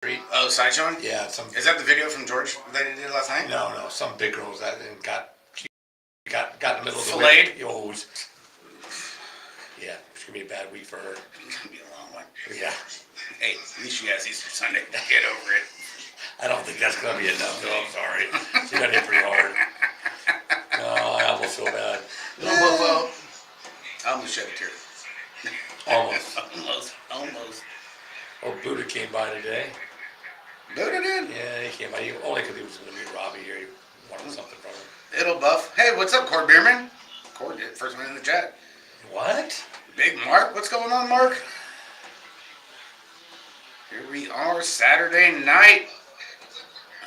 Oh, sideshowing? Yeah, Is that the video from George that he did last night? No, some big girl was that and got in the middle of the Filleted? week. Oh, yeah, it's gonna be a bad week for her. It's gonna be a long one. Yeah. Hey, at least she has Easter Sunday. Get over it. I don't think that's gonna be enough, though. I'm sorry. She got hit pretty hard. Oh, I almost feel bad. I almost shed a tear. Almost. Almost. Oh, Buddha came by today. Buddha did? Yeah, he came by. Only because he was going to meet Robbie here. He wanted something from him. It'll buff. Hey, what's up, Cord Beerman? Cord did. First one in the chat. What? Big Mark. What's going on, Mark? Here we are, Saturday night.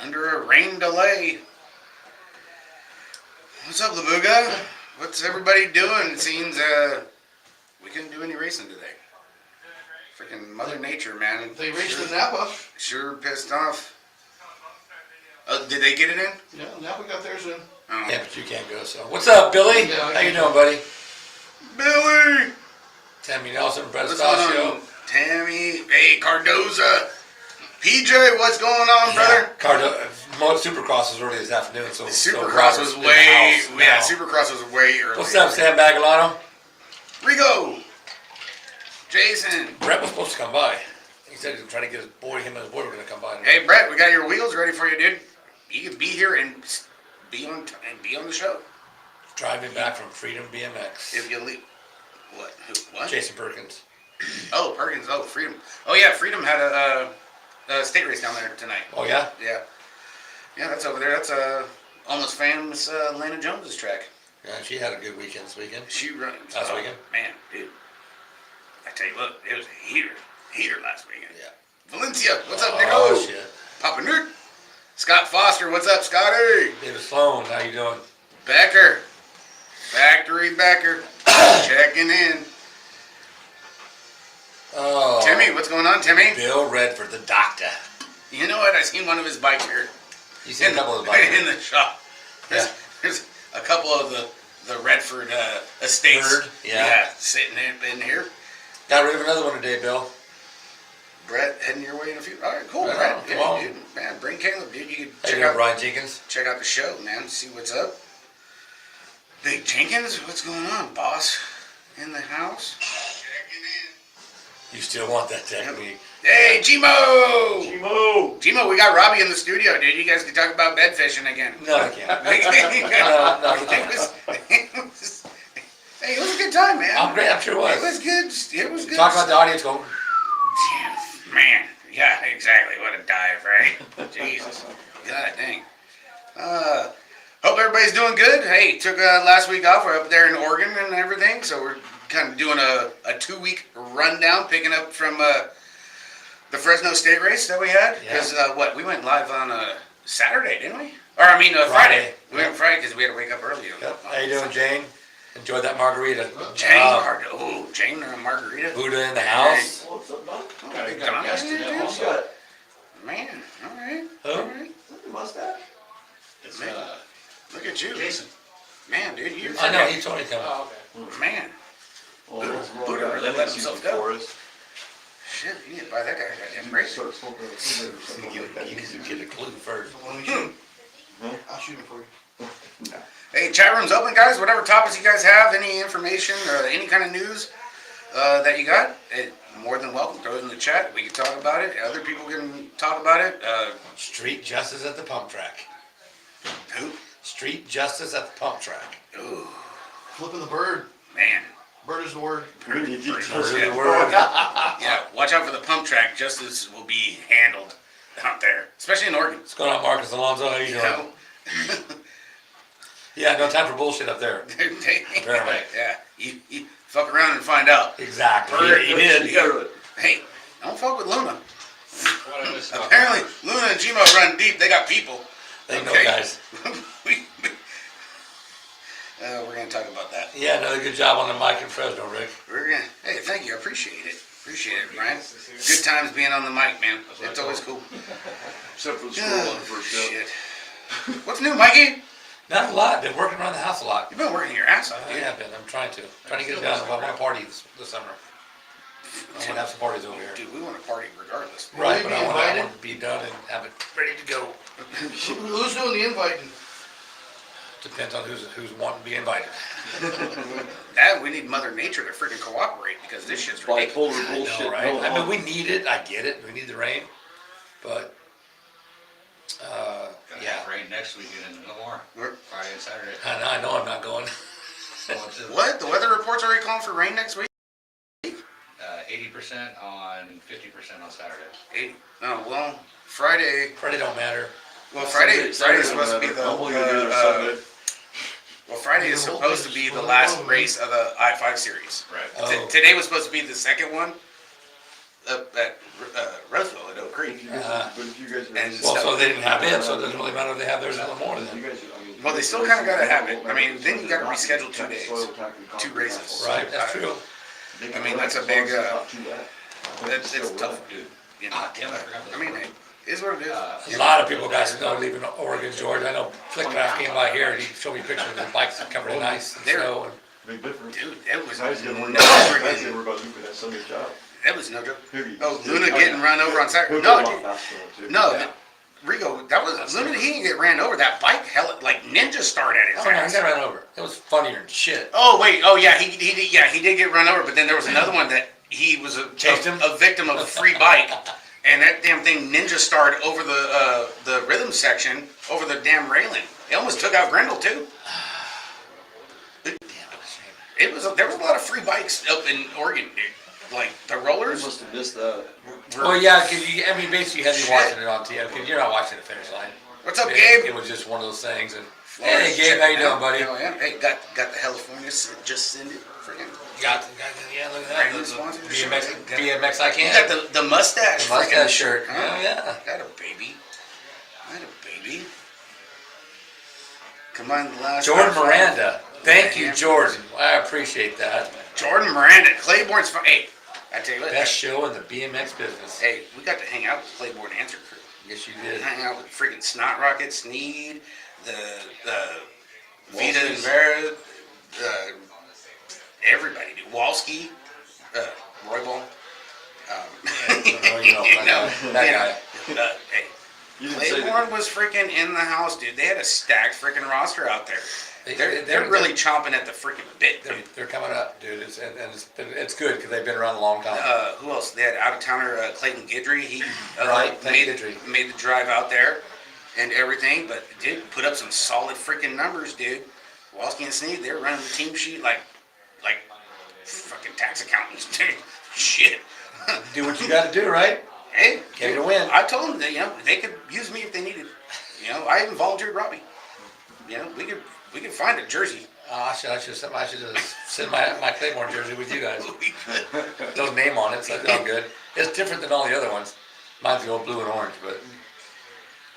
Under a rain delay. What's up, Labuga? What's everybody doing? It seems we couldn't do any racing today. Freaking Mother Nature, man. They raced in Napa. Sure pissed off. Oh, did they get it in? Yeah, Napa got theirs in. Oh. Yeah, but you can't go, so. What's up, Billy? Yeah, How you doing, buddy? Billy! Tammy Nelson, Brett What's going Stasio. on, Tammy? Hey, Cardoza. PJ, what's going on, brother? Supercross was early this afternoon, so Supercross was way, Supercross was way early. What's up, Sam Bagalano? Rigo. Jason. Brett was supposed to come by. He said he was trying to get him and his boy were going to come by. Hey, Brett, we got your wheels ready for you, dude. You can be here and be on the show. Driving back from Freedom BMX. If you leave. What? Who? What? Jason Perkins. Oh, Perkins. Oh, Freedom. Oh, yeah, Freedom had a state race down there tonight. Oh, yeah? Yeah. Yeah, that's over there. That's almost famous Lana Jones's track. Yeah, she had a good weekend this weekend. She runs. Last weekend? Man, dude. I tell you, look, it was a heater last weekend. Yeah. Valencia, what's up, Nico? Oh, shit. Papa Nick. Scott Foster, what's up, Scotty? David Sloan, how you doing? Becker. Factory Becker. Checking in. Oh. Timmy, what's going on, Timmy? Bill Redford, the doctor. You know what? I seen one of his bikes here. You seen a couple of the bikes in the shop. There's a couple of the Redford estates. Bird? Yeah. Sitting in here. Got rid of another one today, Bill. Brett, heading your way in a few. All right, cool, Right Brett. on, Yeah, come on. dude. Man, bring Caleb, dude. You How can you doing, Brian Jenkins? check out the show, man. See what's up. Big Jenkins, what's going on, boss? In the house. You still want that technique? Hey, Gmo! Gmo! We got Robbie in the studio, dude. You guys can talk about bed fishing again. No, I can't. Hey, it was a good time, man. I'm great, I'm sure it was. It was good. Talk about the audience going. Man, yeah, exactly. What a dive, right? Jesus. God dang. Hope everybody's doing good. Hey, took last week off. We're up there in Oregon and everything, so we're kind of doing a 2-week rundown, picking up from the Fresno State race that we had. Because, we went live on Saturday, didn't we? Or, I mean, Friday. We went Friday because we had to wake up early. Yep. How you doing, Jane? Enjoyed that margarita. Jane margarita. Buddha in the house. What's up, bud? Big Got a Don. guest in there. Yeah, Who's got it? Man, all right. Who? All right. Mustache? It's Man. Look at you. Jason. Man, dude, you're... I know, he told me to come. Oh, okay. Man. Buddha really let himself go. Shit, you need to buy that guy a goddamn brace. Start smoking a cigarette or something. You need to get a clue first. Let me shoot. I'll shoot it for you. Hey, chat room's open, guys. Whatever topics you guys have, any information or any kind of news that you got, more than welcome. Throw it in the chat. We can talk about it. Other people can talk about it. Street justice at the pump track. Who? Street justice at the pump track. Ooh, Flipping the bird. man. Bird is the word. Word of the Yeah. word. Yeah, watch out for the pump track. Justice will be handled out there, especially in Oregon. What's going on, Marcus Alonso? How you You doing? know? Yeah, no time for bullshit up there. Apparently. Yeah, you fuck around and find out. Exactly. He did. Hey, don't fuck with Luna. Apparently, Luna and Gmo run deep. They got people. They know, guys. We're gonna talk about that. Yeah, another good job on the mic in Fresno, Rick. Hey, thank you. I appreciate it. Appreciate it, Brian. Good times being on the mic, man. It's always cool. Except for the school on the first step. Shit. What's new, Mikey? Not a lot. Been working around the house a lot. You've been working your ass off, I dude. have been. I'm trying to get it done. I want to party this summer. I wanna have some parties over here. Dude, we want to party regardless. Right, you but be I invited? want to be done and have it ready to go. Who's doing the inviting? Depends on who's wanting to be invited. That we need Mother Nature to freaking cooperate because this shit's ridiculous. Bipolar bullshit. No, right? going I mean, on. we need it. I get it. We need the rain, but Gonna yeah. have rain next weekend and no more. We're- Friday and Saturday. I know I'm not going. What? The weather report's already calling for rain next week? 80% on 50% on Saturday. Oh, well, Friday. Friday don't matter. Well, Friday's supposed to be the. I'm only gonna be there Sunday. Well, Friday is supposed to be the last race of the I-5 series. Right. Oh. Today was supposed to be the second one up at Roseville at Oak Creek. But if you guys are. And Well, so they didn't have it, so it doesn't really matter if they have theirs a little more You then. guys, I mean, Well, they still kind of got to have it. I mean, then you got to reschedule 2 days, 2 races. Right, that's true. I mean, that's a big, it's tough, dude. You know, Damn, I forgot I mean, it is what it is. A lot of people got snow leaving Oregon, George. I know Flickcraft came by here and he showed me pictures of the bikes covered in ice and snow. And Big difference. Dude, it was I was getting worried no about, I was freaking- getting worried about Luke that Sunday job. that was no joke. He'll Oh, get- Luna getting run over on Saturday. He'll No, get a lot dude, faster too. no, Yeah. Rigo, that was Luna. He didn't get ran over. That bike held like ninja start at his oh no, he ass. got run over. It was funnier than shit. Oh wait, oh yeah, he did get run over. But then there was another one that he was Chased him? a victim of a free bike, and that damn thing ninja starred over the rhythm section over the damn railing. It almost took out Grendel too. Damn, it was a shame. It was there was a lot of free bikes up in Oregon, dude. Like the I rollers. must have missed that. were- Well, yeah, cause you, I mean, basically you had me Shit. watching it on TV, because you're not watching the finish line. What's up, It Gabe? was just one of those things. And Florida, hey, Gabe, how you doing, buddy? Oh, yeah. Hey, got the California just send it. Freaking. Yeah, look at Brand new that. sponsor. BMX, I You can. got the mustache. The mustache freaking- shirt. Huh? Oh, yeah. Got a baby. I had a baby. Come on, the last. Jordan time. Miranda. Thank you, Yeah. Jordan. I appreciate that. Jordan Miranda. Claiborne's fun. Hey, I tell you what. Best show in the BMX business. Hey, we got to hang out with the Claiborne Answer Crew. Yes, you We did. hang out with freaking Snot Rocket, Sneed, the Vita and Vera, everybody, dude. Walski, Roybal. Oh, you know, that guy. Hey, You didn't say Claiborne that. was freaking in the house, dude. They had a stacked freaking roster out there. They're They're- really chomping at the freaking bit, dude. They're coming up, dude. It's good because they've been around a long time. Who else? They had out of towner Clayton Guidry. He Right, made, Clayton Guidry. made the drive out there and everything, but dude put up some solid freaking numbers, dude. Walski and Sneed, they were running the team sheet like fucking tax accountants, dude. Shit. Do what you got to do, right? Hey, Get dude, to win. I told them that they could use me if they needed. I even volunteered Robbie. We could find a jersey. I should just send my Claymore jersey with you guys. We could. No name on it, so it's all good. It's different than all the other ones. Mine's the old blue and orange, but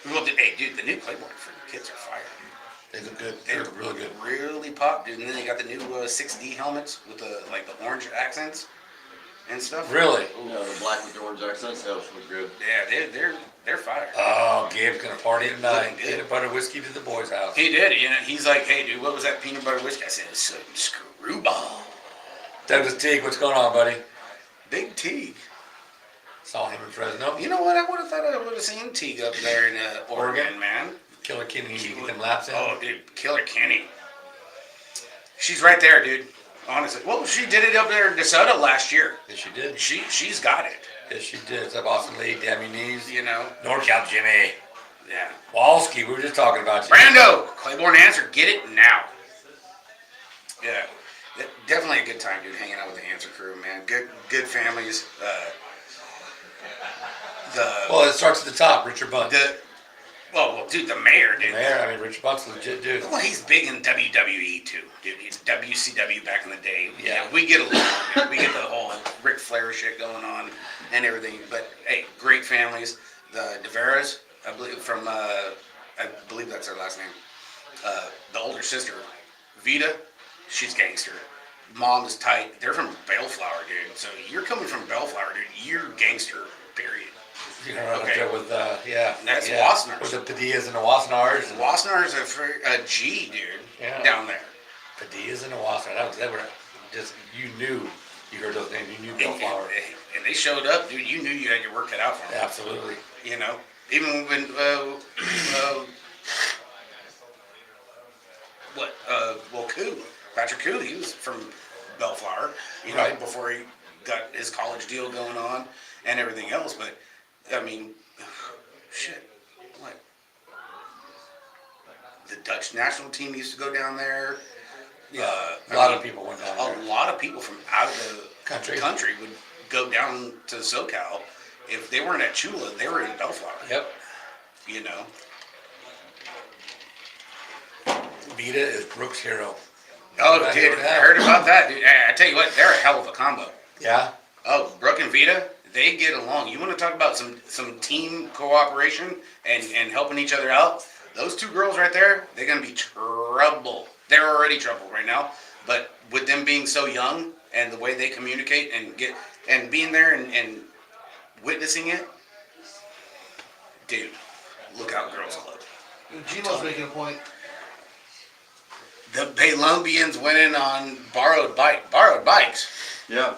Well, hey, dude, the new Claiborne freaking kits are fire. they look good. They're really good. Really pop, dude. And then they got the new 6D helmets with the orange accents and stuff. Really? Yeah, the black with the orange accents, that was good. Yeah, they're fire. Oh, Gabe's gonna party tonight. Looking good. Peanut butter whiskey to the boys' house. He did. He's like, hey, dude, what was that peanut butter whiskey? I said, it's some screwball. Douglas Teague, what's going on, buddy? Big Teague. Saw him in Fresno. You know what? I would have thought I would have seen Teague up there in Oregon, man. Killer Kenny, he can get them laps in. Oh, dude, Killer Kenny. She's right there, dude. Honestly. Well, she did it up there in DeSoto last year. Yes, she did. She's got it. Yes, she did. It's up Austin Lee, Dammy Knees, NorCal Jimmy, Yeah. Walski. We were just talking about you. Brando, Claiborne Answer, get it now. Yeah, definitely a good time, dude, hanging out with the Answer crew, man. Good families. Well, it starts at the top. Richard Bunt. Well, dude, the mayor, dude. Mayor, I mean, Richard Bunt's a legit dude. Well, he's big in WWE too, dude. He's WCW back in the day. Yeah. We get along. Dude. We get the whole Ric Flair shit going on and everything. But hey, great families. The DeVeras, I believe that's their last name. The older sister, Vita, she's gangster. Mom is tight. They're from Bellflower, dude. So you're coming from Bellflower, dude. You're gangster, period. You know, right up Okay. there with, yeah. That's yeah. Wassenars. With the Padillas and the Wassenars. And Wassenaar's a G, dude, Yeah. down there. Padillas and the Wassenars. They were just, you knew You heard those names, you knew And, Bellflower. and they showed up, dude. You knew you had your work cut out for them. Absolutely. You know, even when Patrick Koo, he was from Bellflower, you know, Right. before he got his college deal going on and everything else. But I mean, shit, what? The Dutch national team used to go down there. Yeah, I a lot mean, of people went down A there. lot of people from out of the Country. would go down to SoCal. If they weren't at Chula, they were in Bellflower. Yep. You know. Vita is Brooks' hero. Oh, Right, dude, yeah. I heard about that, dude. I tell you what, they're a hell of a combo. Yeah. Oh, Brooke and Vita, they get along. You want to talk about some team cooperation and helping each other out? Those two girls right there, they're gonna be trouble. They're already trouble right now, but with them being so young and the way they communicate and being there and witnessing it, dude, look out, Girls Club. Gino's making a point. The Colombians winning on borrowed bikes. Yeah.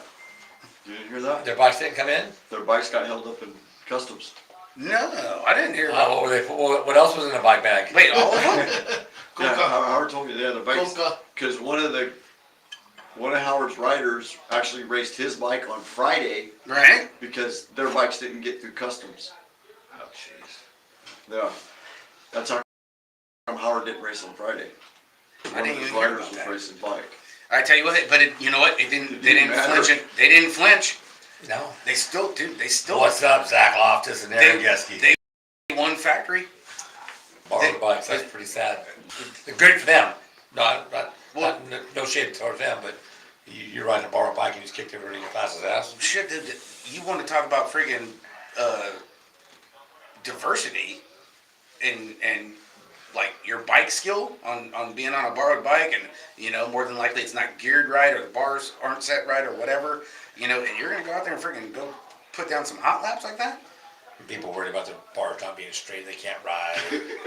You didn't hear that? Their bikes didn't come in? Their bikes got held up in customs. No, I didn't hear about. What were they? What else was in the bike bag? Wait, all of them? Yeah, Coca. Howard told me they had the bikes. Coca. Because one of Howard's riders actually raced his bike on Friday Right? because their bikes didn't get through customs. Oh, jeez. Yeah. That's how come Howard didn't race on Friday. I One of didn't his even hear riders about was that. racing bike. I tell you what, but you know what? They didn't didn't matter. flinch. They didn't flinch. No. They still, dude. They still. What's up, Zach Loftus and Aaron Geske? They won factory. Borrowed they- bikes. That's pretty sad. Great for them. Well- No shade towards them, but you're riding a borrowed bike and you just kicked everybody in your class's ass. Shit, dude, you want to talk about friggin' diversity and like your bike skill on being on a borrowed bike, and you know more than likely it's not geared right or the bars aren't set right or whatever, you know, and you're gonna go out there and friggin' go put down some hot laps like that. People worried about the bars not being straight, they can't ride,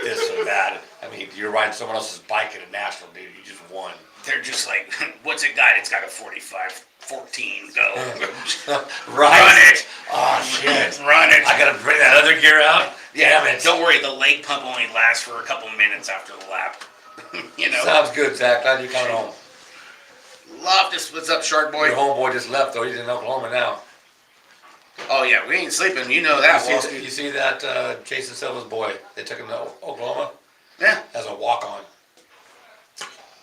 this or that. I mean, you're riding someone else's bike at a national, dude, you just won. They're just like, what's it got? It's got a 45-14, go. Right. Run it. Oh, shit. Run it. I gotta bring that other gear out? Yeah, Damn it. don't worry, the leg pump only lasts for a couple minutes after the lap. You know? Sounds good, Zach. Glad you're coming home. Loftus, what's up, Shark Boy? Your homeboy just left, though. He's in Oklahoma now. Oh, yeah, we ain't sleeping. You know that, Wall Street. You see that Jason Silva's boy? They took him to Oklahoma Yeah, as a walk-on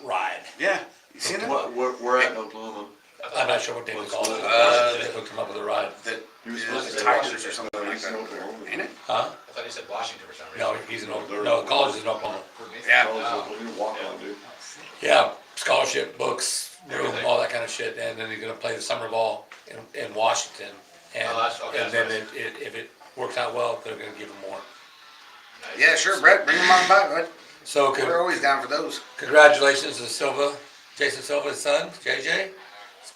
ride. yeah. You seen it? We're at in Oklahoma. I'm not sure what they would call it. They hooked him up with a ride. The He was supposed to the say Tigers Washington, or something but like he's that in over there. Oklahoma. Ain't it? Huh? I thought you said Washington for some reason. No, he's in Oklahoma. No, college is in Oklahoma. Yeah. College is a walk on, dude. Yeah, scholarship, books, room, Everything. all that kind of shit. And then he's gonna play the summer ball in Washington. And, Oh, that's- okay, and then that's if it works out well, they're gonna give him more. Nice. Yeah, sure, Brett. Bring them on by, bud. So We're always down for those. congratulations to Silva, Jason Silva's son, JJ.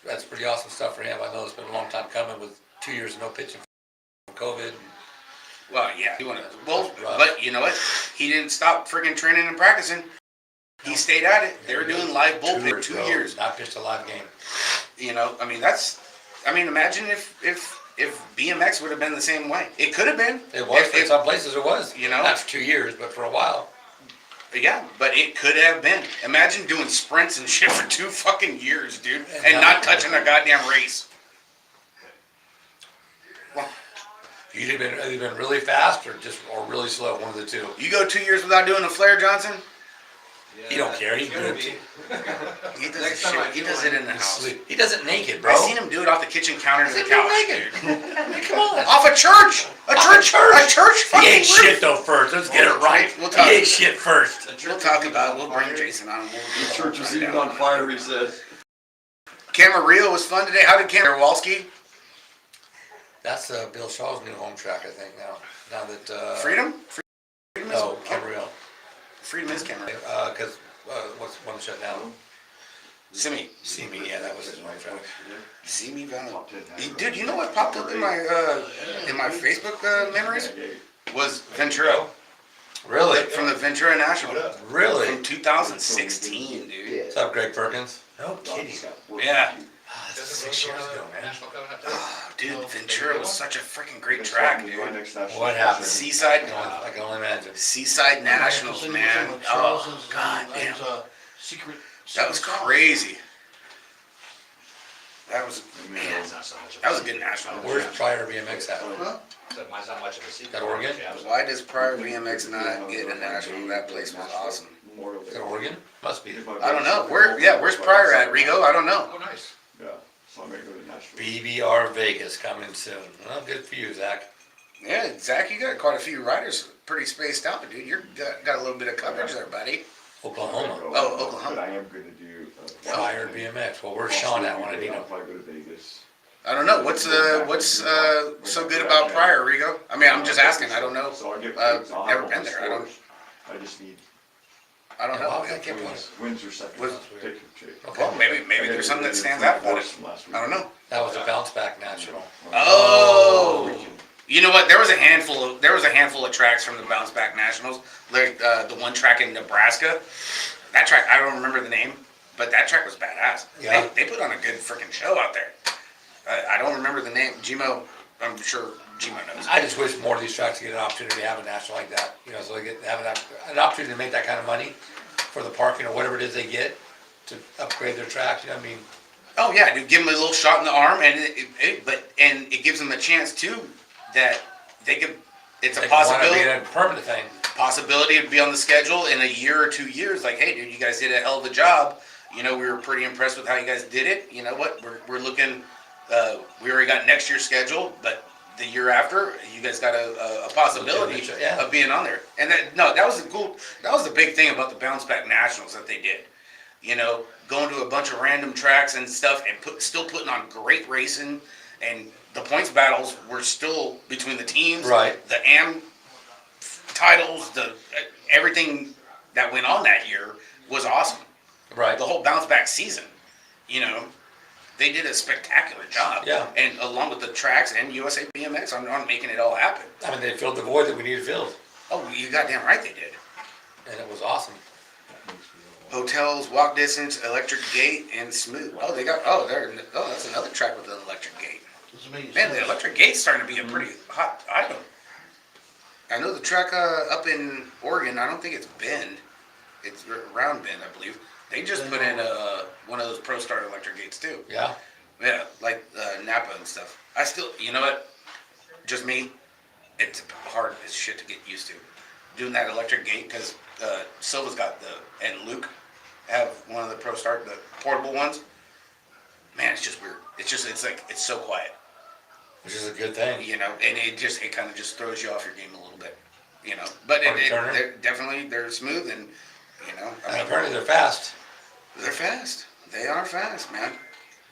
That's pretty awesome stuff for him. I know it's been a long time coming with 2 years of no pitching from COVID. Well, yeah. But you know what? He didn't stop friggin' training and practicing. He stayed at it. They were doing live bullpen 2 years. Not pitched a live game. You know, I mean, imagine if BMX would have been the same way. It could have been. It was, If- in some places it was. You know? Not for 2 years, but for a while. Yeah, but it could have been. Imagine doing sprints and shit for 2 fucking years, dude, And and not- not touching a goddamn race. Well, You'd have been really fast or really slow, one of the two. you go 2 years without doing a flare, Johnson? He don't care, he It's gonna good. be. He does, Next time I he do does one, it in the house. He does it naked, bro. I seen him do it off the kitchen counter to the He's couch, naked. dude. I mean, come on. Off a church! A church He fucking ate roof. shit though first. Let's get it right. We'll He talk. ate shit first. We'll talk about it. We'll bring Jason on. The church was even on fire, he said. Camarillo was fun today. How did Walski? That's Bill Shaw's new home track, I think now. Now that Freedom? Freedom is, No, Camarillo. Freedom is Camarillo. Because what's one shut down? Simi. Simi, yeah, that was his home track. Simi Valley. Dude, you know what popped up in my Facebook memories? Was Ventura. Really? From the Ventura National. Really? From 2016, dude. What's up, Greg Perkins? No kidding. Yeah. That's 6 years ago, man. National coming up too? Oh, dude, Ventura was such a freaking great Next track, one, dude. my next national What happened? session. Seaside, I can only imagine. Seaside Nationals, man. Oh, god damn. Secret. That was crazy. That was, Yeah, man, it's not so much of a that was a secret. good national. Where's Prior BMX at? Huh? So mine's not much of a secret. That Oregon? Yeah, Why does Prior BMX not get a national? That place was awesome. Memorial Is Day. it Oregon? Must be. I don't know. Where's Prior at, Rigo? I don't know. Oh, nice. Yeah, so I'm gonna go to national. BBR Vegas coming soon. Well, good for you, Zach. Yeah, Zach, you got quite a few riders pretty spaced out, dude. You're got a little bit of coverage there, buddy. Oklahoma. Oh, Oklahoma. But I am gonna do. Prior BMX. Well, where's Sean at when I need him? I'll probably go to Vegas. I don't know. What's so good about Prior, Rigo? I mean, I'm just asking. I don't know. So I'll get. I'll Never have been all the there. I don't. scores. I just need I don't Yeah, why know. would I keep one? wins or seconds. Was- Take your pick. Okay. Well, maybe there's something that stands out about it. I don't know. That was a bounce back national. Oh, you know what? There was a handful of tracks from the Bounce Back Nationals. Like the one track in Nebraska. That track, I don't remember the name, but that track was badass. Yeah. They put on a good freaking show out there. I don't remember the name. Gmo, I'm sure Gmo knows. I just wish more of these tracks get an opportunity to have a national like that. You know, so they have an opportunity to make that kind of money for the parking or whatever it is they get to upgrade their tracks. You know what I mean? Oh yeah, dude, give them a little shot in the arm, and it gives them a chance too that they could. It's a They want to possibility. be a permanent thing. Possibility to be on the schedule in a year or 2 years. Like, hey, dude, you guys did a hell of a job. You know, we were pretty impressed with how you guys did it. You know what? We're looking. We already got next year's schedule, but the year after, you guys got a possibility Yeah. of being on there. And that was the cool. That was the big thing about the Bounce Back Nationals that they did. You know, going to a bunch of random tracks and stuff, and still putting on great racing, and the points battles were still between the teams. Right. The titles, everything that went on that year was awesome. Right. The whole bounce back season, you know, they did a spectacular job. Yeah. And along with the tracks and USA BMX on making it all happen. I mean, they filled the void that we needed filled, Oh, you goddamn right they did. and it was awesome. Hotels, walk distance, electric gate, and smooth. Oh, that's another track with an electric gate. Man, the electric gate's starting to be a pretty hot item. I know the track up in Oregon, I don't think it's Bend. It's around Bend, I believe. They just put in one of those Pro Start electric gates too. Yeah. Yeah, like Napa and stuff. I still, you know what? Just me. It's hard as shit to get used to doing that electric gate because Silva's got and Luke have one of the Pro Start, the portable ones. Man, it's just weird. It's so quiet. Which is a good thing. You know, and it kind of just throws you off your game a little bit, you know. But they're smooth, and you know, And apparently they're fast, they're fast. They are fast, man.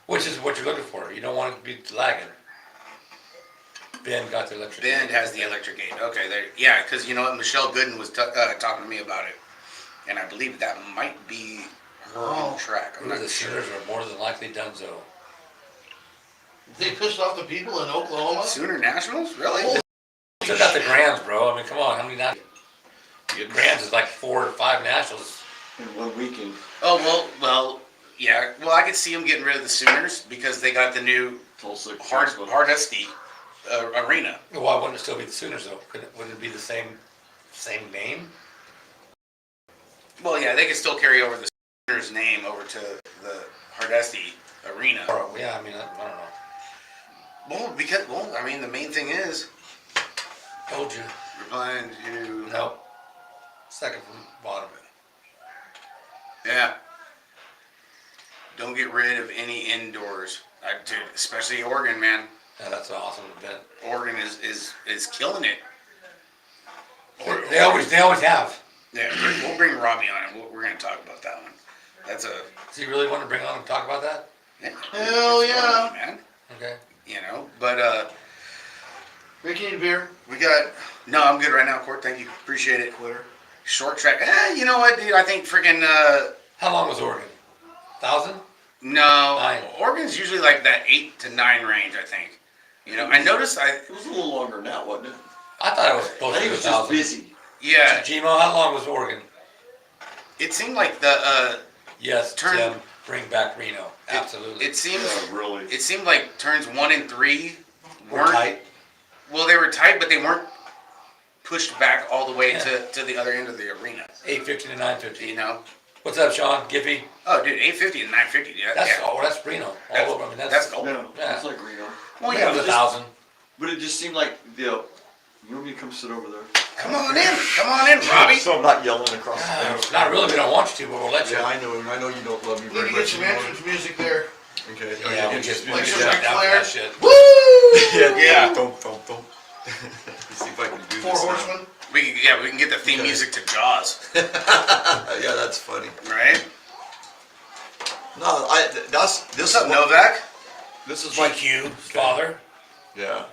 which is what you're looking for. You don't want it to be lagging. Ben got the electric. Bend has the electric gate. Okay, yeah, because you know what, Michelle Gooden was talking to me about it, and I believe that might be her own track. I'm Ooh, not the sure. Sooners are more than likely donezo. They pissed off the people in Oklahoma? Sooner Nationals, really? Oh. Still got the Grands, bro. I mean, come on. How many Grands is like 4 or 5 nationals. In 1 weekend. Oh well, yeah. Well, I could see them getting rid of the Sooners because they got the new Tulsa. Hardesty arena. Why wouldn't it still be the Sooners though? Wouldn't it be the same name? Well, yeah, they could still carry over the Sooners name over to the Hardesty arena. Or, yeah, I mean, I don't know. Well, I mean, the main thing is Told you. replying to No. Second from bottom. yeah. Don't get rid of any indoors, dude. Especially Oregon, man. Yeah, that's an awesome event. Oregon is killing it. They always have. Yeah, we'll bring Robbie on, and we're gonna talk about that one. That's a Does he really want to bring on and talk about that? yeah, Hell it's yeah. Robbie, man. Okay. You know, but Ricky, need a beer? we got no. I'm good right now, Court. Thank you, appreciate it. Quitter. Short track. You know what, dude? I think freaking How long was Oregon? 1,000? no. 9. Oregon's usually like that 8 to 9 range, I think. You know, I noticed. It was a little longer than that, wasn't it? I thought it was I supposed to think be it was just 1,000. busy. Yeah, Gmo, how long was Oregon? it seemed like the Yes, turn Tim. bring back Reno, absolutely. It seems Yeah, really. it seemed like turns 1 and 3 We're weren't tight. well. They were tight, but they weren't pushed back all the way Yeah. to the other end of the arena. 850 to 950. You know? What's up, Sean? Giffy? Oh, dude, 850 and 950. Yeah, That's yeah. That's Reno. All That's- over. I mean, that's gold. Yeah, Yeah. it's like Reno. Well, It yeah. was But 1,000. But it just seemed like, you want me to come sit over there? come on in, Robbie. So I'm not yelling across the fence. Not really. We don't want you to, but we'll let you. Yeah, I know you don't love me Need very to get much some anymore. entrance music there. Okay. Yeah, we entrance just like music. some shut Ric down for Flair. that shit. Woo! Yeah. Don't. Let's see if I can do Four this. now. Horsemen. We can get the theme Okay. music to Jaws, Yeah, that's funny. right? No, this What's up, Novak? This is like GQ, father. yeah.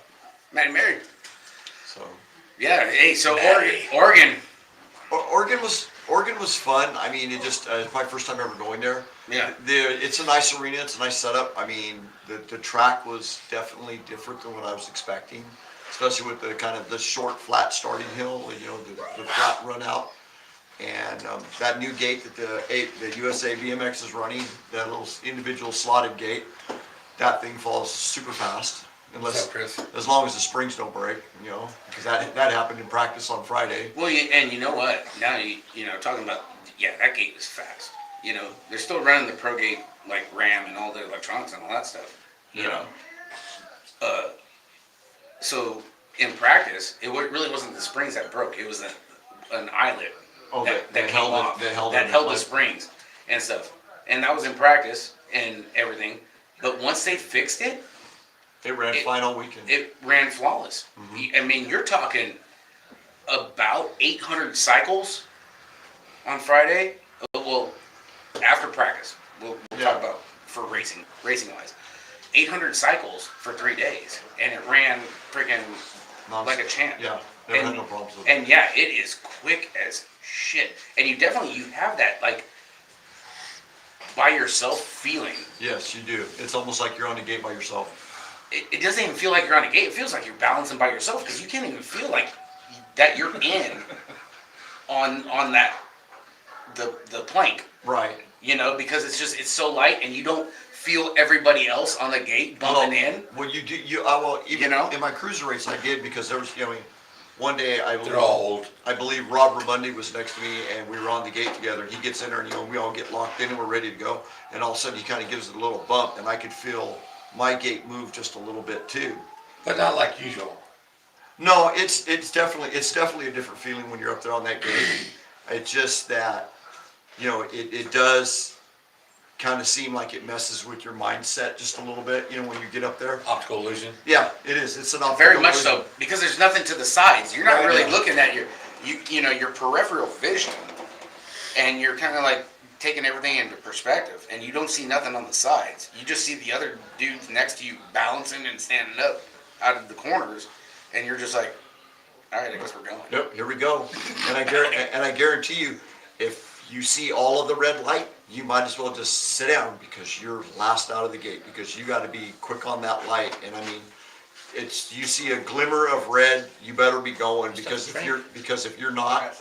Matty married. So Yeah. Hey, so Matty. Oregon. Oregon was fun. I mean, it just it's my first time ever going there. Yeah. It's a nice arena. It's a nice setup. I mean, the track was definitely different than what I was expecting, especially with the kind of the short, flat starting hill. You know, the flat run out, and that new gate that the USA Bmx is running, that little individual slotted gate, that thing falls super fast. What's Unless, up, Chris? as long as the springs don't break, you know, because that happened in practice on Friday. Well, and you know what? Now you know talking about that gate was fast. You know they're still running the Pro Gate like RAM and all the electronics and all that stuff. You Yeah. know. So in practice, it really wasn't the springs that broke. It was an eyelet Oh, that that came held it- off that held it that in held the place. springs and stuff. And that was in practice and everything. But once they fixed it, It ran fine all weekend. it ran flawless. I mean, you're talking about 800 cycles on Friday. Well, after practice, we'll Yeah. talk about for racing wise. 800 cycles for 3 days, and it ran freaking like a champ. Yeah, never had And- no problems with it. And yeah, it is quick as shit. And you have that like by yourself feeling. Yes, you do. It's almost like you're on the gate by yourself. It doesn't even feel like you're on a gate. It feels like you're balancing by yourself because you can't even feel like that you're in on that the plank, Right. you know, because it's so light and you don't feel everybody else on the gate bumping in. Well, you do. Well, even You know? in my cruiser race, I did because there was, one day They're all old. I believe Rob Ramundi was next to me, and we were on the gate together. He gets in there, and we all get locked in, and we're ready to go. And all of a sudden, he kind of gives it a little bump, and I could feel my gate move just a little bit too. But not like usual. No, it's definitely a different feeling when you're up there on that gate. It's just that, it does kind of seem like it messes with your mindset just a little bit, when you get up there. Optical illusion. Yeah, it is. It's an optical Very much illusion. so, because there's nothing to the sides. You're not Right, really yeah. looking at your peripheral vision, and you're kind of like taking everything into perspective, and you don't see nothing on the sides. You just see the other dudes next to you balancing and standing up out of the corners, and you're just like, all right, I guess we're going. Yep, here we go. And I guarantee you, if you see all of the red light, you might as well just sit down because you're last out of the gate, because you got to be quick on that light. And I mean, you see a glimmer of red, you better be going, because if you're not,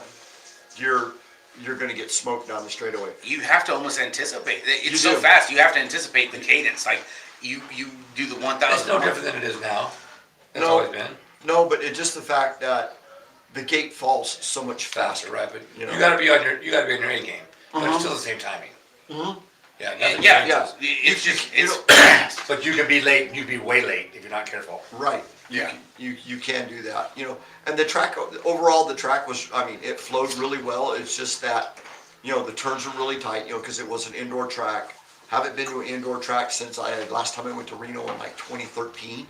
you're going to get smoked down the straightaway. You have to almost anticipate. It's You so do. fast. You have to anticipate the cadence. Like you do the 1,000. It's no different than it is now. It's No. always been. No, but it's just the fact that the gate falls so much Faster, faster. right? But You know. you gotta be on your A game. But it's still the same timing. Yeah, nothing Yeah, changes. It's just you it's know- fast. But you can be late, you'd be way late if you're not careful. Right. Yeah. You can do that, and the track, overall, the track was, it flowed really well. It's just that, the turns were really tight, because it was an indoor track. Haven't been to an indoor track since last time I went to Reno in like 2013.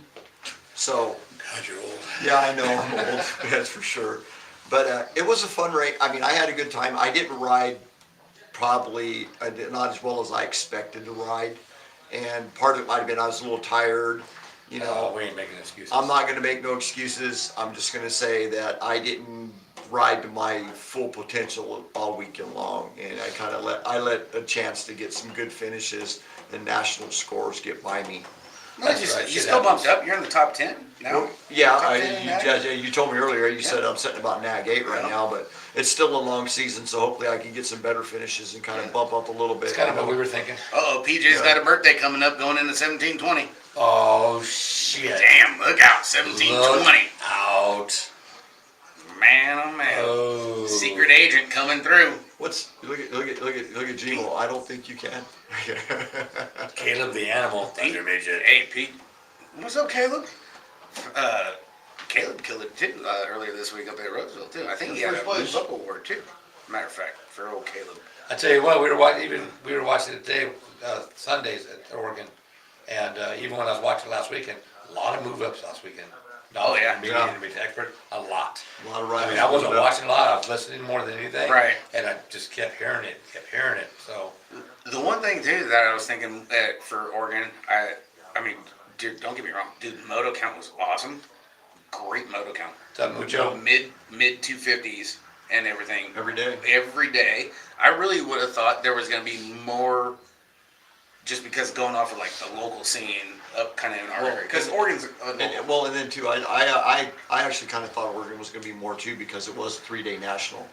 So, God, you're old. yeah, I know, I'm old, that's for sure. But it was a fun race. I had a good time. I didn't ride not as well as I expected to ride. And part of it might have been I was a little tired, No, we ain't making excuses. I'm not gonna make no excuses. I'm just gonna say that I didn't ride to my full potential all weekend long, and I let a chance to get some good finishes and national scores get by me. No, That's you, right, you shit still bumped happens. up. You're in the top 10 now. Well, yeah, Top 10 in NAG? you told me earlier, you said Yeah. I'm sitting about nag 8 right Yeah. now, but it's still a long season, so hopefully I can get some better finishes and kind of bump up a little bit. It's kind of you what know. we were thinking. Uh-oh, PJ's Yeah. got a birthday coming up going into 1720. Oh, shit. Damn, look out, Look 1720. out. Man, oh man. Oh. Secret agent coming through. Look at Gmo. I don't think you can. Caleb the animal. Thunder midget. Hey, Pete. What's up, Caleb? Caleb killed it too earlier this week up at Roseville too. I think he had a First place. Move Up award too. Matter of fact, for old Caleb. I tell you what, we were watching it today, Sundays at Oregon, and even when I was watching last weekend, a lot of move-ups last weekend. Oh, yeah. Me Yeah. being the expert, a lot. A lot of I riders. mean, I wasn't watching a lot, I was listening more than anything. Right. And I just kept hearing it, so. The one thing too that I was thinking for Oregon, I mean, dude, don't get me wrong, dude, moto count was awesome. Great moto count. What's up, Mucho? Mid 250s and everything. Every day. Every day. I really would have thought there was going to be more, just because going off of like the local scene up kind of in our Well, area. Because Oregon's And then too, I actually kind of thought Oregon was going to be more too because it was a 3-day national.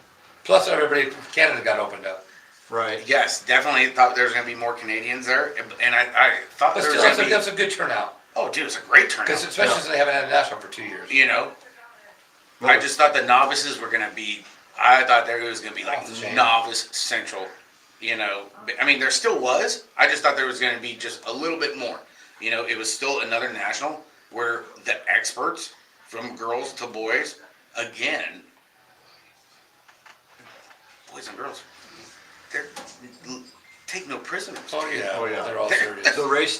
Plus everybody from Canada got opened up. Right. yes, definitely thought there was going to be more Canadians there, and I thought But there was still, going to be. that's a good turnout. Oh, dude, it's a great turnout. Because especially since they haven't had a national for 2 years. You know, I just thought the novices were going to be. I thought there was going to be like Off the chain. novice central. You know, I mean, there still was. I just thought there was going to be just a little bit more. You know, it was still another national where the experts, from girls to boys, again, boys and girls, they're take no prisoners. Oh, yeah. Oh, yeah. They're all serious.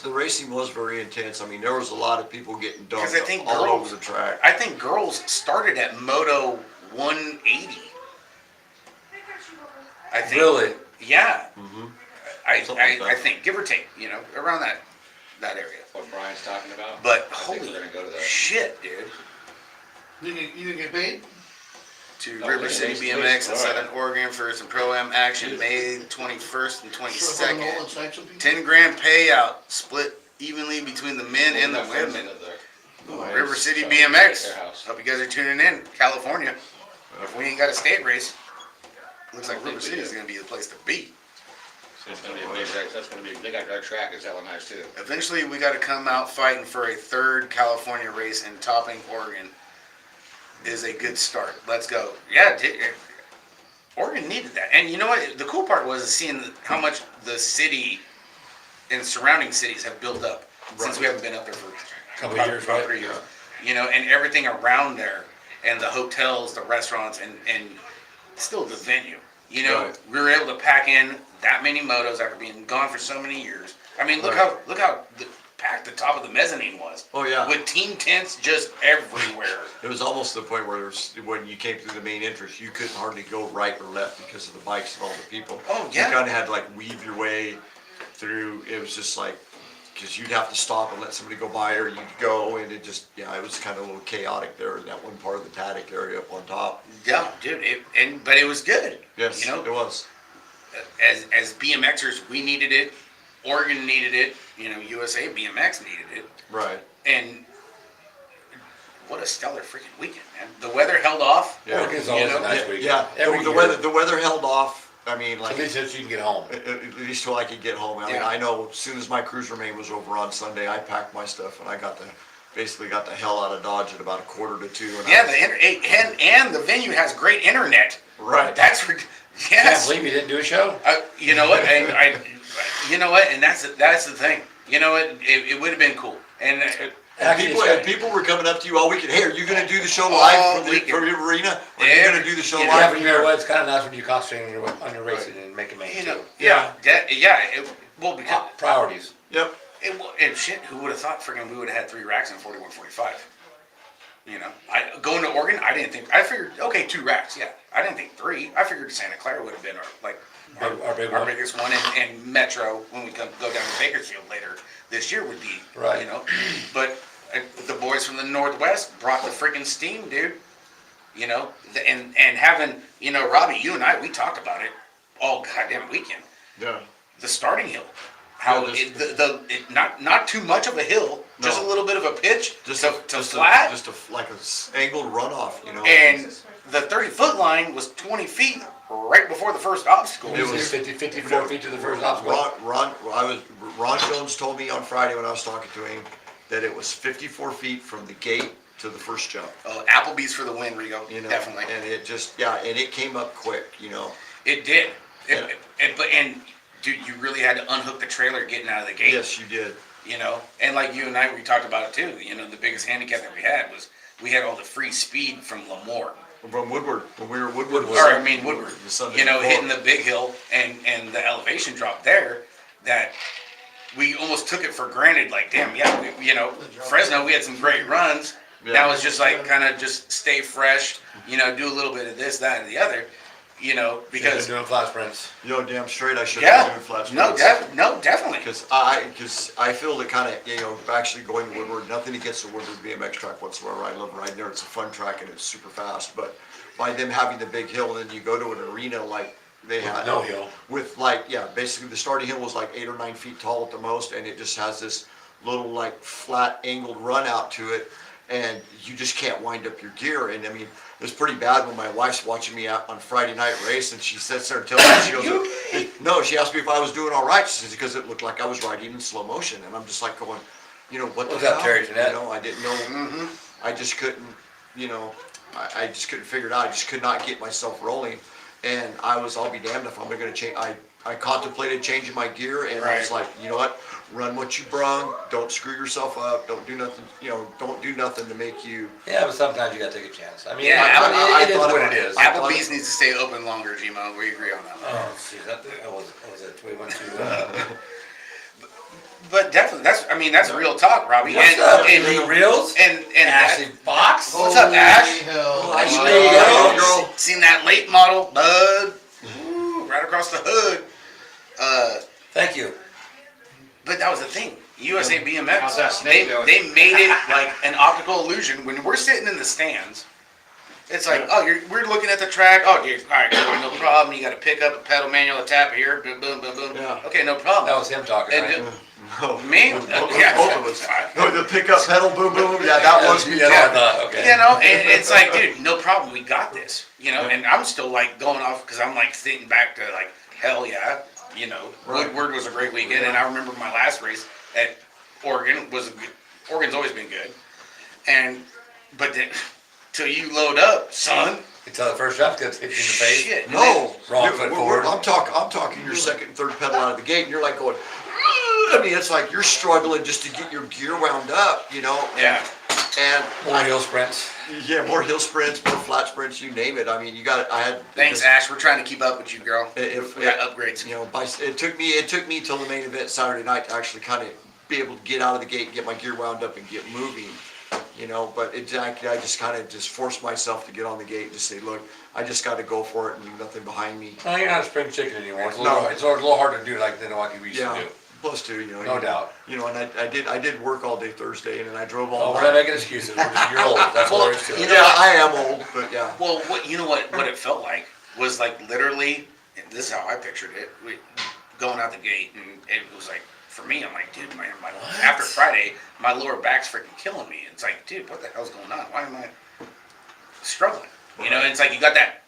The racing was very intense. I mean, there was a lot of people getting dumped 'Cause I think all girls- over the track. I think girls started at Moto 180. I think. Really? Yeah. Mhm. I Something like that. think, give or take, you know, around that area. What Brian's talking about? But I think holy we're gonna go to the. shit, dude. You didn't get paid? To Oh, River yeah, City it's- BMX in it's- Southern Oregon for some Pro-Am action, May 21st and Sure, hold 22nd. on, sign some people? 10 grand payout, split evenly between the men and the My friends women. live there. River City So, BMX. their house. Hope you guys are tuning in, California. If we ain't got a state race, looks like I don't River think we City is do. gonna be the place to be. So it's gonna be a big race. That's gonna be, they got their track is hella nice too. Eventually, we got to come out fighting for a third California race, and topping Oregon is a good start. Let's go. Yeah, Oregon needed that. And you know what? The cool part was seeing how much the city and surrounding cities have built up since we haven't been up there for Couple about years, right? 3 years. You know, and everything around there, and the hotels, the restaurants, and still the venue. You know, Right. we were able to pack in that many motos after being gone for so many years. I mean, look Right. how packed the top of the mezzanine was. Oh, yeah. With team tents just everywhere. It was almost to the point where when you came through the main entrance, you couldn't hardly go right or left because of the bikes and all the people. Oh, yeah. You kind of had to like weave your way through. It was just like, because you'd have to stop and let somebody go by, or you'd go, and it just, yeah, it was kind of a little chaotic there in that one part of the paddock area up on top. Yeah, dude. But it was good. Yes, You know, it was. as BMXers, we needed it. Oregon needed it. You know, USA BMX needed it. Right. And what a stellar freaking weekend, man. The weather held off. Yeah. Oregon's always know, a nice Yeah, weekend. yeah. Every The year. weather held off. I mean, like At least until you can get home. at least till I could get home. I mean, Yeah. I know as soon as my cruiser main was over on Sunday, I packed my stuff and I basically got the hell out of Dodge at about 1:45. And Yeah, I was, and the venue has great internet. right. That's Can't yes. believe you didn't do a show. You know what? You know what? And that's the thing. You know what? It would have been cool. And Actually, People, it's and got- people were coming up to you all weekend. Hey, are you going to do the show All live from weekend. your arena? Or are Yeah. you going to do the show Yeah, Yeah, live but from you know your? what? It's kind of nice when you concentrate on your racing and make a main you too. know, well, because Priorities. Yep. and shit, who would have thought freaking we would have had 3 racks in 41.45? You know, going to Oregon, I figured, okay, 2 racks, yeah. I didn't think 3. I figured Santa Clara would have been Our big one. biggest one, and Metro, when we go down to Bakersfield later this year, would be, Right. you know. But the boys from the Northwest brought the freaking steam, dude. You know, and having, you know, Robbie, you and I, we talked about it all goddamn weekend. Yeah. The starting hill, how Yeah, not too much of a hill, just a No. little bit of a pitch Just to flat, like angled runoff, you know. and the 30-foot line was 20 feet right before the first obstacle. It was 54 feet to the first obstacle. Ron Jones told me on Friday when I was talking to him that it was 54 feet from the gate to the first jump. Applebee's for the win, Rigo. You know, Definitely. And it just, and it came up quick, you know. It did. Yeah. And dude, you really had to unhook the trailer getting out of the gate. Yes, you did. You know, and like you and I, we talked about it too. You know, the biggest handicap that we had was we had all the free speed from Lemoore. From Woodward, when we were at Woodward. Woodward. The Sunday You know, before. hitting the big hill and the elevation drop there, that we almost took it for granted. Like, damn, yeah, Fresno, we had some great runs. Yeah. Now it's just like kind of just stay fresh. You know, do a little bit of this, that, and the other. You know, because doing flat sprints. You know, damn straight, I should have been doing flat sprints. No, definitely. Because I feel that kind of, actually going to Woodward, nothing against the Woodward BMX track whatsoever. I love riding there. It's a fun track and it's super fast. But by them having the big hill, and then you go to an arena like they had. No hill. With basically the starting hill was like 8 or 9 feet tall at the most, and it just has this little like flat angled run out to it, and you just can't wind up your gear. And I mean, it was pretty bad when my wife's watching me out on Friday night race, and she sits there and tells me, she goes, no, she asked me if I was doing all right. She says, because it looked like I was riding in slow motion. And I'm just like going, what the What's up, hell? Terry Jeanette? You know, I didn't know, I just couldn't, I just couldn't figure it out. I just could not get myself rolling. And I'll be damned if I'm gonna change. I contemplated changing my gear, and I was like, you know what? Run what you brung. Don't screw yourself up. Don't do nothing. Don't do nothing to make you. Yeah, but sometimes you gotta take a chance. I mean, Yeah, it is what it is. Applebee's needs to stay open longer, Gmo. We agree on that. Oh, see, that was it. We went to. But definitely, that's real talk, Robbie. What's up, Elite Reels? And Ashley Fox. What's up, Ash? Hell. Nice Wow. to meet you, girl. Seen that late model, bud? Ooh, right across the hood. Thank you. But that was the thing. USA BMX. How's that snake going? They made it like an optical illusion. When we're sitting in the stands, it's like, we're looking at the track. Oh, dude, all right, cool, no problem. You got to pick up a pedal manual, a tap here, boom, boom, boom, boom. Yeah. Okay, no problem. That was him talking, And, right? No. me, Both yeah. of us. No, the pickup pedal, boom, boom. Yeah, that was me. Yeah, I thought, okay. You know, and it's like, dude, no problem, we got this. You know, and I'm still like going off because I'm like thinking back to like, hell yeah, you know, Right. Woodward was a great weekend, and I remember my last race at Oregon was Oregon's always been good, but then till you load up, son. Until the first jump gets hit you in the face. Shit. No. Wrong Dude, foot forward. I'm talking your second and third pedal out of the gate, and you're like going. I mean, it's like you're struggling just to get your gear wound up, Yeah. And More hill sprints. yeah, more hill sprints, more flat sprints, you name it. I mean, I had. Thanks, Ash. We're trying to keep up with you, girl. If We got upgrades. it took me till the main event Saturday night to actually kind of be able to get out of the gate, get my gear wound up, and get moving. But I just kind of just forced myself to get on the gate and just say, look, I just got to go for it and leave nothing behind me. No, you're not a spring chicken anymore. It's a No. little hard to do like we used to do. Plus two, No doubt. And I did work all day Thursday, and then I drove Oh, all we're night. not making excuses. We're just, you're old. That's all there is to it. Yeah, I am old, but yeah. Well, what it felt like was like literally, and this is how I pictured it, going out the gate, and it was like, for me, I'm like, dude, after Friday, my lower back's freaking killing me. It's like, dude, what the hell's going on? Why am I struggling? And it's like you got that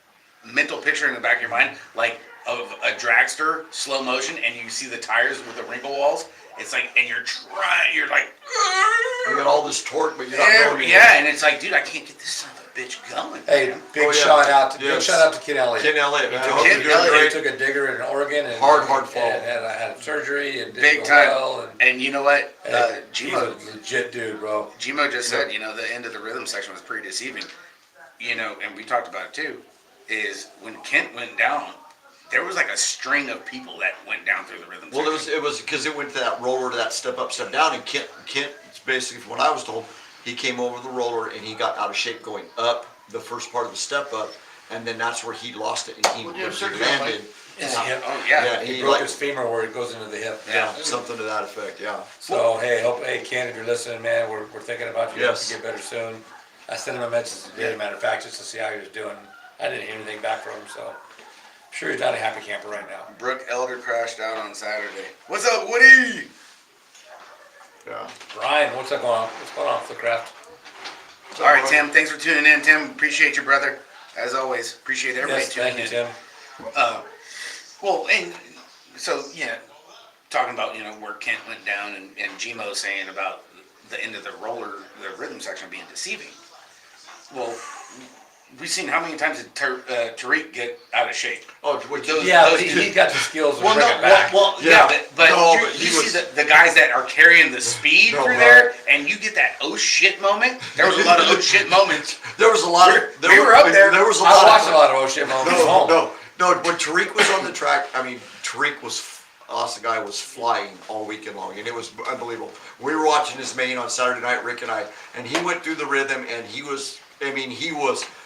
mental picture in the back of your mind, like of a dragster, slow motion, and you see the tires with the wrinkle walls. It's like, and you're like, You got all this torque, but you're not going anywhere. yeah, and it's like, dude, I can't get this son of a bitch going. Hey, man. big Oh, yeah. shout out to Yes. Ken Elliott. Ken Elliott, man. I hope Ken you're doing Elliott. He great. took a digger in Oregon and Hard fall. And had surgery and did Big go time. well. And you know what? He's Gmo a legit dude, bro. just said, the end of the rhythm section was pretty deceiving. And we talked about it too, is when Kent went down, there was like a string of people that went down through the rhythm Well, section. it was because it went to that roller, to that step up, step down, and Kent, basically, from what I was told, he came over the roller and he got out of shape going up the first part of the step up, and then that's where he lost it and he landed. His hip. Oh yeah. Yeah, He he broke like, his femur where it goes into the hip. yeah, something to that effect, yeah. So hey, Ken, if you're listening, man, we're thinking about you. Yes. To get better soon. I sent him a message today, matter of fact, just to see how he was doing. I didn't hear anything back from him, so I'm sure he's not a happy camper right now. Brooke Elder crashed out on Saturday. What's up, Woody? Yeah. Brian, what's going on? What's going on, Footcraft? All right, Tim. Thanks for tuning in, Tim. Appreciate you, brother. As always, appreciate everybody Yes, tuning thank you, in. Tim. Well, and so talking about where Kent went down and Gmo saying about the end of the rhythm section being deceiving. Well, we've seen how many times did Tariq get out of shape? Oh, Yeah, but he's got the skills to Well, bring no, it back. yeah, but No, you, but he you was- see the guys that are carrying the speed No, through right. there, and you get that oh shit moment. There was a lot of oh shit moments. There was a lot of. We were up there. There was a I lot watched of. a lot of old shit moments at home. No. When Tariq was on the track, I mean, Tariq was. Us, the guy was flying all weekend long, and it was unbelievable. We were watching his main on Saturday night, Rick and I, and he went through the rhythm, and he was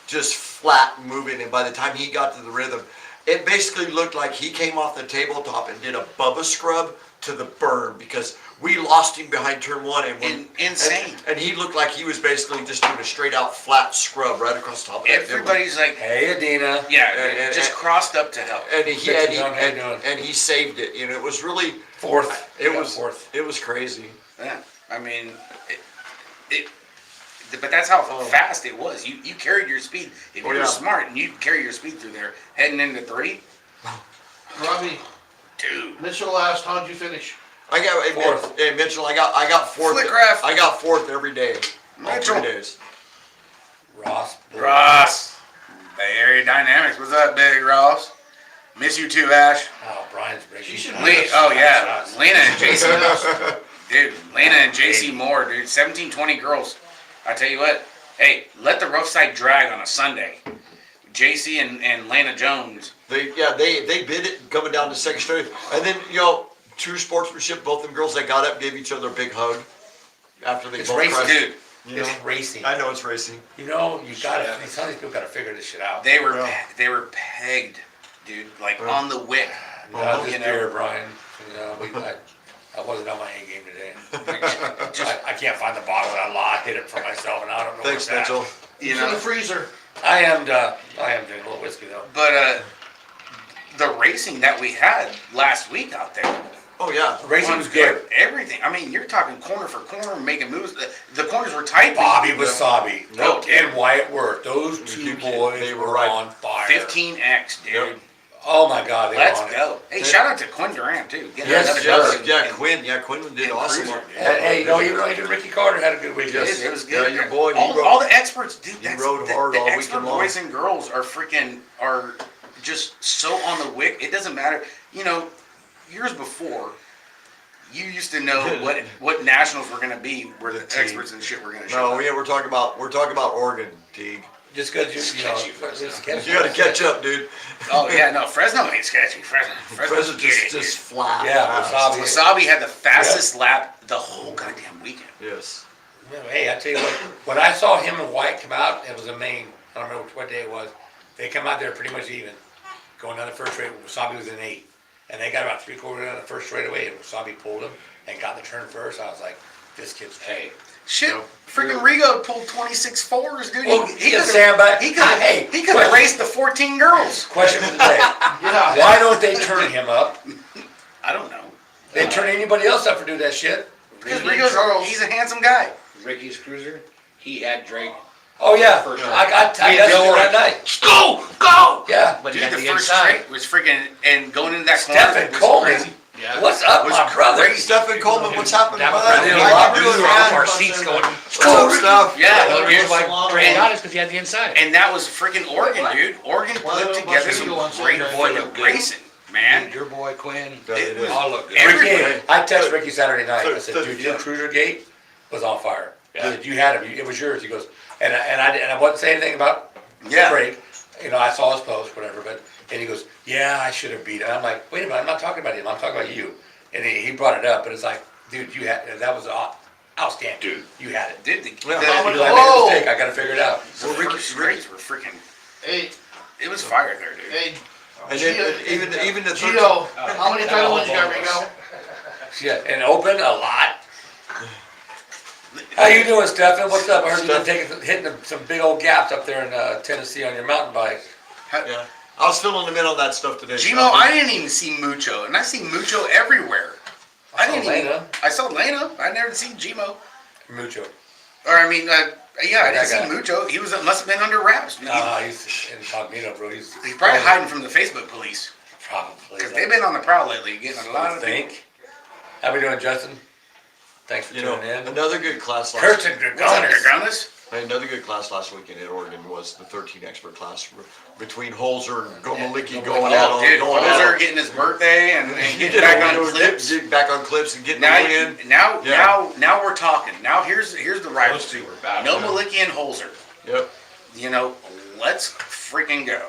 just flat moving, and by the time he got to the rhythm, it basically looked like he came off the tabletop and did a Bubba scrub to the burn, because we lost him behind turn one, and Insane. and he looked like he was basically just doing a straight out flat scrub right across the top of that field. Everybody's like, Hey, Adina. And- just crossed up to hell. and Fixing he saved it. You know, it was really Fourth. It Yeah, was fourth. It was crazy. Yeah, I mean, but that's how fast it was. You carried your speed. If you were yeah. smart and you carry your speed through there, heading into 3, Robbie, dude. Mitchell asked, how'd you finish? I got Fourth. Hey, Mitchell, I got fourth. Flickcraft. I got fourth every day. All Mitchell. 3 days. Ross, Bay Area Dynamics. What's up, Big Ross? Miss you too, Ash. Oh, Brian's breaking. She should Oh yeah, Lena and JC Moore. Dude, Lena and JC Moore, dude. 17, 20 girls. I tell you what. Hey, let the rough side drag on a Sunday. JC and Lena Jones. They bid it coming down to second straight, and then true sportsmanship. Both them girls, they got up, gave each other a big hug after they It's both racing, crashed. Dude, You know? It's racing. I know it's racing. You know, some of these people gotta figure this shit out. they were Yeah. pegged, dude, like on the wick. Not this you know. beer, Brian. I wasn't on my A game today. I can't find the bottle. I hit it for myself, and I don't know Thanks, where it's at. Mitchell. You It's in the know, freezer. I am drinking a little whiskey though. but the racing that we had last week out there. Oh yeah. Racing was good. Everything. I mean, you're talking corner for corner, making moves. The corners were tight. Bobby Wasabi No, and Wyatt Worth. Those two You can't- boys they were were right. on fire. 15X, dude. Yep. Oh my God, they Let's were on go. Hey, shout out to Quinn Durant too. Getting Yes, another sir. W Yeah, in- Quinn did in awesome. Cruiser. it. Hey, even Ricky Carter had a good weekend. Yes. It was good. Yeah, your boy, he all, rode- all the experts, dude. he rode hard the all expert weekend long. boys and girls are just so on the wick. It doesn't matter. You know, years before, you used to know what nationals were going to be, where the The team. experts and shit were going to show No, up. yeah, we're talking about Oregon, Teague. Just because Sketchy You got to catch up, dude. Oh yeah, no, Fresno ain't sketchy. Fresno's President get it, just dude. flat. Yeah, fast. Wasabi. Wasabi had the fastest lap the whole goddamn weekend. Yes. Hey, I tell you what, when I saw him and White come out, it was a main. I don't remember what day it was. They come out there pretty much even. Going down the first straight, Wasabi was in 8. And they got about 3/4 down the first straightaway, and Wasabi pulled him and got the turn first. I was like, this kid's Hey, shit, Yep. freaking Rigo pulled 26 fours, dude. Well, he yeah, could Sam, but- he could hey, he could have question. raced the 14 girls. Question for the day. Yeah. Why don't they turn him up? I don't know. They turn anybody else up for doing that shit. Because Big Rigo's Charles. he's a handsome guy. Ricky's Cruiser, he had Drake, Oh yeah, First I got Me and that Bill that were- night. Go, go! Yeah. but he Dude, had the the first inside. straight was freaking, and going into that Stephen corner was Coleman. crazy. Yeah. What's up, Was my brother? crazy. Stephen Coleman, what's happening, That was bud? really How a lot. you We doing, were off man? our seats going, What's up, Steph? Yeah, the only dude. reason why Drake got it is because he had the inside. And that was freaking Oregon, dude. Oregon Well, put they together must some be on great Saturday. Boy, freaking look good. racing, man. Your boy Quinn, Yeah, it is. all look good. Everybody- Ricky, I texted Ricky Saturday night. I said, So- dude, your cruiser gate was on fire. Yeah. I said, you had him. It was yours. He goes, and I wasn't saying anything about Yeah. Drake. You know, I saw his post, whatever. And he goes, yeah, I should have beat him. I'm like, wait a minute, I'm not talking about him. I'm talking about you. And he brought it up, but it's like, dude, you had that was outstanding. Dude. You had it. Did the, Yeah. the, I made a Whoa. mistake. I got to figure it out. the first straights were freaking, Hey, it was fire there, dude. hey, And then, even the Gio, how many title wins you got, Rigo? Yeah, and open a lot. How you doing, Stefan? What's up? I heard you've been hitting some big old gaps up there in Tennessee on your mountain bike. Yeah. I was filling them in on that stuff today. Gmo, I didn't even see Mucho, and I see Mucho everywhere. I didn't even, Lena. I saw Lena. I never seen Gmo. Mucho. Or I mean, yeah, I didn't That see guy. Mucho. He must have been under wraps. He's incognito, bro. He's Probably hiding from the Facebook police. Probably. Because they've been on the prowl lately, getting a lot of people. think. How we doing, Justin? Thanks for You know, tuning in. another good class last Kirsten What's up, Dragonis. Dragonis? Another good class last weekend at Oregon was the 13 expert class between Holzer and Gomalicki going Oh, dude, going Holzer at getting his birthday and it. getting back on clips. Get back on clips and getting Now, the win. now we're talking. Now here's the Those rivalry. two were bad. No Malicki and Holzer. Yep. You know, let's freaking go.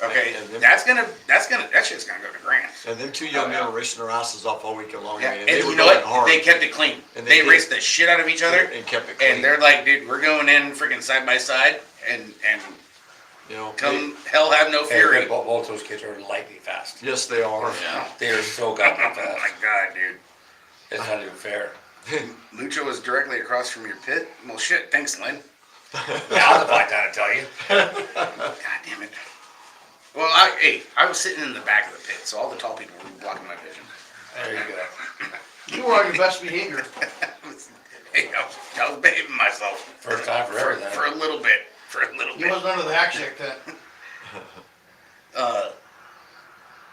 Okay, And then- that shit's gonna go to Grant. And them two young men were racing their asses off all weekend long. Yeah, man, and they you were know going what? hard. They kept it clean. And They they did. raced the shit out of each other, and kept it clean. and they're like, dude, we're going in freaking side by side, and you know, come hell have no Hey, fury. both those kids are lightning fast. yes, they are. Yeah. They are so goddamn Oh fast. my god, dude. It's not even fair. Mucho was directly across from your pit. Well, shit. Thanks, Lynn. Yeah, I'll find time to tell you. God damn it. Well, I was sitting in the back of the pit, so all the tall people were blocking my vision. There you go. You were on your best behavior. Hey, I was behaving myself First time for everything. for a little bit. You wasn't under the hack check then.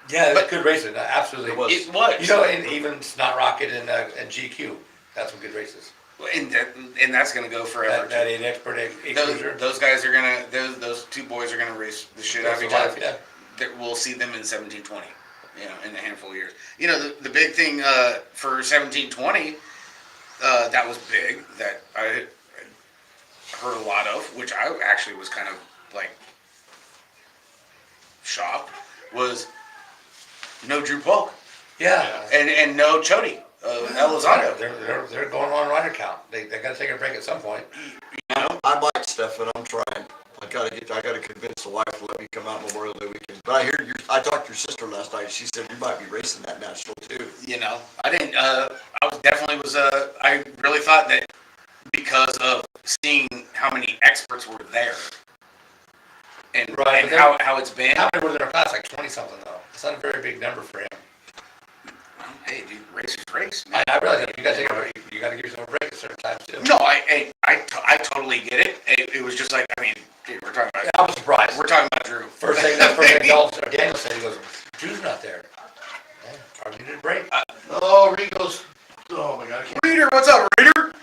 Yeah, But- it's good racing. Absolutely. It was. It was. You know, and even Snot Rocket and GQ. That's some good races. And that's gonna go forever. That too. 8 expert 8 cruiser. Those guys are gonna. Those two boys are gonna race the shit out of each other. Yeah. That we'll see them in 1720. You know, in a handful of years. You know, the big thing for 1720 that was big that I heard a lot of, which I actually was kind of like shocked, was no Drew Polk Yeah. and no Chody Elizondo. They're going on rider count. They got to take a break at some point. You know, I might, Stefan. I'm trying. I gotta convince the wife to let me come out Memorial Day weekend. But I talked to your sister last night. She said you might be racing that national too. you know, I didn't. I was definitely was. I really thought that because of seeing how many experts were there, and Right, and but how it's been. How many were in our class? Like 20 something though. It's not a very big number for him. Hey, dude, race is race. Man. I realize that you got to take a break. You got to give yourself a break at certain times too. No, I totally get it. It was just like, I mean, dude, we're talking Yeah, about I was surprised. we're talking about Drew. First thing Daniel said, he goes, Drew's not there. Yeah, probably needed a break. Oh, Rico's. Oh my God, I can't. Reader, what's up, Reader?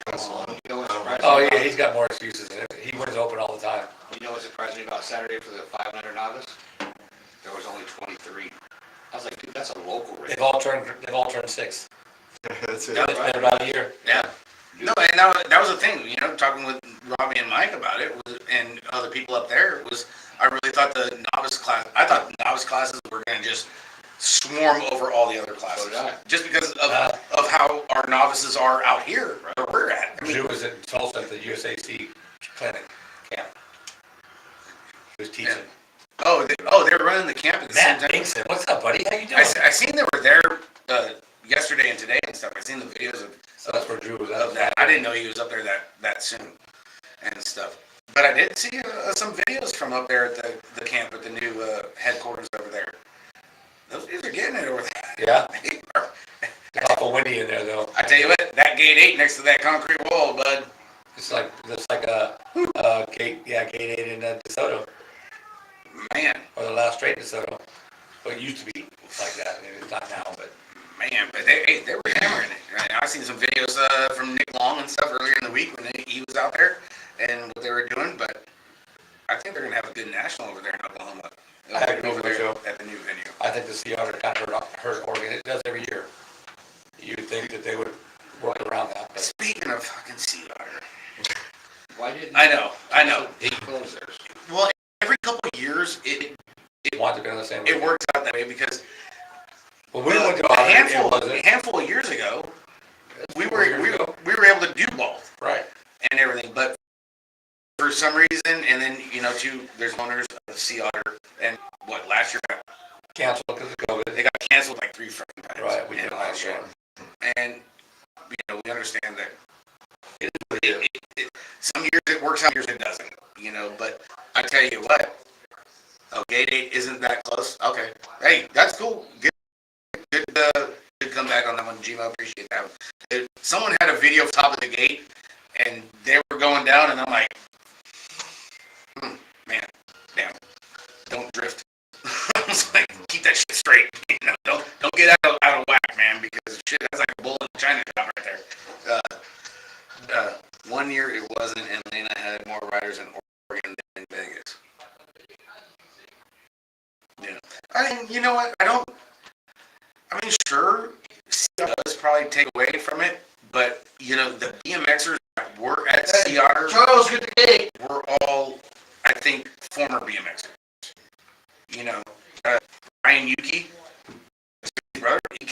You know what surprised Oh me yeah, about- he's got more excuses. He wins open all the time. You know what surprised me about Saturday for the 500 novice? There was only 23. I was like, dude, that's a local race. They've all turned 6. That's it. Yeah. It's been about a year. Yeah. No, and that was the thing, you know, talking with Robbie and Mike about it, was, and other people up there, was I really thought the novice class, I thought the novice classes were going to just swarm over all the other classes. So did I. Just because of how our novices are out here, where we're at. I mean, Drew was in Tulsa at the USAC clinic camp. He was teaching. they were running the camp at the same Matt time. Dixon, what's up, buddy? How you doing? I seen they were there yesterday and today and stuff. I seen the videos So that's where Drew was of that. I didn't know he was up there that soon and stuff. But I did see some videos from up there at the camp at the new headquarters over there. Those dudes are getting it over there. Yeah. They are. It's awful windy in there though. I tell you what, that gate 8 next to that concrete wall, bud. It's like a gate 8 in DeSoto, Man, or the last straight in DeSoto. Well, it used to be like that. I mean, it's not now, but man, but they were hammering it. Right? I seen some videos from Nick Long and stuff earlier in the week when he was out there and what they were doing. But I think they're gonna have a good national over there in Oklahoma. I agree Over with there you. at the new venue. I think the Sea Otter kind of hurt Oregon. It does every year. You would think that they would work around that, but Speaking of fucking sea otter, Why didn't I know. They closed theirs. Well, every couple of years it want to be on the same way. works out that way because When we went to a Oregon, it handful wasn't. of years ago we 4 were years ago. we were able to do both Right. and everything, but for some reason, and then there's owners of Sea Otter, and last year Canceled because of COVID. they got canceled like 3 fucking times. Right. We and did all that last shit. year. And we understand that some years it works out, years it doesn't. But I tell you what, gate 8 isn't that close. Okay, hey, that's cool. Good come back on that one, Gmo. Appreciate that one. Someone had a video of top of the gate, and they were going down, and I'm like, man, damn, don't drift. I was like, keep that shit straight. You know, don't get out of whack, man, because shit, that's like a bull in a china shop right there. 1 year it wasn't, and Atlanta had more riders in Oregon than Vegas. Yeah. I mean, you know what? Sure, it does probably take away from it, but, you know, the BMXers that were at Sea Otter Charles, get the gate. were all, I think, former BMXers. You know, Ryan Yuki, his brother, he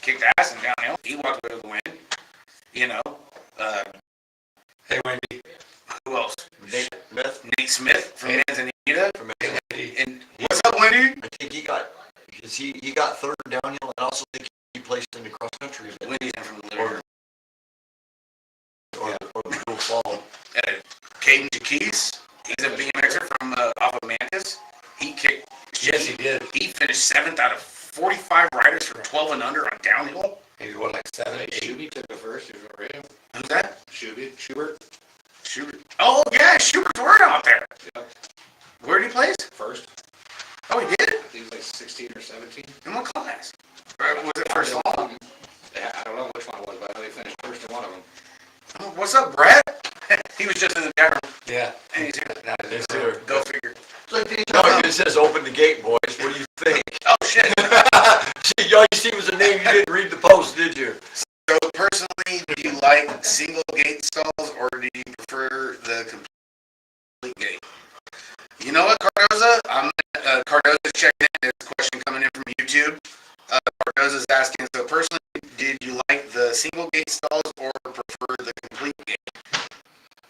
kicked ass in downhill. He walked away with the win. You know, Hey, Wendy. who else? Nate Smith, Nate Smith from Manzanita. from And what's up, Wendy? I think he got third downhill, and I also think he placed in the cross country Wendy's in from the living room. or the dual fall. Caden Jaquise, he's a BMXer from off of Mantis. He kicked. Yes, he did. He finished 7th out of 45 riders for 12 and under on downhill. He was what, like 7, 8? Shuby took the first, you remember him? Who's that? Schubert, Schubert. Oh yeah, Schubert's word out there. Yep. Where did he place? first. Oh, he did. I think he was like 16 or 17. In what class? Or was it first fall? Yeah, I don't know which one it was, but I know he finished first in one of them. Oh, what's up, Brett? He was just in the chat room. Yeah. And he's here. Now He's they're here. Go figure. It's like these. No, it says open the gate, boys. What do you think? Oh shit. See, all you see was the name. You didn't read the post, did you? So personally, do you like single gate stalls or do you prefer the complete gate? You know what, Cardoza? Cardoza's checking in. There's a question coming in from YouTube. Cardoza's asking, so personally, did you like the single gate stalls or prefer the complete gate?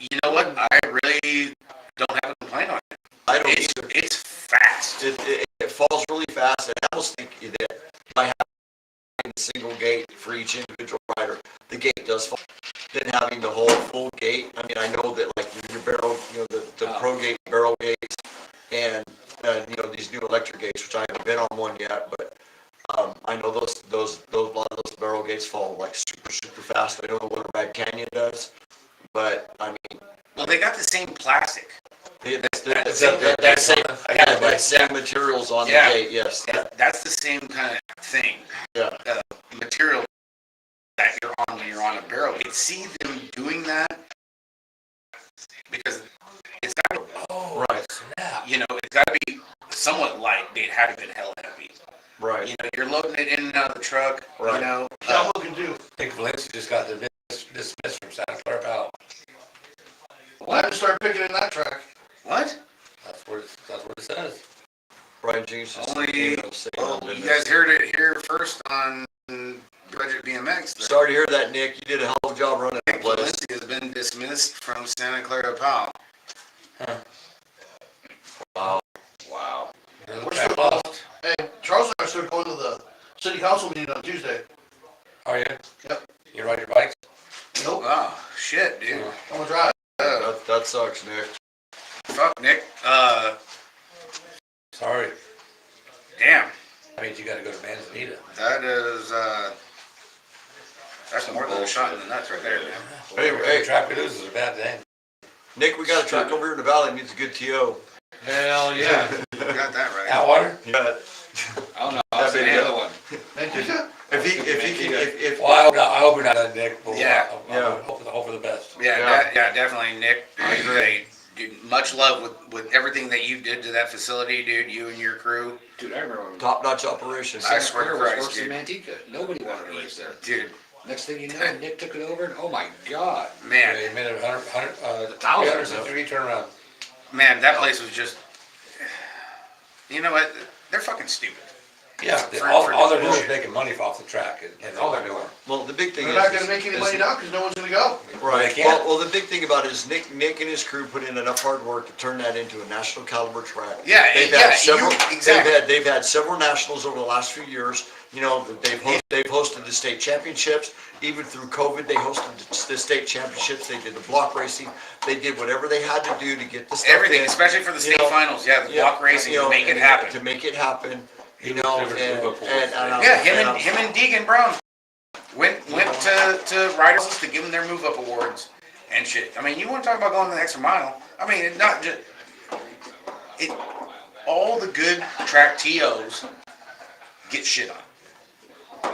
You know what? I really don't have a complaint on it. I don't either. It's fast. It falls really fast, and I almost think that by having a single gate for each individual rider, the gate does fall. Then having the whole full gate, I mean, I know that like your barrel, you know, the Pro Gate barrel gates, and you know, these new electric gates, which I haven't been on one yet, but I know those a lot of those barrel gates fall like super fast. I know the Winter Rag Canyon does, but I mean, Well, they got the same plastic. that same materials on the Yeah. gate, yes. That's the same kind of thing. Yeah. Material that you're on when you're on a barrel gate. See them doing that because it's got to, Right. snap. you know, it's got to be somewhat light. It had to be hella heavy. Right. You know, you're loading it in and out of the truck. Right. You know, I'm looking too. I think Valencia just got dismissed from Santa Clara Powell. Well, I have to start picking in that track. what? That's what it says. Brian James is Only, well, you guys heard it here first on Budget Bmx. Sorry to hear that, Nick. You did a hell of a job running that place. Valencia has been dismissed from Santa Clara Powell. Wow. Wow. The track lost. Hey, Charles and I started going to the city council meeting on Tuesday. Are you? Yep. You ride your bikes? Nope. Oh, shit, dude. I'm gonna drive. That sucks, Nick. Fuck, Nick. Sorry. Damn. I mean, you gotta go to Manzanita. That is, that's more than a shot in the nuts right there, man. Hey. Traffic news is a bad thing. Nick, we got a truck over here in the valley that needs a good TO. Hell yeah. You got that right. Atwater? Yeah. I don't know, I'll say the other one. Thank you. If Well, I hope you're not done, Nick. But Yeah. I hope for the best. Yeah, definitely, Nick. Hey, dude, much love with everything that you did to that facility, dude. You and your crew, Dude, I remember when top-notch operation. I swear to Santa Clara Christ, was worse than dude. Manteca. Nobody wanted to race there. dude. Next thing you know, Nick took it over, and oh my God. Man, They made it 100, 1,000. 303 turnaround. man, that place was just. You know what? They're fucking stupid. Yeah, For all they're doing is bullshit. making money off the track, and all they're doing. Well, the big thing They're is. not gonna make any money now because no one's gonna go. Right. They can't. Well, the big thing about it is Nick and his crew put in enough hard work to turn that into a national caliber track. Yeah, They've yeah, had several. exactly. They've had several nationals over the last few years. You know, they've hosted the state championships. Even through COVID, they hosted the state championships. They did the block racing. They did whatever they had to do to get the stuff Everything, in. especially for the state know, finals. Yeah, the block racing you know, to make it and happen. To make it happen. You know, Never and Liverpool. Yeah, him and Deegan Brown went to riders to give them their move up awards and shit. I mean, you want to talk about going the extra mile? I mean, it's not just it. All the good track TOs get shit on.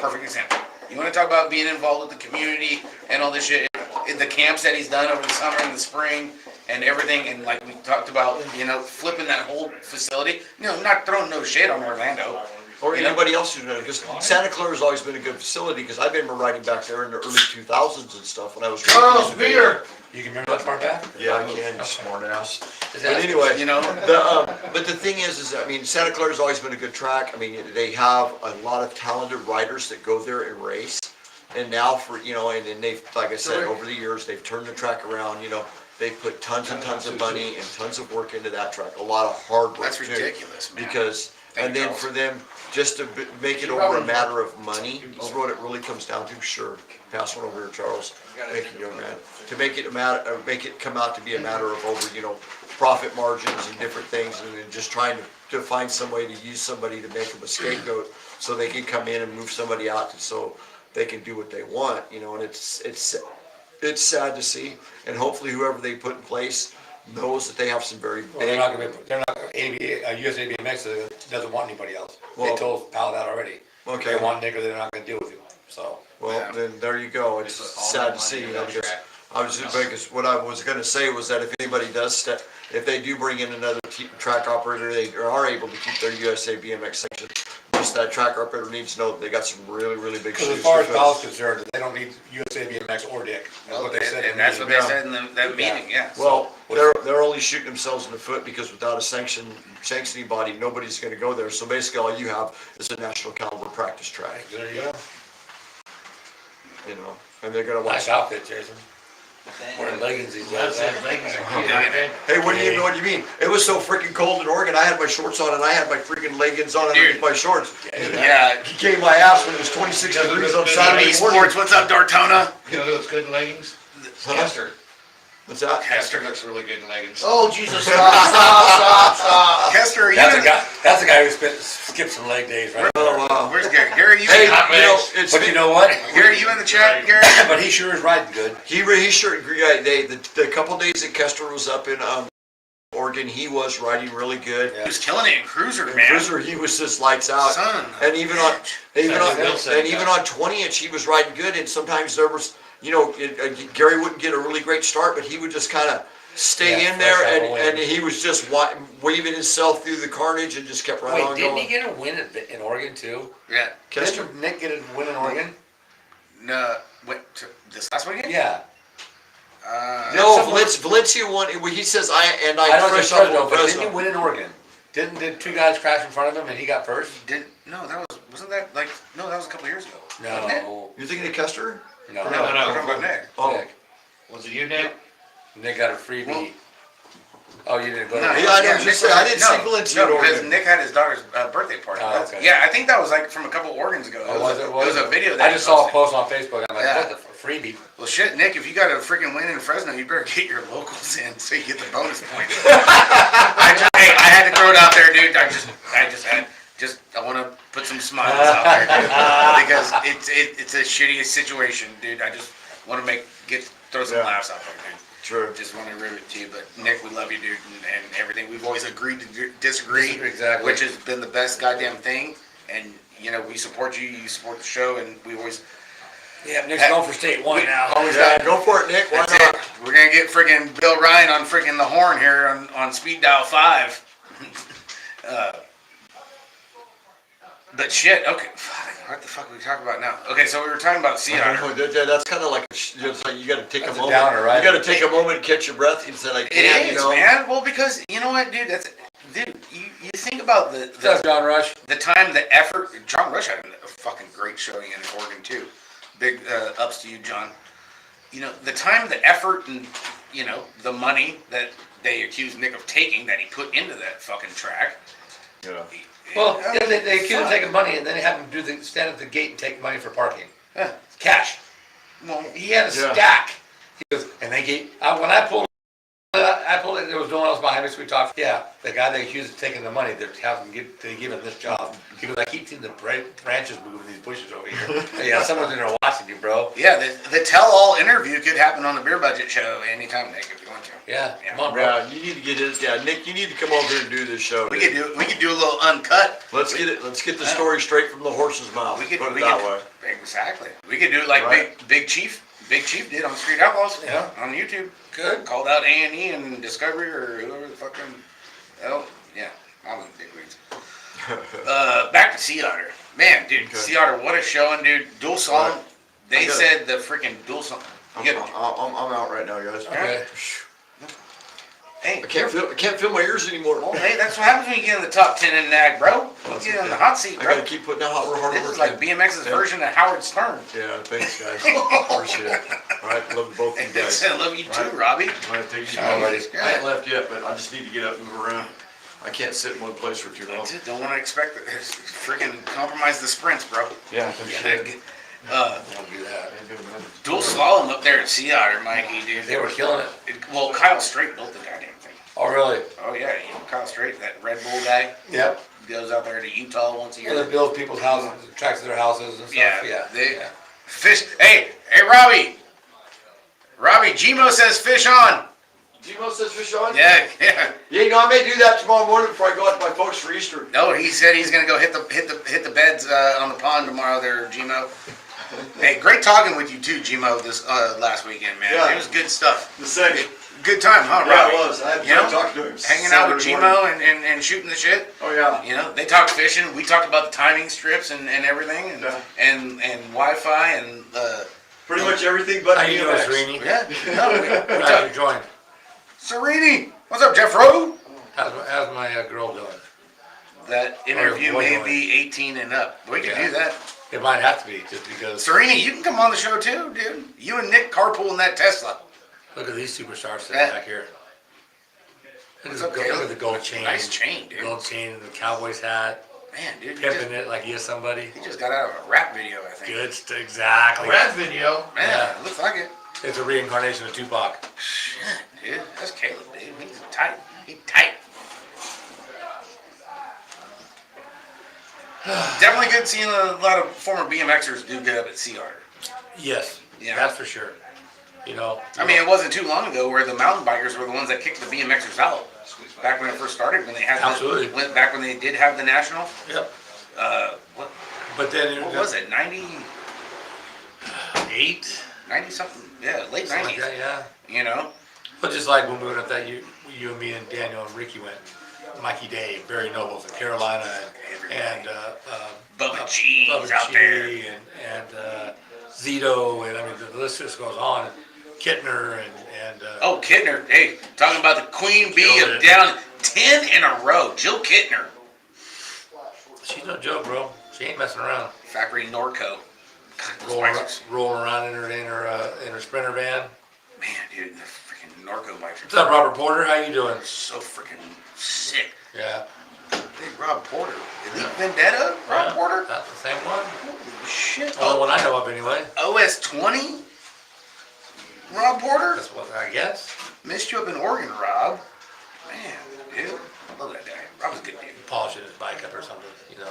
Perfect example. You want to talk about being involved with the community and all this shit, in the camps that he's done over the summer and the spring and everything, and like we talked about, you know, flipping that whole facility. You know, not throwing no shade on Orlando. Or anybody else who's done it, because Santa Clara has always been a good facility, because I've been riding back there in the early 2000s and stuff when I was. Charles Beer. You can remember that far back? Yeah, I can, you smart ass. Is But that- anyway, You know, but the thing is, I mean, Santa Clara's always been a good track. I mean, they have a lot of talented riders that go there and race. And now for, you know, and then they've, like I said, over the years, they've turned the track around, you know. They've put tons and tons of money and tons of work into that track, a lot of hard work that's too. ridiculous, man. Because, and then for them, just to make it over a matter of money, is what it really comes down to, sure. Pass one over here, Charles. Thank you, young man. To make it a matter, make it come out to be a matter of over, you know, profit margins and different things, and then just trying to find some way to use somebody to make them a scapegoat, so they can come in and move somebody out, so they can do what they want, you know, and it's sad to see, and hopefully whoever they put in place knows that they have some very Well, they're big. not gonna, they're not, USA BMX doesn't want anybody else. They Well- told Pal that already. Okay. They want Nick or they're not gonna deal with you, so. Well, then there you go. It's sad to see, you know, because I was just, because what I was gonna say was that if anybody does step, if they do bring in another track operator, they are able to keep their USA BMX section. Just that track operator needs to know that they got some really, really big Because shoes as far to as Pal's fill. concerned, they don't need USA BMX or Dick. That's what they said. in And the that's what meeting. they said in that meeting, yeah. Well, they're only shooting themselves in the foot, because without a sanctioning body, nobody's gonna go there. So basically, all you have is a national caliber practice track, There you go. you know, and they're gonna Nice watch. outfit, Jason. Wearing leggings these days. Hey, what do you mean? It was so freaking cold in Oregon, I had my shorts on and I had my freaking leggings on underneath Dude. my shorts. Yeah. He gave my ass when it was 26 degrees on Saturday Esports, morning. what's up, Dortona? You know who looks good in leggings? Kester. What's that? Kester looks really good in leggings. Oh, Jesus, stop. Kester, are you That's a in, guy, that's a guy who skipped some leg days, right? Oh, wow. where's Gary? Gary, you Hey, in, you know, it's, But you know what? Gary, you in the chat, Gary? But he sure is riding good. he sure, yeah, the couple days that Kester was up in, Oregon, he was riding really good. He was killing it in Cruiser, In man. Cruiser, he was just lights out. Son. And even on, That's a even on 20-inch, he was riding good, and sometimes there was, you know, Gary wouldn't get a really great start, but he would just kind of stay Yeah, in there, fresh out of the and wind. he was just waving himself through the carnage and just kept right Wait, on didn't he going. get a win in Oregon too? Yeah. Kester? Didn't Nick get a win in Oregon? No, wait, this last weekend? Yeah. No, Valencia won, he says, I know fresh it's up Fresno, on but didn't he Fresno. win in Oregon? Didn't the two guys crash in front of him and he got first? Didn't, no, wasn't that like, no, that was a couple years ago. Wasn't it? No. You're thinking of Kester? No. No, No. we're talking about Nick. Oh, Nick. Was it you, Nick? Nick got a freebie. Oh, you didn't go No, there? Yeah, I know, Nick just was- say, I didn't see no, Valencia in No, because Oregon. Nick had his daughter's birthday party. Oh, That's- okay. Yeah, I think that was like from a couple Oregons ago. Oh, was it? It was a video that I he just saw a posted. post on Facebook. I'm like, Yeah. what the freebie? Well, shit, Nick, if you got a freaking win in Fresno, you better get your locals in so you get the bonus points. Hey, I had to throw it out there, dude. I want to put some smiles out there, dude, because it's a shitty situation, dude. I just want to throw some Yeah. laughs out there, dude. True. Just want to rib it to you, but Nick, we love you, dude, and everything. We've always agreed to disagree, Exactly. which has been the best goddamn thing. And you know, we support you, you support the show, and we always Yeah, Nick's going for state one now. always Yeah, got. go for it, Nick, why That's not? it. We're gonna get friggin' Bill Ryan on friggin' the horn here on speed dial 5. But shit, okay. What the fuck are we talking about now? Okay, so we were talking about sea I otter. don't know, that's kind of like, it's like you gotta take a That's a moment. downer, right? You gotta take a moment and catch your breath and say like, It damn, you is, know. man. Well, because you know what, dude? You think about What's up, John Rush? the time, the effort. John Rush had a fucking great showing in Oregon too. Big ups to you, John. You know, the time, the effort, and you know, the money that they accused Nick of taking that he put into that fucking track. Yeah. Well, I yeah, mean, they accuse him of fuck. taking money and then they have him stand at the gate and take money for parking. Yeah. Cash. Well, He had a Yeah. stack. He goes, and they gave, when I pulled it, there was no one else behind behind us, we talked, yeah, the guy they accused of taking the money, they give him this job. He goes, I keep seeing the branches moving these bushes over here. Yeah, someone's in there watching you, bro. Yeah, the tell-all interview could happen on the Beer Budget show anytime, Nick, if you want to. Yeah, Yeah. come on, bro. Yeah, you need to get it. Yeah, Nick, you need to come over here and do this show. We could do a little uncut. Let's get it. Let's get the story straight from the horse's mouth. We could Put it we that could, way. exactly. We could do it like Right. Big Chief did on Street Outlaws. Yeah. On YouTube. Good. Called out A&E and Discovery or whoever the fucking hell. Yeah, I was big reads. Back to Sea Otter. Man, dude, Okay. Sea Otter, what a showing, dude. Dual song. Right. They I got said the freaking dual song. I'm out right now, guys. Okay. Hey, I can't feel my ears anymore. well, hey, that's what happens when you get in the top 10 in NAG, bro. You get in the hot seat, I bro. gotta keep putting out hard This work. is like BMX's version of Howard Stern. Yeah, thanks, guys. Appreciate it. All right, love both of you guys. I love you too, Robbie. All right, thank you. All righty. I ain't left yet, but I just need to get up and move around. I can't sit in one place for too long. That's it. Don't want to expect it. Freaking compromise the sprints, bro. Yeah, Yeah, Don't do that. dual slalom up there at Sea Otter, Mikey, dude. They were killing it. Well, Kyle Strait built the goddamn thing. Oh, really? Oh yeah, you know Kyle Strait, that Red Bull guy, Yep. goes out there to Utah once a Yeah, year. they build people's houses, tracks to their houses and stuff. Yeah, they yeah. fish. Hey, Robbie, Gmo says fish on. Gmo says fish on? Yeah. Yeah, you know, I may do that tomorrow morning before I go out to my folks for Easter. No, he said he's gonna go hit the beds on the pond tomorrow. There, Gmo. Hey, great talking with you too, Gmo. This last weekend, man. Yeah. It was good stuff. The second. Good time, huh, Yeah, Robbie? it was. I had You fun know, talking to him. hanging out with Saturday Gmo morning. and shooting the shit. Oh, yeah. You know, they talked fishing. We talked about the timing strips and everything, and Yeah. and Wi-Fi and Pretty much everything but How you doing, BMX. Srini? yeah. No, we Glad talked. you joined. Serini, what's up, Jeff Rowe? How's my girl doing? That interview boy may doing? be 18 and up. We can Yeah. do that. It might have to be, just because. Serini, you can come on the show too, dude. You and Nick carpool in that Tesla. Look at these superstars sitting Yeah. back here. Look What's at, up, look Caleb? at the gold chain. Nice chain, dude. Gold chain and the Cowboys hat. Man, dude, Pimping it like he is somebody. he just got out of a rap video, I think. Good, exactly. Rap video. Man, Yeah. it looks like it. It's a reincarnation of Tupac. Shit, dude. That's Caleb, dude. He's tight. He's tight. Definitely good seeing a lot of former BMXers do good up at Sea Otter. Yes, Yeah. that's for sure. You know, I mean, it wasn't too long ago where the mountain bikers were the ones that kicked the BMXers out. Back when it first started, when they had Absolutely. back when they did have the national. yep. What But then was it? 90 something? Yeah, late Something like 90s. that, yeah. You know? But just like when we went up that, you and me and Daniel and Ricky went, Mikey Day, Barry Nobles in Carolina, and Bubba G's Bubba out G there. and Zito, and I mean the list just goes on. Kittner and Oh, Kittner. Hey, talking about the queen bee Killed of it. down 10 in a row. Jill Kittner. she's no joke, bro. She ain't messing around. Factory Norco. God, those Rolling, bikes rolling around in her Sprinter van. man, dude, the freaking Norco bikes What's are up, Robert Porter? How you doing? so freaking sick. Yeah. Big Rob Porter. Elite Vendetta? Rob Yeah, Porter? That's the same one. Holy shit. Only one I know of, anyway. OS 20? Rob Porter? That's what I guess. Missed you up in Oregon, Rob. Man, dude. I love that guy. Rob's a good dude. Polishing his bike up or something, you know.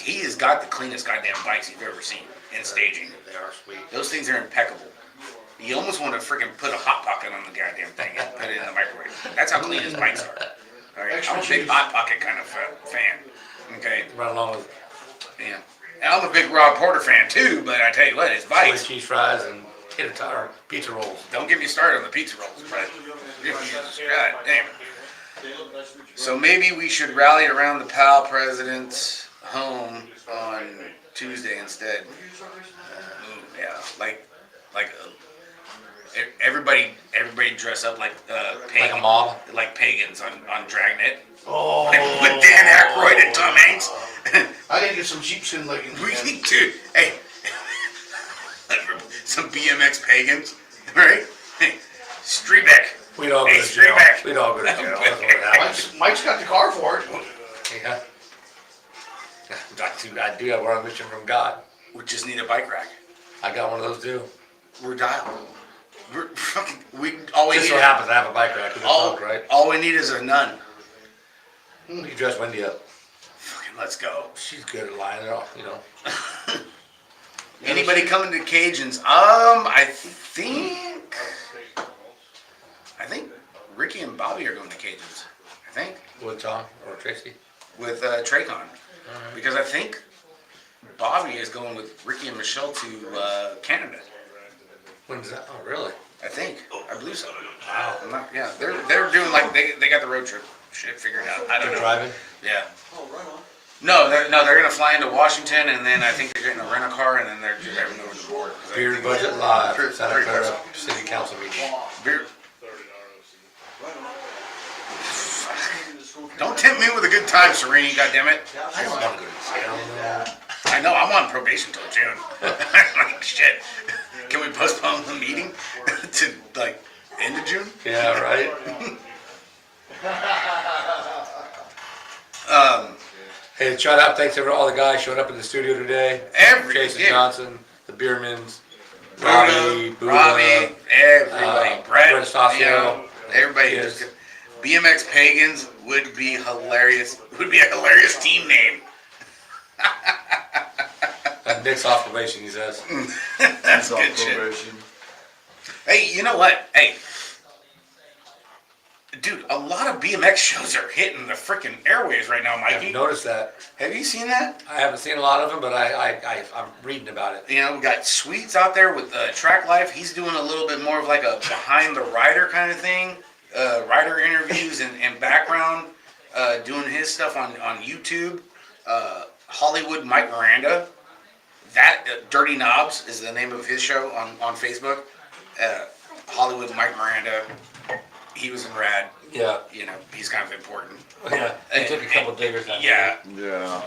He has got the cleanest goddamn bikes you've ever seen in staging. They are sweet. Those things are impeccable. You almost want to freaking put a hot pocket on the goddamn thing and put it in the microwave. That's how clean his bikes are. All right, I'm a big hot pocket kind of fan. Okay, Right along with yeah. And I'm a big Rob Porter fan too, but I tell you what, his chili bikes. cheese fries and or pizza rolls. Don't get me started on the pizza rolls, but God damn it. So maybe we should rally around the PAL president's home on Tuesday instead. Yeah, like everybody dress up like Like a mob. like pagans on Dragnet. Oh. With Dan Aykroyd and Tom Hanks. I gotta get some sheepskin leggings. We man. need to, hey, some BMX pagans, right? Hey, Streetback. We'd all go Hey, to straight jail. back. We'd all go to jail. That's what would happen. Mike's got the car for it. Yeah. I do have one mission from God. We just need a bike rack. I got one of those too. We're dialed. all we Just need. so happens I have a bike rack with a trunk, right? All we need is a nun. You dress Wendy up. Fucking let's go. She's good at lying, it off, you know. Anybody coming to Cajuns? I think Ricky and Bobby are going to Cajuns. I think With Tom or Tracy. with Traycon, because I think Bobby is going with Ricky and Michelle to Canada. When's that? Oh, really? I think. I believe so. Wow. I'm not, yeah, they're doing like they got the road trip shit figured out. I don't They're know. driving? Yeah. Oh, right on. No, they're gonna fly into Washington, and then I think they're getting a rent a car, and then they're driving over the border. 'Cause I Beer think- Budget Live, Pretty- Santa pretty Clara close. City Council meeting. Beer. Right on. Don't tempt me with a good time, Serene. Goddammit. I don't want to go to jail. I know I'm on probation till June. Like shit. Can we postpone the meeting to like end of June? Yeah, right? Hey, shout out, thanks to all the guys showed up in the studio today. Jason Johnson, the Beermans, Robbie, Robbie, everybody, Brett, Brett Stossio, you know, everybody. Yes. Just, BMX Pagans would be hilarious. Would be a hilarious team name. Nick's off probation, he says. That's Off good shit. probation. Hey, you know what? Hey, dude, a lot of BMX shows are hitting the freaking airwaves right now, Mikey. I've noticed that. Have you seen that? I haven't seen a lot of them, but I'm reading about it. You know, we got Sweets out there with Track Life. He's doing a little bit more of like a behind the rider kind of thing, rider interviews and background, doing his stuff on YouTube. Hollywood Mike Miranda, that Dirty Knobs is the name of his show on Facebook. Hollywood Mike Miranda, he was in Rad. Yeah. You know, he's kind of important. Yeah. They took a couple diggers out. Yeah. Yeah.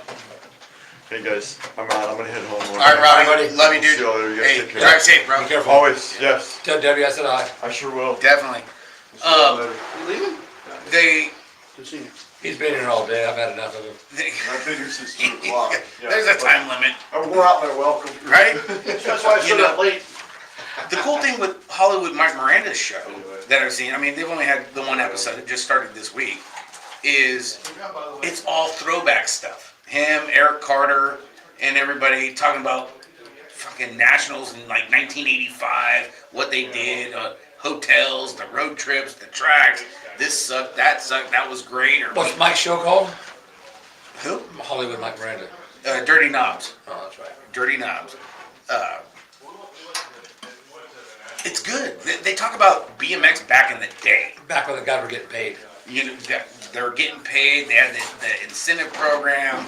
Hey guys, I'm out. I'm gonna head home. All right, Robbie. Buddy. Love you, dude. See you later. You guys Hey, take care. drive safe, bro. Be careful. Always, yes. Tell Debbie I said hi. I sure will. Definitely. See you later. You leaving? They Good seeing you. He's been here all day. I've had enough of him. I've been here since 2 o'clock. Yeah, There's a time limit, I wore out my welcome. right? That's why I showed up late. The cool thing with Hollywood Mike Miranda's show that I've seen, I mean, they've only had the one episode, it just started this week, is it's all throwback stuff. Him, Eric Carter, and everybody talking about fucking nationals in like 1985, what they did, hotels, the road trips, the tracks, this sucked, that was great, or What's Mike's show called? who? Hollywood Mike Miranda. Dirty Knobs. Oh, that's right. Dirty Knobs. It's good. They talk about BMX back in the day. Back when the guys were getting paid. You know, they were getting paid. They had the incentive program.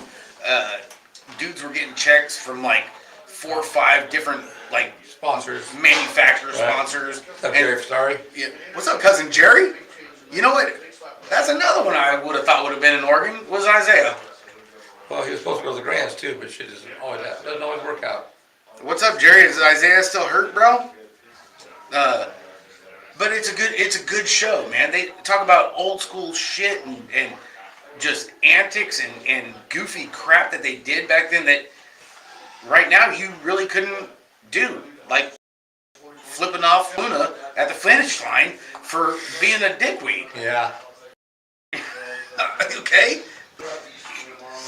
Dudes were getting checks from like 4 or 5 different like Sponsors. manufacturer Right. sponsors. What's up, Jerry? Sorry. Yeah. What's up, cousin Jerry? You know what? That's another one I would have thought would have been in Oregon. Was Isaiah? Well, he was supposed to go to the Grands too, but shit doesn't always work out. What's up, Jerry? Is Isaiah still hurt, bro? But it's a good show, man. They talk about old school shit and just antics and goofy crap that they did back then that right now you really couldn't do. Like flipping off Luna at the finish line for being a dickweed. Yeah. Okay?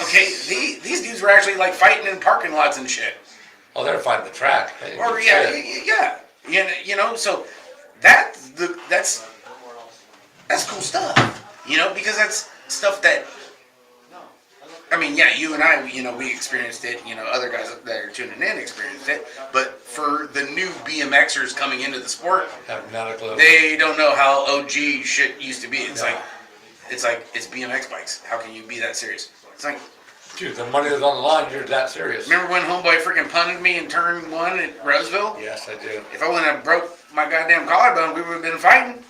Okay, these dudes were actually like fighting in parking lots and shit. Oh, they're fighting the track. Or yeah. You know, so that's cool stuff. You know, because that's stuff that I mean, yeah, you and I, you know, we experienced it, you know, other guys that are tuning in experienced it, but for the new BMXers coming into the sport, Have not a clue. they don't know how OG shit used to be. It's it's BMX bikes. How can you be that serious? It's like, Dude, the money that's on the line, you're that serious. remember when Homeboy freaking punted me in turn 1 at Roseville? Yes, I do. If I wouldn't have broke my goddamn collarbone, we would have been fighting.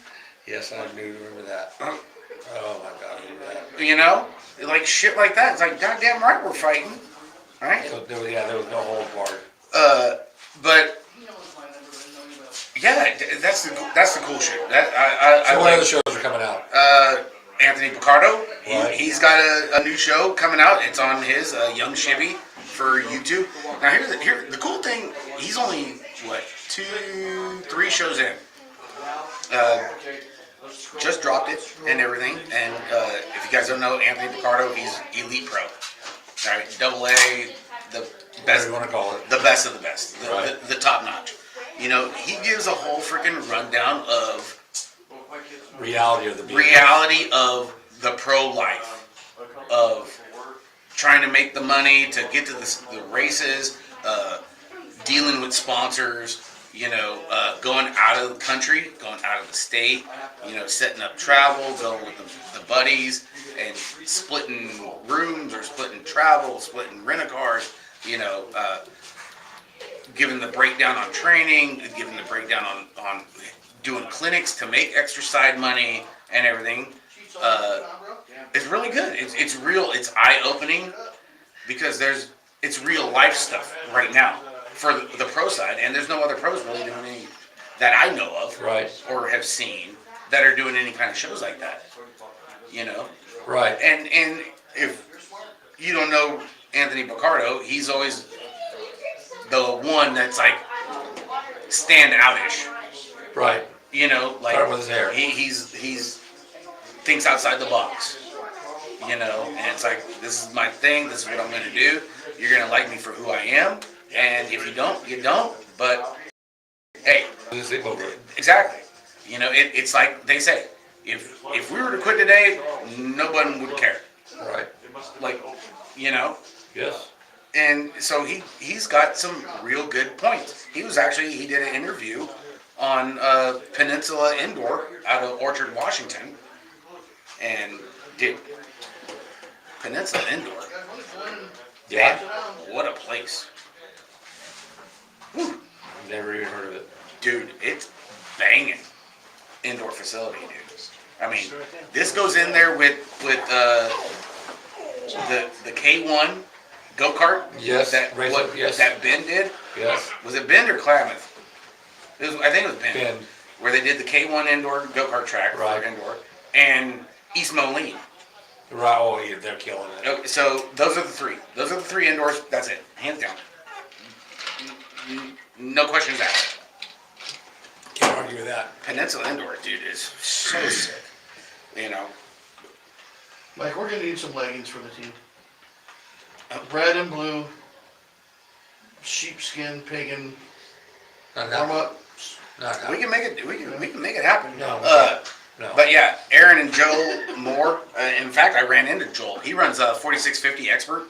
Yes, I do remember that. Oh my God, I remember that. You know? Like shit like that. It's like, goddamn right we're fighting. Right? There was no hold barred. But yeah, that's the cool shit. That I So what like. other shows are coming out? Anthony Picardo, Right. he's got a new show coming out. It's on his Young Chevy for YouTube. Now here's the cool thing. He's only what 2-3 shows in. just dropped it and everything. And if you guys don't know Anthony Picardo, he's Elite Pro. All right, Double A, the Whatever best, you wanna call it. the best of the best, Right. the top notch. You know, he gives a whole freaking rundown of Reality of the beast. reality of the pro life, of trying to make the money to get to the races, dealing with sponsors, you know, going out of the country, going out of the state, you know, setting up travel, going with the buddies, and splitting rooms or splitting travel, splitting rent-a-cars, you know, giving the breakdown on training, giving the breakdown on doing clinics to make extra side money and everything. It's really good. It's real. It's eye-opening because it's real life stuff right now for the pro side, and there's no other pros really doing any that I know of, Right. or have seen that are doing any kind of shows like that. You know, Right. and if you don't know Anthony Picardo, he's always the one that's like stand outish. Right. You know, like Start with his hair. he's thinks outside the box. You know, and it's like, this is my thing. This is what I'm going to do. You're going to like me for who I am, and if you don't, you don't. But hey, Just sleep over it. exactly. You know, it's like they say, if we were to quit today, no one would care. Right. Like, you know. Yes. And so he's got some real good points. He did an interview on Peninsula Indoor out of Orchard, Washington, and did Peninsula Indoor. Yeah. What a place. Whew. Never even heard of it. Dude, it's banging indoor facility, dude. I mean, this goes in there with the K1 go-kart. Yes, That race what up, yes. that Ben did. Yes. Was it Bend or Klamath? I think it was Bend. Bend. Where they did the K1 indoor go-kart track Right. for indoor, and East Moline. Right. Oh, yeah, they're killing it. Okay, so those are the three. Those are the three indoors. That's it, hands down. No questions asked. Can't argue with that. Peninsula Indoor, dude, is so sick. You know, Mike, we're gonna need some leggings for the team. Red and blue, sheepskin, pagan, Not warm now. up. Not now. we can make it. We can make it happen. No, we can't. No. But yeah, Aaron and Joe Moore. In fact, I ran into Joel. He runs a 4650 Expert.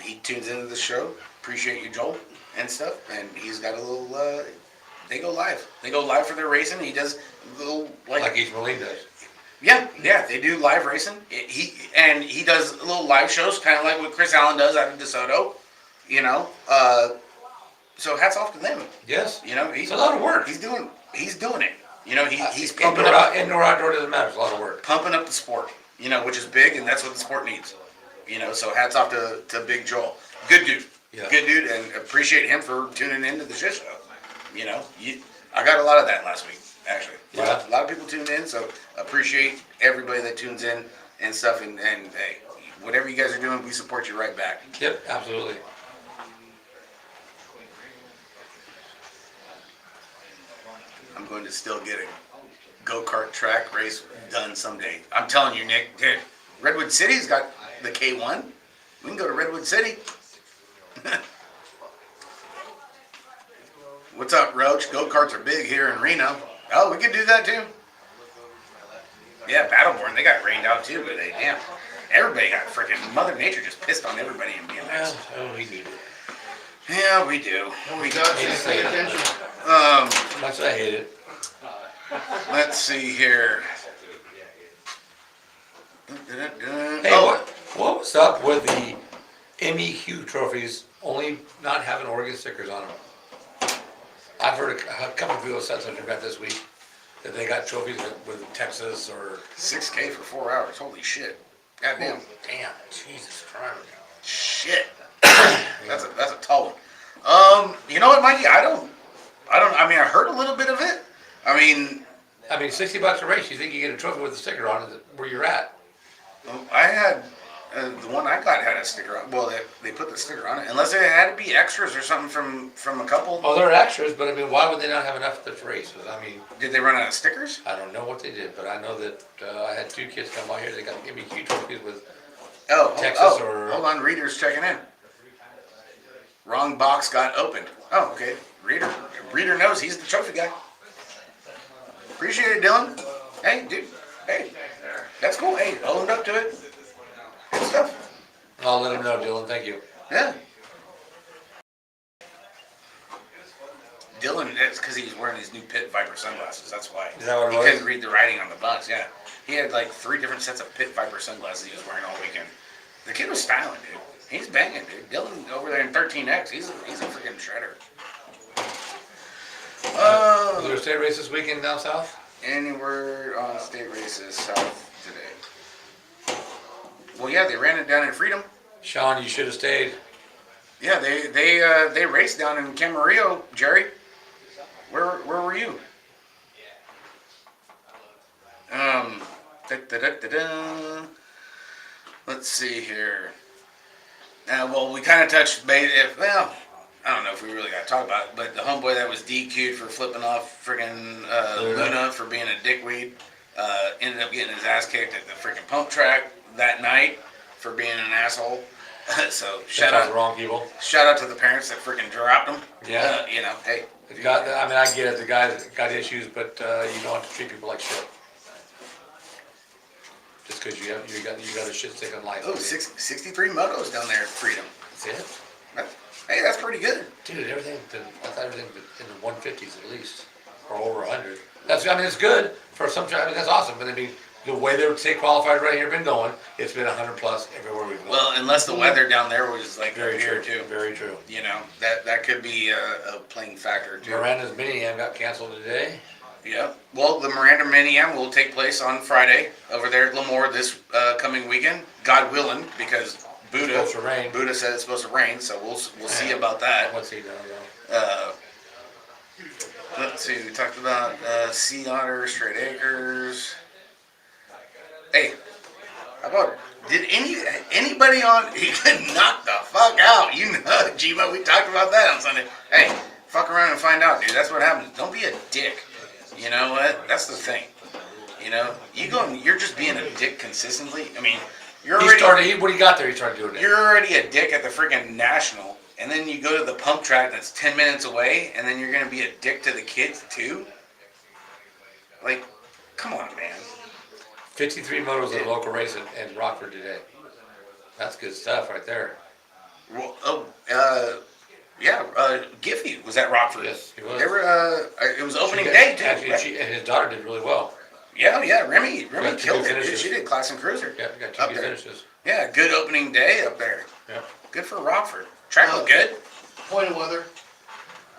He tunes into the show. Appreciate you, Joel, and stuff. And he's got a little. They go live. They go live for their racing. He does little Like East Moline does. Yeah, they do live racing. He does little live shows, kind of like what Chris Allen does out of DeSoto. You know, so hats off to them. Yes. You know, It's a lot of work. He's doing it. You know, he's Indoor, outdoor doesn't matter. It's a lot of work. pumping up the sport. You know, which is big, and that's what the sport needs. You know, so hats off to Big Joel. Good dude. Yeah. Good dude, and appreciate him for tuning into the shit show. You know, I got a lot of that last week, actually. Yeah. A lot of people tuned in, so appreciate everybody that tunes in and stuff. And hey, whatever you guys are doing, we support you right back. Yep. Absolutely. I'm going to still get a go-kart track race done someday. I'm telling you, Nick, dude, Redwood City's got the K1. We can go to Redwood City. What's up, Roach? Go-karts are big here in Reno. Oh, we could do that too. Yeah, Battleborn, they got rained out too, but damn. Everybody got freaking, Mother Nature just pissed on everybody in BMX. Oh, we need it. Yeah, we do. We got to pay attention. Much I hate it. Let's see here. Hey, Oh, what was up with the MEQ trophies only not having Oregon stickers on them? I've heard a couple of people said something about this week that they got trophies with Texas or 6K for 4 hours. Holy shit. Goddamn. damn Jesus Christ. Shit. That's a tall one. You know what, Mikey? I mean, I heard a little bit of it. I mean, $60 a race. You think you get a trophy with a sticker on it where you're at? I had The one I got had a sticker on. Well, they put the sticker on it, unless it had to be extras or something from a couple. Oh, they're extras, but I mean, why would they not have enough for the races? I mean, Did they run out of stickers? I don't know what they did, but I know that I had 2 kids come out here. They got to give me huge trophies with. Texas or- hold on, Reader's checking in. Wrong box got opened. Oh, okay. Reader knows he's the trophy guy. Appreciate it, Dylan. Hey, dude. Hey, that's cool. Hey, owned up to it. Good stuff. I'll let him know, Dylan. Thank you. Yeah. Dylan, that's because he was wearing these new Pit Viper sunglasses. That's why. Is that what it he was? couldn't read the writing on the box. Yeah. He had like 3 different sets of Pit Viper sunglasses he was wearing all weekend. The kid was styling, dude. He's banging, dude. Dylan over there in 13X, he's a freaking shredder. Was there a state race this weekend down south? Anywhere on state races south today? Well, yeah, they ran it down in Freedom. Sean, you should have stayed. Yeah, they raced down in Camarillo, Jerry. Where were you? Let's see here. Well, we kind of touched base. Well, I don't know if we really got to talk about it, but the homeboy that was DQ'd for flipping off friggin' Luna for being a dickweed ended up getting his ass kicked at the friggin' pump track that night for being an asshole. So shout out to the parents that freaking dropped him. Yeah. Hey. I mean, I get it. The guy's got issues, but you don't have to treat people like shit. Just because you got a shit stick in life. Oh, 63 motos down there at Freedom. That's it. Hey, that's pretty good. Dude, I thought everything in the 150s at least, or over 100. It's good for some. I mean, that's awesome. But I mean, the way they state qualified right here been going, it's been 100 plus everywhere we've gone. Well, unless the weather down there was like Very here true. too. Very true. That could be a playing factor too. Miranda's Mini Am got canceled today. Yeah. Well, the Miranda Mini Am will take place on Friday over there at Lemoore this coming weekend, God willing, because Buddha said it's supposed to rain, so we'll see about that. What's he doing? Let's see. We talked about Sea Otter, Straight Acres. Hey, how about did anybody on? He could knock the fuck out. G-Mo, we talked about that on Sunday. Hey, fuck around and find out, dude. That's what happens. Don't be a dick. You know what? That's the thing. You're just being a dick consistently. I mean, What do you got there? He started doing it. You're already a dick at the freaking national, and then you go to the pump track that's 10 minutes away, and then you're gonna be a dick to the kids too. Like, come on, man. 53 motos at a local race in Rockford today. That's good stuff right there. Well, yeah, Giffy was at Rockford. Yes, he was. They were. It was opening day too. Actually, and his daughter did really well. Yeah. Remy Got 2 killed it. finishes. She did class and cruiser. Yeah, got 2 up good there. finishes. Yeah, good opening day up there. Yeah. Good for Rockford. Track looked good. Point of weather.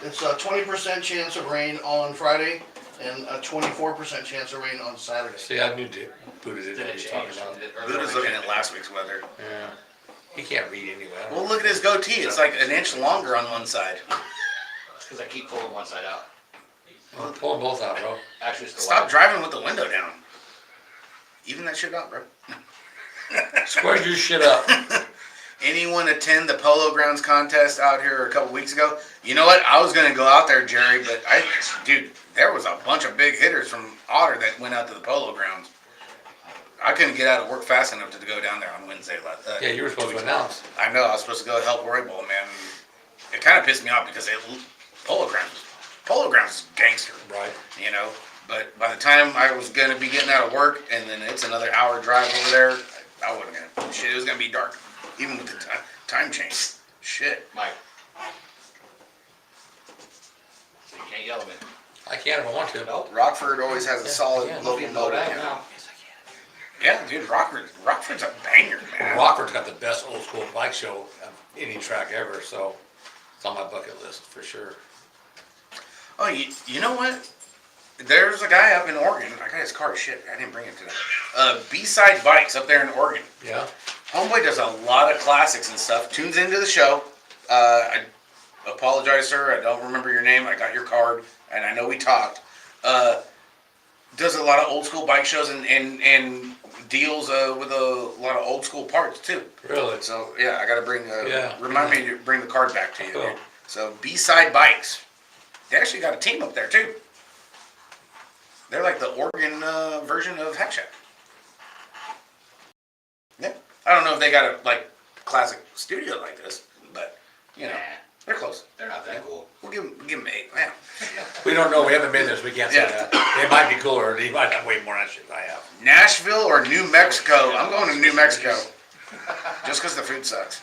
It's a 20% chance of rain on Friday and a 24% chance of rain on Saturday. See, I knew Buddha did what he was talking about. Buddha's looking at last week's weather. Yeah. He can't read anyway. Well, look at his goatee. It's like an inch longer on one side. It's because I keep pulling one side out. I'm pulling both out, bro. Actually, it's the Stop left. driving with the window down. Even that shit out, bro. Square your shit up. Anyone attend the Polo Grounds contest out here a couple weeks ago? You know what? I was gonna go out there, Jerry, but dude, there was a bunch of big hitters from Otter that went out to the Polo Grounds. I couldn't get out of work fast enough to go down there on Wednesday. Yeah, you were supposed to announce. I know. I was supposed to go help Roy Bowl, man. It kind of pissed me off because Polo Grounds is gangster, Right. But by the time I was gonna be getting out of work, and then it's another hour drive over there, I wasn't gonna. Shit, it was gonna be dark, even with the time change. Shit. Mike. So you can't yell at me. I can if I want to. Nope. Rockford always has a solid yeah, local Go motor. down now. Yeah, dude, Rockford's a banger, man. Rockford's got the best old school bike show of any track ever, so it's on my bucket list for sure. Oh, you know what? There's a guy up in Oregon. I got his car. Shit, I didn't bring it today. B-Side Bikes up there in Oregon. Yeah. Homeboy does a lot of classics and stuff. Tunes into the show. I apologize, sir. I don't remember your name. I got your card, and I know we talked. Does a lot of old school bike shows and deals with a lot of old school parts too. Really? So yeah, I gotta bring. Yeah. Remind me to bring the card back to you. Cool. Dude. So B-side bikes, they actually got a team up there too. They're like the Oregon version of Hack Shack. Yeah, I don't know if they got a like classic studio like this, but you know, Nah, they're close. they're not that cool. We'll give them 8. Yeah. We don't know, we haven't been there, so we can't say Yeah. that. They might be cooler, they might have way more action than I have. Nashville or New Mexico? I'm going to New Mexico. Just because the food sucks.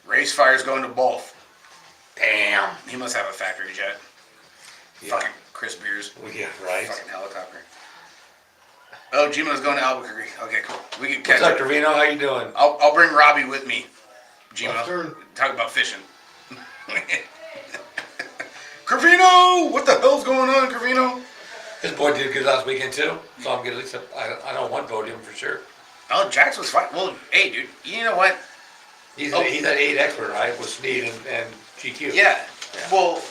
Race Fire's going to both. Damn. He must have a factory jet. Yeah. Fucking Chris Beers. Well, yeah, right. Fucking helicopter. Oh, Gino's going to Albuquerque. Okay, cool. We can catch What's up, up. Trevino, how you doing? I'll bring Robbie with me. Gino. Left turn. Talk about fishing. Cravino! What the hell's going on, Cravino? His boy did good last weekend too, so I'm good, at least I know one podium for sure. Oh, Jax was fine. Well, hey, dude, you know what? He's, Oh. he's an 8 expert, right, with Sneed and GQ. Yeah. Well,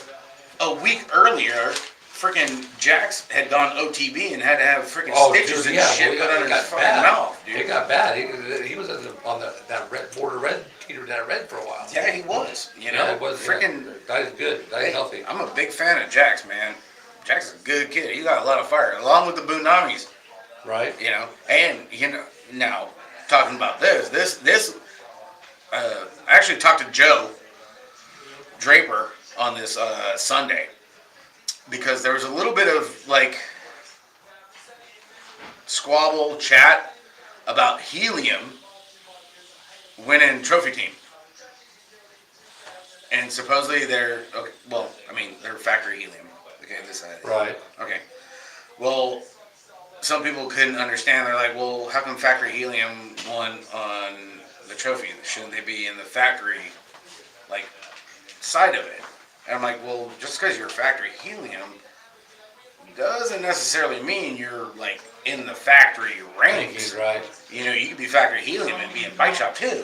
a week earlier, freaking Jax had gone OTB and had to have freaking stitches and shit put on his fucking mouth, dude. It got bad. He was on that red border red, Peter that red for a while. Yeah, he was. You know, Yeah, it was freaking. yeah. That is good. That is healthy. I'm a big fan of Jax, man. Jax is a good kid. He got a lot of fire, along with the Boonamis. Right? You know, and you know, now talking about this. I actually talked to Joe Draper on this Sunday because there was a little bit of like squabble chat about Helium winning trophy team. And supposedly they're, okay, well, I mean, they're factory Helium. Okay, this side. Right. Okay. Well, some people couldn't understand. They're like, well, how come factory Helium won on the trophy? Shouldn't they be in the factory, like, side of it? And I'm like, well, just because you're factory Helium doesn't necessarily mean you're, like, in the factory ranks. Right. You know, you could be factory Helium and be in bike shop too.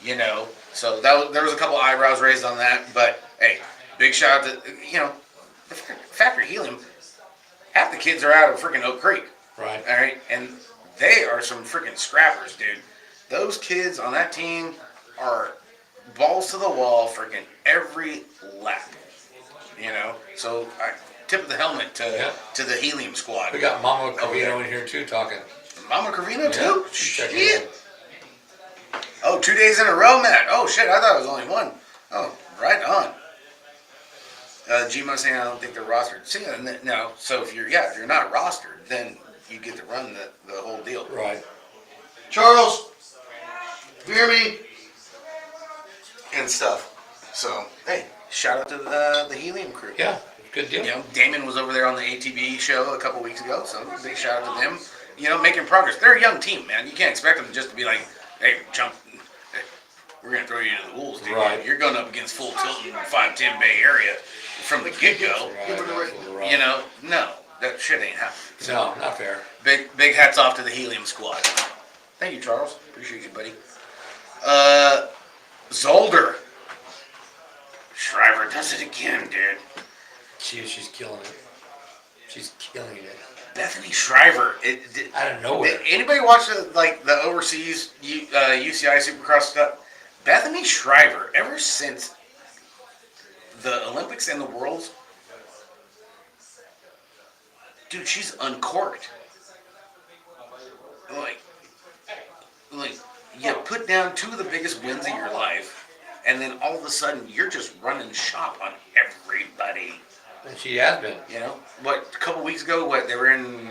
You know, so there was a couple eyebrows raised on that, but hey, big shout out to, you know, the factory Helium. Half the kids are out of freaking Oak Creek. Right. All right, and they are some freaking scrappers, dude. Those kids on that team are balls to the wall, freaking every lap. You know, so I tip of the helmet to the Helium squad. We got Mama Covino yeah. in here too talking. Mama Cravino Yeah, too. check it Shit. Oh, 2 days in a row, Matt. Oh shit, I thought it was only one. Oh, right on. Gmo saying I don't think they're rostered. See, no. So if you're not rostered, then you get to run the whole deal. Right. Charles, you hear me? And stuff. So hey, shout out to the Helium crew. Yeah. Good deal. You know, Damon was over there on the ATV show a couple weeks ago, so big shout out to them. You know, making progress. They're a young team, man. You can't expect them just to be like, hey, jump. Hey, we're gonna throw you to the wolves, dude. Right. You're going up against full tilt in the 510 Bay Area from the get go. Right. You know, no, that shit ain't happening. No, not fair. Big hats off to the Helium squad. Thank you, Charles. Appreciate you, buddy. Zolder. Shriver does it again, dude. She's killing it. She's killing it. Bethany Shriver. Out of nowhere. Did anybody watch the overseas UCI Supercross stuff? Bethany Shriver, ever since the Olympics and the Worlds, dude, she's uncorked. Like you put down 2 of the biggest wins of your life, and then all of a sudden you're just running shop on everybody. And she has been. You know, a couple weeks ago, they were in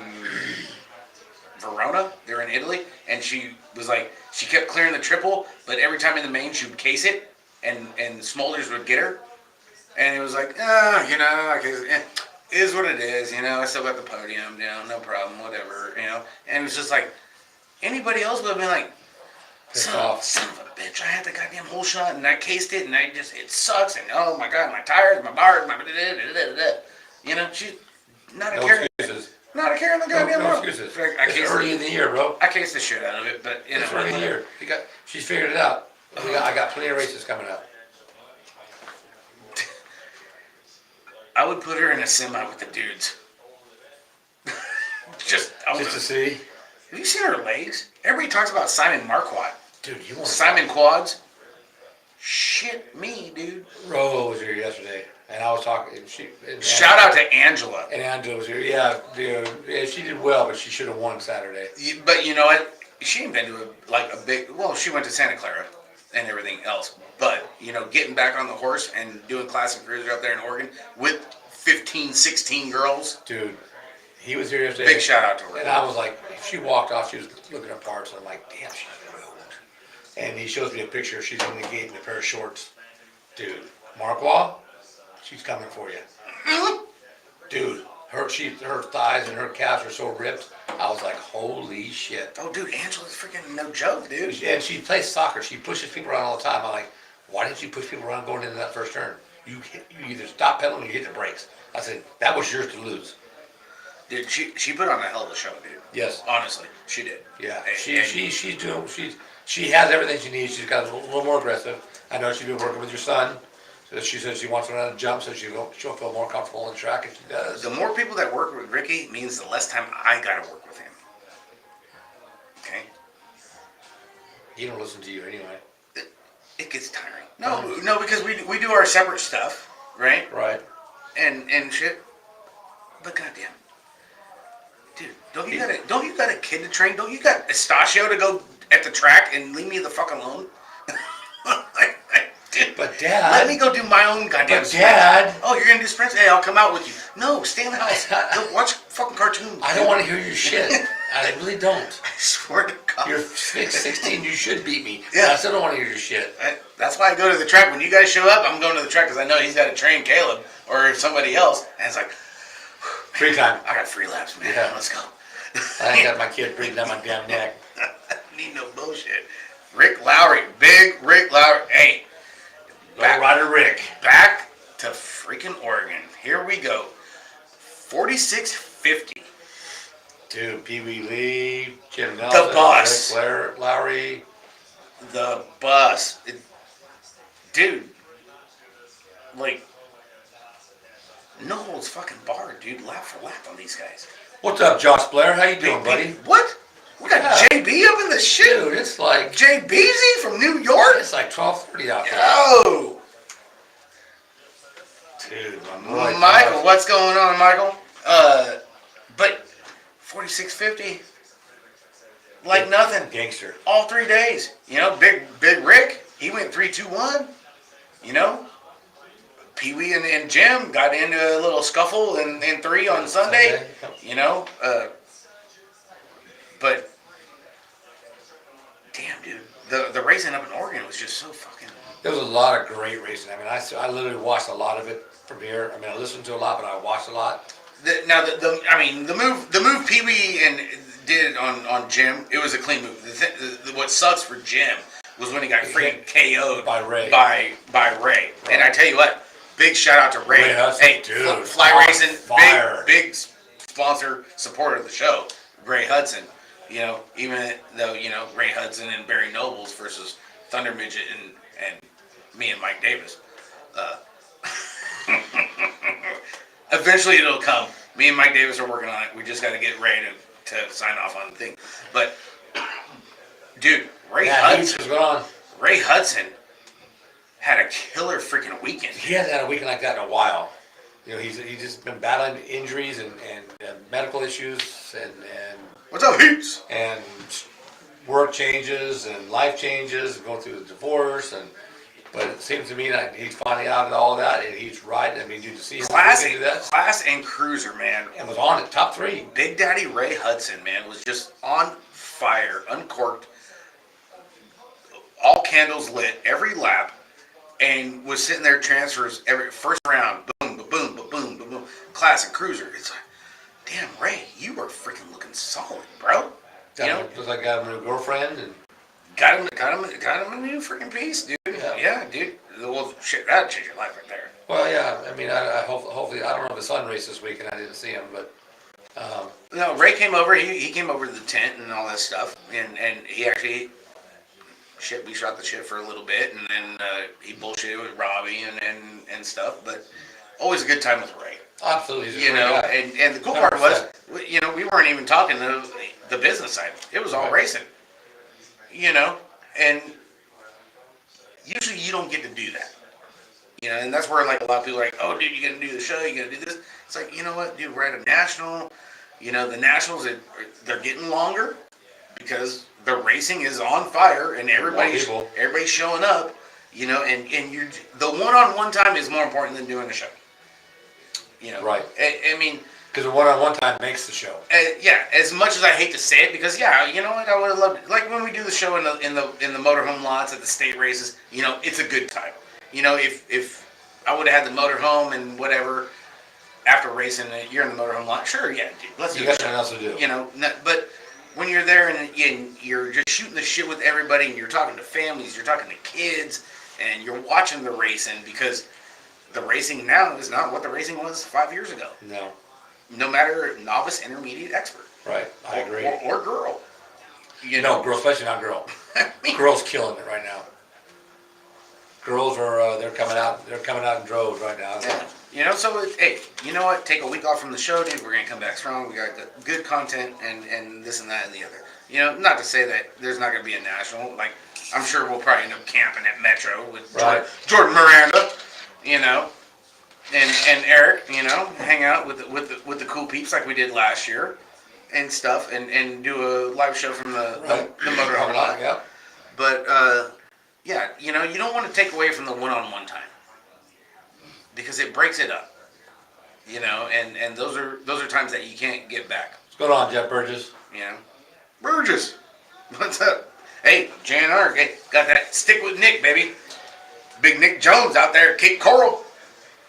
Verona, they were in Italy, and she was like, she kept clearing the triple, but every time in the main, she would case it, and Smolders would get her, and it was like, you know, it is what it is, you know, I still got the podium, you know, no problem, whatever, you know, and it's just like, anybody else would have been like, son of a bitch, I had the goddamn whole shot, and I cased it, and it sucks, and oh my god, my tires, my bars, my you know, she's not a No care, excuses. not a care in the goddamn No world. excuses. I It's cased early in the year, bro. I cased the shit out of it, but you know, It's early in the year. She's figured it out. I got plenty of races coming up. I would put her in a semi with the dudes. just Just to see. Have you seen her legs? Everybody talks about Simon Marquardt. Dude, you want Simon Quads? Shit me, dude. Rolo was here yesterday, and I was talking. Shout out to Angela. And Angela was here. Yeah, dude. Yeah, she did well, but she should have won Saturday. But you know what? She ain't been to a big. Well, she went to Santa Clara and everything else. But you know, getting back on the horse and doing classic cruiser up there in Oregon with 15, 16 girls. Dude, he was here yesterday. Big shout out to her. And I was like, she walked off. She was looking at parts, and I'm like, damn, she's rude. And he shows me a picture. She's in the gate in a pair of shorts. Dude, Marquardt, she's coming for you. Dude, her thighs and her calves are so ripped. I was like, holy shit. Oh, dude, Angela's freaking no joke, dude. And she plays soccer. She pushes people around all the time. I'm like, why didn't you push people around going into that first turn? You either stop pedaling or you hit the brakes. I said, that was yours to lose. Dude, she put on a hell of a show, dude. Yes. Honestly, she did. Yeah. And She has everything she needs. She's got a little more aggressive. I know she's been working with your son. So she says she wants to run a jump so she'll feel more comfortable on the track, and she does. the more people that work with Ricky means the less time I gotta work with him. Okay? He don't listen to you anyway. It gets tiring. No, because we do our separate stuff, right? Right. And shit. But goddamn, dude, don't you got a kid to train? Don't you got Estachio to go at the track and leave me the fuck alone? Dude, But Dad, let me go do my own goddamn But sprints. Dad, Oh, you're gonna do sprints? Hey, I'll come out with you. No, stay in the house. Go watch fucking cartoons. I don't want to hear your shit. I really don't. I swear to God. You're 16. You should beat me. Yeah. But I still don't want to hear your shit. That's why I go to the track. When you guys show up, I'm going to the track because I know he's got to train Caleb or somebody else. And it's like, Free time. I got free laps, man. Yeah. Let's go. I ain't got my kid breathing down my damn neck. Need no bullshit. Rick Lowry, big Rick Lowry. Hey, Low Rider Rick. back to freaking Oregon. Here we go. 4650. Dude, Pee Wee Lee, Jim Nelson, bus. Rick Lowry. The bus. Dude, like, no holds fucking barred, dude. Lap for lap on these guys. What's up, Josh Blair? How you doing, buddy? What? We got Yeah. JB up in the shit. Dude, it's like JBZ from New York. it's like 12:30 out there. Oh, Dude, my boy. Michael, Josh. what's going on, Michael? But 4650, like nothing. Gangster. All 3 days. You know, big Rick, he went 3-2-1. You know, Pee Wee and Jim got into a little scuffle in 3 on Sunday. You know, but damn, dude, the racing up in Oregon was just so fucking. There was a lot of great racing. I mean, I literally watched a lot of it from here. I mean, I listened to a lot, but I watched a lot. The move Pee Wee and did on Jim, it was a clean move. What sucks for Jim was when he got freaking KO'd By Ray. By Ray. Right. And I tell you what, big shout out to Ray. Ray Hudson, Hey, dude, Fly on Racing, fire. big sponsor, supporter of the show, Ray Hudson. You know, even though, you know, Ray Hudson and Barry Nobles versus Thunder Midget and me and Mike Davis. Eventually it'll come. Me and Mike Davis are working on it. We just got to get Ray to sign off on the thing. But, dude, Ray What's Hudson. going on? Ray Hudson had a killer freaking weekend. He hasn't had a weekend like that in a while. You know, he's just been battling injuries and medical issues and What's up, Heaps? and work changes and life changes and going through the divorce but it seems to me that he's finally out of all that and he's riding. I mean, you see him do that Class and cruiser, man. and was on it, top 3. Big Daddy Ray Hudson, man, was just on fire, uncorked, all candles lit every lap, and was sitting there transfers every first round, boom, ba boom, ba boom, ba boom, class and cruiser. It's like, damn, Ray, you are freaking looking solid, bro. You know, Looks like I got a new girlfriend and got him a new freaking piece, dude. Yeah, dude. Well, shit, that'd change your life right there. well, yeah. I mean, I hopefully I don't know if the sun raced this week and I didn't see him, but No, Ray came over. He came over to the tent and all that stuff, and he actually, we shot the shit for a little bit, and then he bullshitted with Robbie and stuff. But always a good time with Ray. Absolutely. He's a You great know, guy. and the cool part was, 100%. you know, we weren't even talking the business side. It was all Right. racing. You know, and usually you don't get to do that. You know, and that's where like a lot of people are like, oh, dude, you gotta do the show, you gotta do this. It's like, you know what, dude, we're at a national. You know, the nationals, they're getting longer because the racing is on fire and everybody's people. showing up. You know, and you're the one-on-one time is more important than doing the show. You know, Right. I mean, Because the one-on-one time makes the show. yeah. As much as I hate to say it, because yeah, you know what, I would have loved it. Like when we do the show in the motorhome lots at the state races. You know, it's a good time. You know, if I would have had the motorhome and whatever after racing, you're in the motorhome lot. Sure, yeah, dude, let's do You the got show. something else to do. You know, but when you're there and you're just shooting the shit with everybody, and you're talking to families, you're talking to kids, and you're watching the racing because the racing now is not what the racing was 5 years ago. No. No matter novice, intermediate, expert, Right. I agree. or girl. You No, know, girl, especially not girl. I mean, Girls killing it right now. Girls are they're coming out. They're coming out in droves right now. yeah. You know, so hey, you know what? Take a week off from the show, dude. We're gonna come back strong. We got good content and this and that and the other. You know, not to say that there's not gonna be a national. Like, I'm sure we'll probably end up camping at Metro with Right. Jordan Miranda. You know, and Eric. You know, hang out with the cool peeps like we did last year and stuff, and do a live show from the motorhome Coming lot. out, yeah. But yeah, you know, you don't want to take away from the one-on-one time because it breaks it up. You know, and those are times that you can't get back. What's going on, Jeff Burgess? You know, Burgess, what's up? Hey, JNR, hey, got that stick with Nick, baby. Big Nick Jones out there, Cape Coral.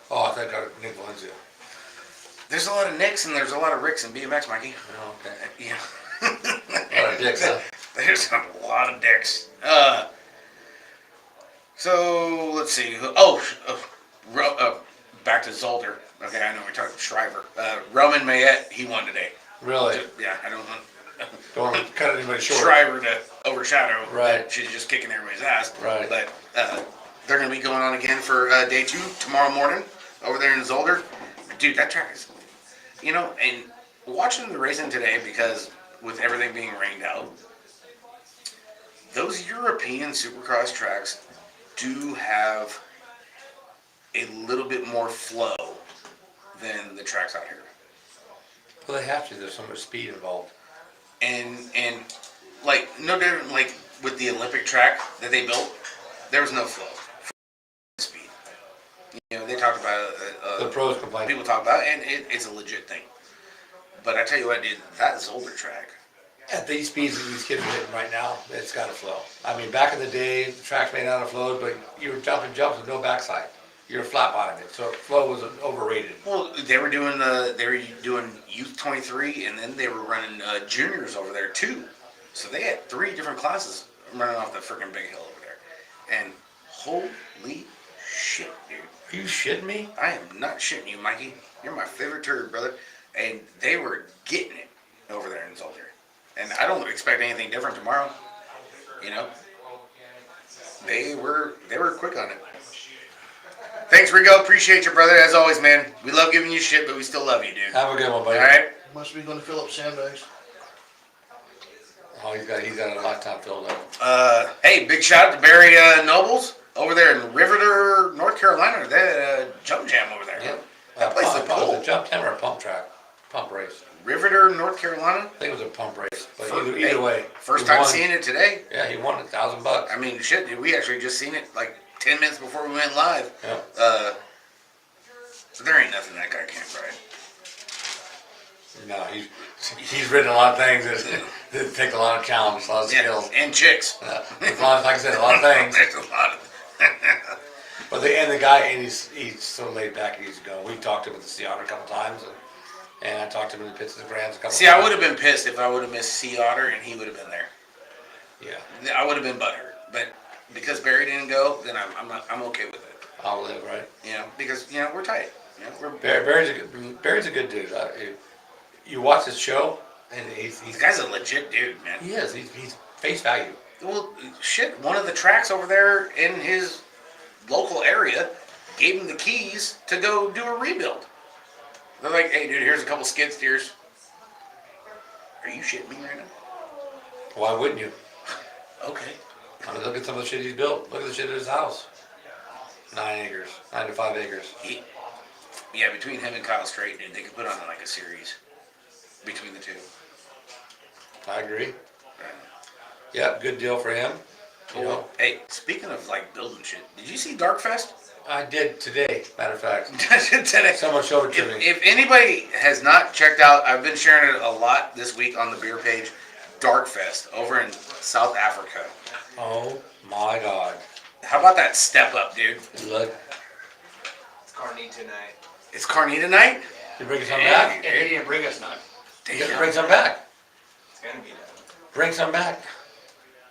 Oh, I think Nick Valencia. There's a lot of Nicks and there's a lot of Ricks in BMX, Mikey. Oh, okay. Yeah. A lot of dicks, huh? There's a lot of dicks. So let's see. Back to Zolder. Okay, I know we're talking Shriver. Roman Mayette, he won today. Really? Yeah, I don't want Don't want to cut anybody short. Shriver to overshadow. Right. That she's just kicking everybody's ass. Right. But they're going to be going on again for day 2 tomorrow morning over there in Zolder. Dude, that track is, you know, and watching the racing today, because with everything being rained out, those European supercross tracks do have a little bit more flow than the tracks out here. Well, they have to. There's so much speed involved. And like no different like with the Olympic track that they built, there was no flow. Speed. You know, they talked about The pros complain. people talk about it, and it's a legit thing. But I tell you what, dude, that Zolder track. At these speeds that these kids are hitting right now, it's got to flow. I mean, back in the day, the tracks may not have flowed, but you were jumping jumps with no backside. You're flat bottoming it, so flow was overrated. Well, they were doing youth 23, and then they were running juniors over there too. So they had 3 different classes running off the freaking big hill over there. And holy shit, dude! Are you shitting me? I am not shitting you, Mikey. You're my favorite turd, brother. And they were getting it over there in Zolder. And I don't expect anything different tomorrow. You know, they were quick on it. Thanks, Rigo. Appreciate you, brother. As always, man. We love giving you shit, but we still love you, dude. Have a good one, buddy. All right. Must be going to fill up sandbags. Oh, he's got a lifetime filled up. Hey, big shout out to Barry Nobles over there in Riveter, North Carolina. That jump jam over there. Yep. That place is Was cool. it a jump time or a pump track? Pump race. Riveter, North Carolina. I think it was a pump race, but Hey, either way. First he time won. seeing it today. Yeah, he won $1,000. I mean, shit, dude. We actually just seen it like 10 minutes before we went live. Yeah. So there ain't nothing that guy can't ride. No, he's ridden a lot of things that take a lot of challenge, a lot of Yeah, skills. and chicks. A lot, like I said, a lot of things. There's a lot of. But the guy, and he's so laid back and easy going. We talked to him at the Sea Otter a couple times, and I talked to him in the pits of the Grands a couple See, times. I would have been pissed if I would have missed Sea Otter and he would have been there. Yeah, I would have been butthurt. But because Barry didn't go, then I'm okay with it. I'll live, right? You know, because we're tight. You know, we're Barry's a good dude. You watch his show, and this guy's a legit dude, man. he is. He's face value. Well, shit, one of the tracks over there in his local area, gave him the keys to go do a rebuild. They're like, hey, dude, here's a couple skid steers. Are you shitting me right now? Why wouldn't you? Okay. I mean, look at some of the shit he's built. Look at the shit at his house. 9 acres, 9 to 5 acres. Yeah, between him and Kyle Strait, dude, they could put on like a series between the two. I agree. Yeah, good deal for him. You know, Hey, speaking of like building shit, did you see Darkfest? I did today, matter of fact. Today. Someone showed it to me. If anybody has not checked out, I've been sharing it a lot this week on the beer page, Darkfest over in South Africa. Oh my God. How about that step up, dude? Look, It's Carney tonight. It's Carnita night? you bring some Yeah. back. And he didn't bring us none. You gotta bring some back. It's gonna be done. Bring some back.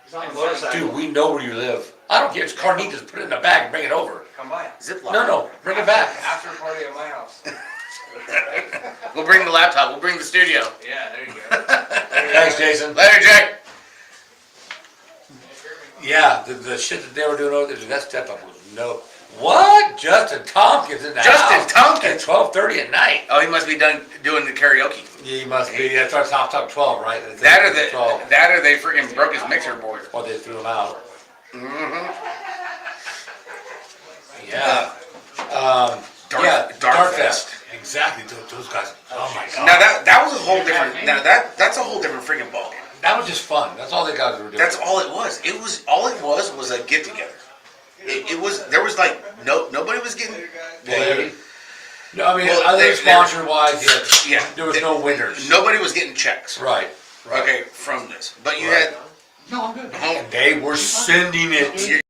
He's on a motorcycle. Dude, we know where you live. I don't care. It's Carnita. Just put it in a bag and bring it over. Come by. Ziploc. No, bring it back. After party at my house. We'll bring the laptop. We'll bring the studio. Yeah, there you go. Thanks, Jason. Later, Jay. Yeah, the shit that they were doing over there, that step up was no. What? Justin Tompkins in the Justin house Tompkins? at 12:30 at night. Oh, he must be done doing the karaoke. Yeah, he must be. That's our top 12, right? That's That or the 12. that or they freaking broke his mixer board. Or they threw him out. Mm-hmm. Yeah. Dark Fest. Exactly. Those guys. Oh my God. Now that was a whole different. Now that's a whole different freaking ballgame. That was just fun. That's all they guys were doing. That's all it was. It was a get together. It was there was like nobody was getting paid. No, I mean, Well, other they- sponsor wise, Yeah, there was no winners. Nobody was getting checks. Right. Okay, from this, but you Right. had No, I'm good. home, And they were sending it.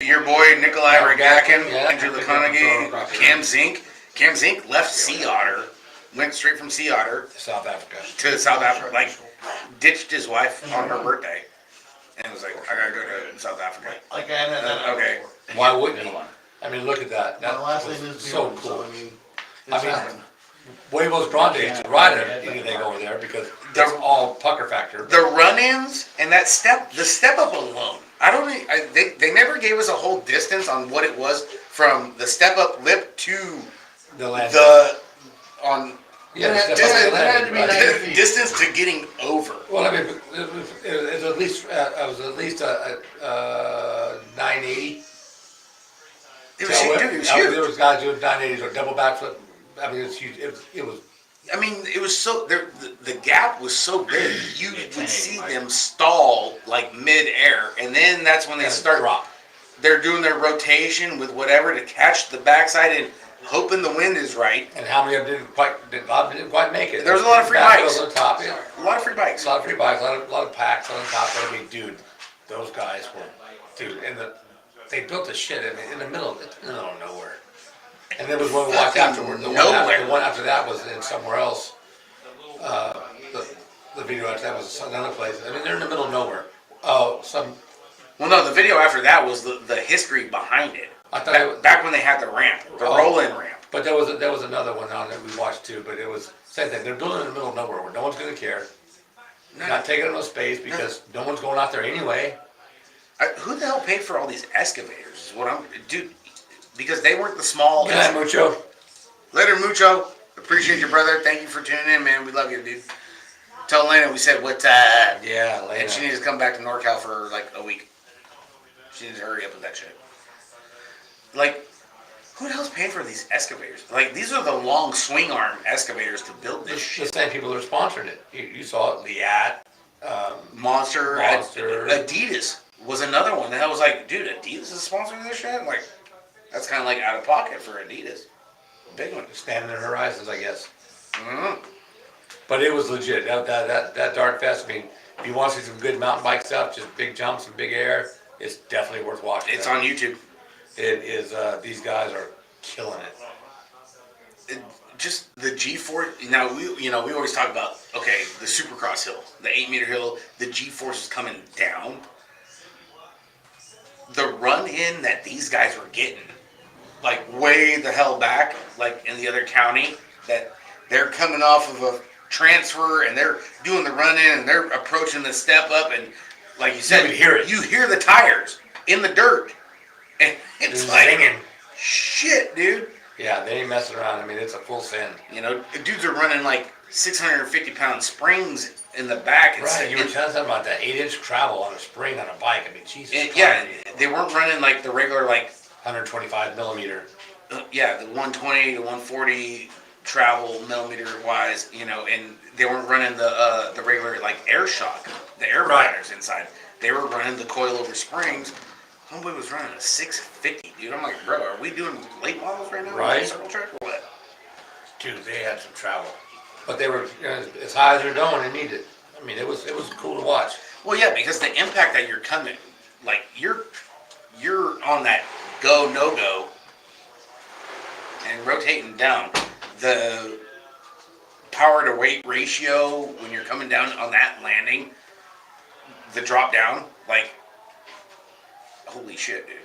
your boy Nikolai Regakin, Yeah. Andrew McConaughey, Cam Zink. Cam Zink left Sea Otter, went straight from Sea Otter South Africa. to South Africa, like ditched his wife on her birthday, and was like, I gotta go to South Africa. Like I haven't had that Okay. before. Why wouldn't you? I mean, look at that. That My last was name is so Bjorn, cool. I mean, I it's mean, happened. Huevos Grandes to ride anything over there because that's all pucker factor. The run-ins and the step up alone. I don't think they never gave us a whole distance on what it was from the step up lip to The land. on yeah, It the step had up to the be land, nice. right. the distance to getting over. Well, I mean, it was at least a 980. It was, dude, it was There huge. was guys doing 980s or double backflip. I mean, it's huge. It was. I mean, it was so the gap was so big. You would see them stall like mid-air, and then that's when they start. drop. They're doing their rotation with whatever to catch the backside and hoping the wind is right. And how many of them didn't quite make it? There was a lot of free Back bikes. on the top, yeah. A lot of free bikes. A lot of free bikes, a lot of packs on the top. I mean, dude, those guys were, dude, they built the shit in the middle of nowhere. And there was one we watched afterward. The one after that was in somewhere else. The video after that was another place. I mean, they're in the middle of nowhere. Oh, Well, no, the video after that was the history behind it. I thought it was, Back when they had the ramp, the roll-in ramp. but there was another one on that we watched too. But it was same thing. They're building in the middle of nowhere where no one's gonna care. Not taking up no space because no one's going out there anyway. Who the hell paid for all these excavators? Is what I'm, dude. Because they weren't the small. Good night, Mucho. Later, Mucho. Appreciate your brother. Thank you for tuning in, man. We love you, dude. Tell Lena we said what time. Yeah, later. And she needs to come back to NorCal for like a week. She needs to hurry up with that shit. Like, who the hell's paying for these excavators? Like, these are the long swing arm excavators to build this The shit. same people that sponsored it. You saw it, Liat. Monster, Monster. Adidas was another one. That I was like, dude, Adidas is sponsoring this shit? Like, that's kind of like out of pocket for Adidas. Big one. Standing in horizons, I guess. Mm-hmm. But it was legit. That Dark Fest. I mean, if you want to see some good mountain bike stuff, just big jumps and big air, it's definitely worth watching. It's on YouTube. It is. These guys are killing it. Just the G-force. Now we always talk about the Supercross hill, the 8-meter hill. The G-force is coming down. The run in that these guys were getting, like way the hell back, like in the other county, that they're coming off of a transfer and they're doing the run in and they're approaching the step up and, like you said, You can hear it. You hear the tires in the dirt, and it's like Zinging. shit, dude. Yeah, they ain't messing around. I mean, it's a full send. You know, dudes are running like 650-pound springs in the back. And Right, you were telling something about that 8-inch travel on a spring on a bike. I mean, Jesus. yeah, they weren't running like the regular, like, 125 millimeter. yeah, the 120 to 140 travel millimeter wise, you know, and they weren't running the regular like air shock, the air bladders inside. They were running the coilover springs. Homeboy was running a 650, dude. I'm like, bro, are we doing late models right now? Right. Circle track or what? Dude, they had some travel. But they were, you know, as high as they're going, they needed it. I mean, it was cool to watch. Well, yeah, because the impact that you're coming, like you're on that go no go and rotating down. The power to weight ratio when you're coming down on that landing, the drop down, like, holy shit, dude.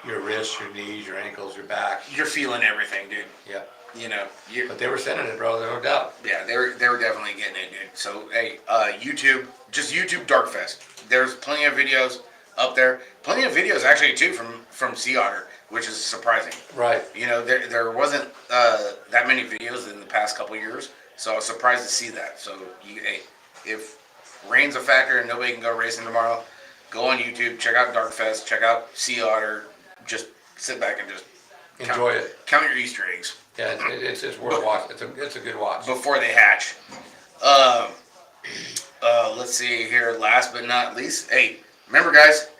Your wrists, your knees, your ankles, your back. You're feeling everything, dude. Yeah. You know, you. But they were sending it, bro. No doubt. Yeah, they were definitely getting it, dude. So hey, YouTube, just YouTube Darkfest. There's plenty of videos up there. Plenty of videos actually too from Sea Otter, which is surprising. Right. You know, there wasn't that many videos in the past couple years, so I was surprised to see that. So hey, if rain's a factor and nobody can go racing tomorrow, go on YouTube, check out Darkfest, check out Sea Otter. Just sit back and just Enjoy it. Count your Easter eggs. Yeah, it's worth watching. It's a good watch. Before they hatch. Let's see here. Last but not least, hey, remember guys,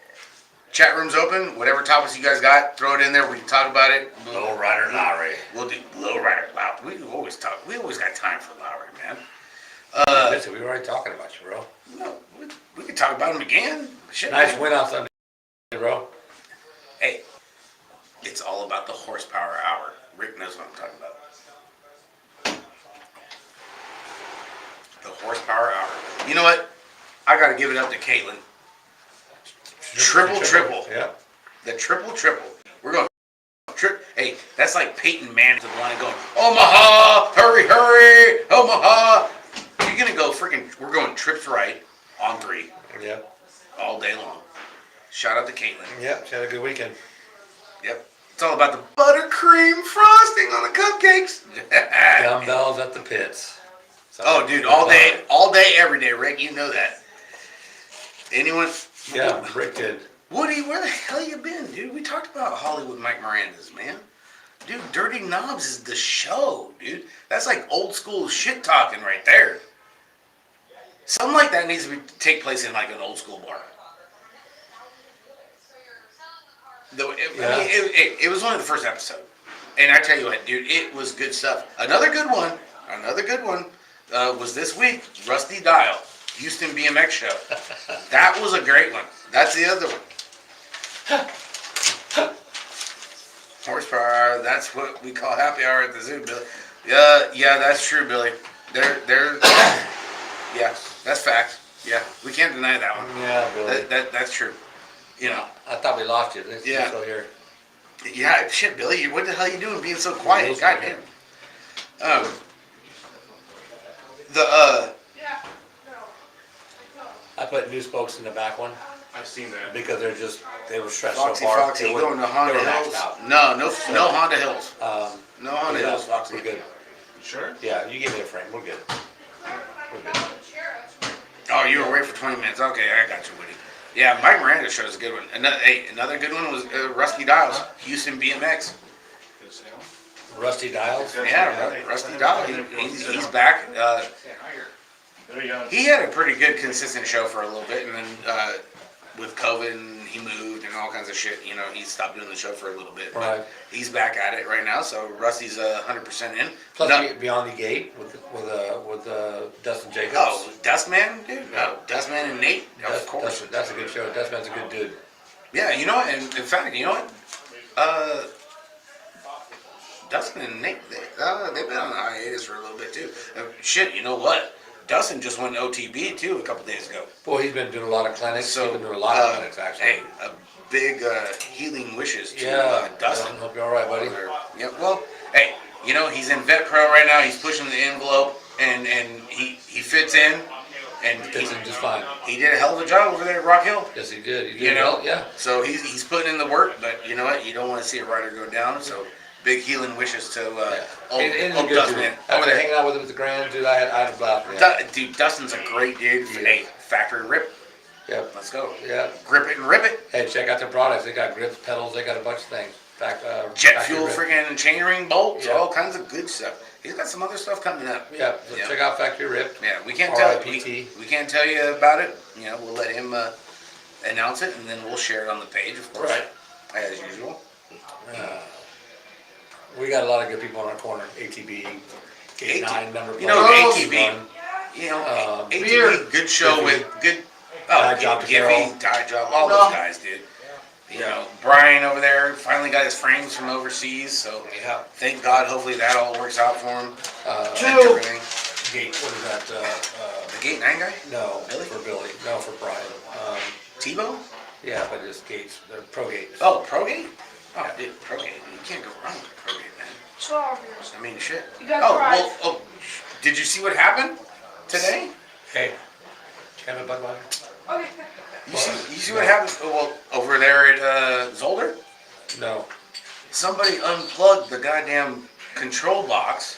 chat room's open. Whatever topics you guys got, throw it in there. We can talk about it. Low Rider Lowry. We'll do Low Rider Lowry. We always talk. We always got time for Lowry, man. Listen, we were already talking about you, bro. No, we can talk about him again. Shit, Nice man. win on Sunday, bro. Hey, it's all about the horsepower hour. Rick knows what I'm talking about. The horsepower hour. You know what? I got to give it up to Caitlin. Triple. Yeah. The triple. We're going hey, that's like Peyton Manning to the line going, Omaha, hurry, Omaha. You're going to go we're going trips right on 3 Yeah. all day long. Shout out to Caitlin. Yeah. She had a good weekend. Yep. It's all about the buttercream frosting on the cupcakes. Dumbbells at the pits. So, Oh, dude, all day, every day, Rick. You know that. Anyone? Yeah, Rick did. Woody, where the hell you been, dude? We talked about Hollywood Mike Miranda's, man. Dude, Dirty Knobs is the show, dude. That's like old school shit talking right there. Something like that needs to take place in like an old school bar. It was only the first episode. And I tell you what, dude, it was good stuff. Another good one was this week, Rusty Dial, Houston BMX show. That was a great one. That's the other one. Horsepower, that's what we call happy hour at the zoo, Billy. Yeah, that's true, Billy. They're yeah, that's fact. Yeah, we can't deny that one. Yeah, Billy. That's true. You know. I thought we lost you. Yeah. Still here. Yeah, shit, Billy, what the hell are you doing being so quiet? God damn. I put new spokes in the back one I've seen that. because they were stretched Foxy, so far. Foxy, They were- going to Honda they were Hills. maxed out. No Honda Hills. No Honda Yeah, Hills, Foxy. We're good. Sure? Yeah, you gave me a frame. We're good. We're good. Oh, you were away for 20 minutes. Okay, I got you, Woody. Yeah, Mike Miranda show is a good one. Another good one was Rusty Dials, Houston BMX. Good sale. Rusty Dials. Yeah, Rusty Dial. He's back. There you go. He had a pretty good, consistent show for a little bit, and then with COVID, and he moved and all kinds of shit. You know, he stopped doing the show for a little bit. But Right. he's back at it right now, so Rusty's 100% in. Plus, No- Beyond the Gate with Dustin Jacobs. Oh, Dustman, dude? No, Dustman and Nate? Of course. That's a good show. Dustman's a good dude. Yeah, you know what? And in fact, you know what? Dustin and Nate, they've been on hiatus for a little bit too. Shit, you know what? Dustin just went OTB too a couple days ago. Boy, he's been doing a lot of clinics. So, he's been doing a lot of clinics, actually. Hey, a big healing wishes to Yeah, Dustin. hope you're all right, buddy. Yeah, well, hey, you know, he's in Vet Pro right now. He's pushing the envelope, and he fits in. and Fits in just fine. he did a hell of a job over there at Rock Hill. Yes, he did. He did. You know, Yeah. So he's putting in the work, but you know what? You don't want to see a rider go down. So big healing wishes to old Dustin over After there. hanging out with him at the Grand, dude, I had a blast with him. Dude, Dustin's a great dude. Hey, factory rip. Yep. Let's go. Yeah. Grip it and rip it. Hey, check out their products. They got grips, pedals. They got a bunch of things. Jet factory fuel, rip. freaking chainring bolts, Yeah. all kinds of good stuff. He's got some other stuff coming up. Yeah. So Yeah. check out Factory Rip. Yeah, we can't tell RIPT. we can't tell you about it. You know, we'll let him announce it, and then we'll share it on the page, of course, Right. as usual. We got a lot of good people in our corner. ATB, Gate 9, number You know, plate, ATB. one. You know, Beer. ATB, good show Giffy. with good. Tie Job to Giffy, Carol. Tie Job, all No. those guys, dude. You know, Brian over there finally got his frames from overseas, so Yeah. thank God. Hopefully that all works out for him. And Two. everything. Gate, what is that? The Gate 9 guy? No, Billy? for Billy. No, for Brian. Tebow? Yeah, but it's Gates. They're Pro Gates. Oh, Progate? Oh, dude, Progate. You can't go wrong with Progate, man. 12 years. I mean, shit. You got Oh, fries. well, oh, did you see what happened today? Hey, have a Budweiser? Okay. You see what happened? Oh, well, over there at Zolder? No. Somebody unplugged the goddamn control box.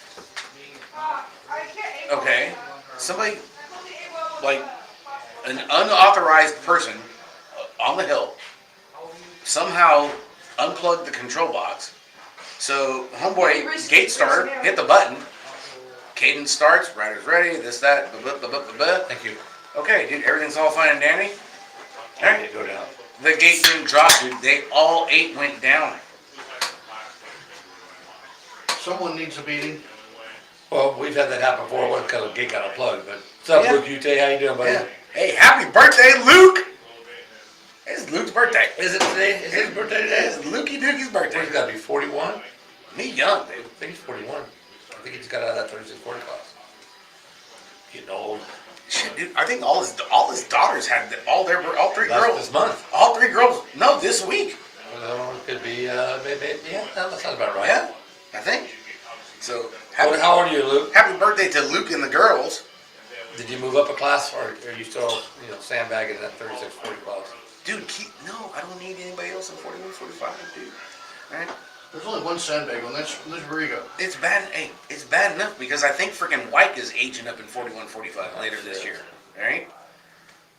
Okay. Somebody, like, an unauthorized person on the hill somehow unplugged the control box. So, homeboy, gate starter, hit the button. Cadence starts, rider's ready, this, that, blah, blah, blah, blah, blah. Thank you. Okay, dude, everything's all fine and dandy. I need to go down. The gate didn't drop, dude. They all 8 went down. Someone needs a beating. Well, we've had that happen before. It wasn't because the gate got unplugged, but what's up, Yeah. Luke UT? How you doing, buddy? Yeah. Hey, happy birthday, Luke! It's Luke's birthday. Is it today? Is his birthday today? It's Lukey Dookie's What, birthday. he's got to be 41? Me young, dude. I think he's 41. I think he just got out of that 36-40 class. Getting old. Shit, dude. I think all his daughters had all three Last girls. this month. All 3 girls. No, this week. Well, it could be, maybe, yeah, that sounds about right. Yeah, I think. So How old are you, Luke? happy birthday to Luke and the girls. Did you move up a class, or are you still, sandbagging that 36-40 class? Dude, no, I don't need anybody else in 41, 45, dude. All right. There's only one sandbag one. That's Rigo. It's bad. Hey, it's bad enough because I think freaking White is aging up in 41, 45 later this year. All right.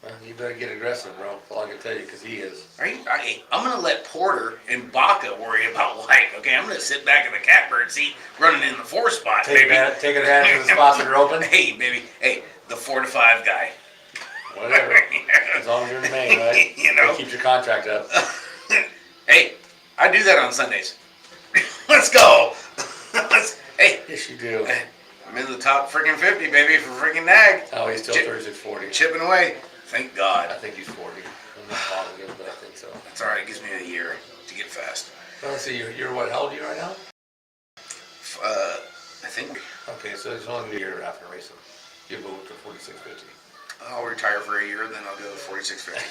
Well, you better get aggressive, bro. That's all I can tell you, because he is. I'm gonna let Porter and Baca worry about White. Okay, I'm gonna sit back in the catbird seat, running in the 4 spot, Take baby. advantage of the spots that are open. Hey, baby. Hey, the 4 to 5 guy. Whatever. As long as you're in the main, right? You know. Keep your contract up. Hey, I do that on Sundays. Let's go. Hey, Yes, you do. I'm in the top freaking 50, baby, for freaking nag. Oh, he's still Chip- 36-40. Chipping away. Thank God. I think he's 40. I'm not positive, but I think so. That's all right. It gives me a year to get fast. Well, let's see, you're what, how old are you right now? I think Okay, so it's only a year after racing. You move to 46-50. I'll retire for a year, then I'll go 46.50.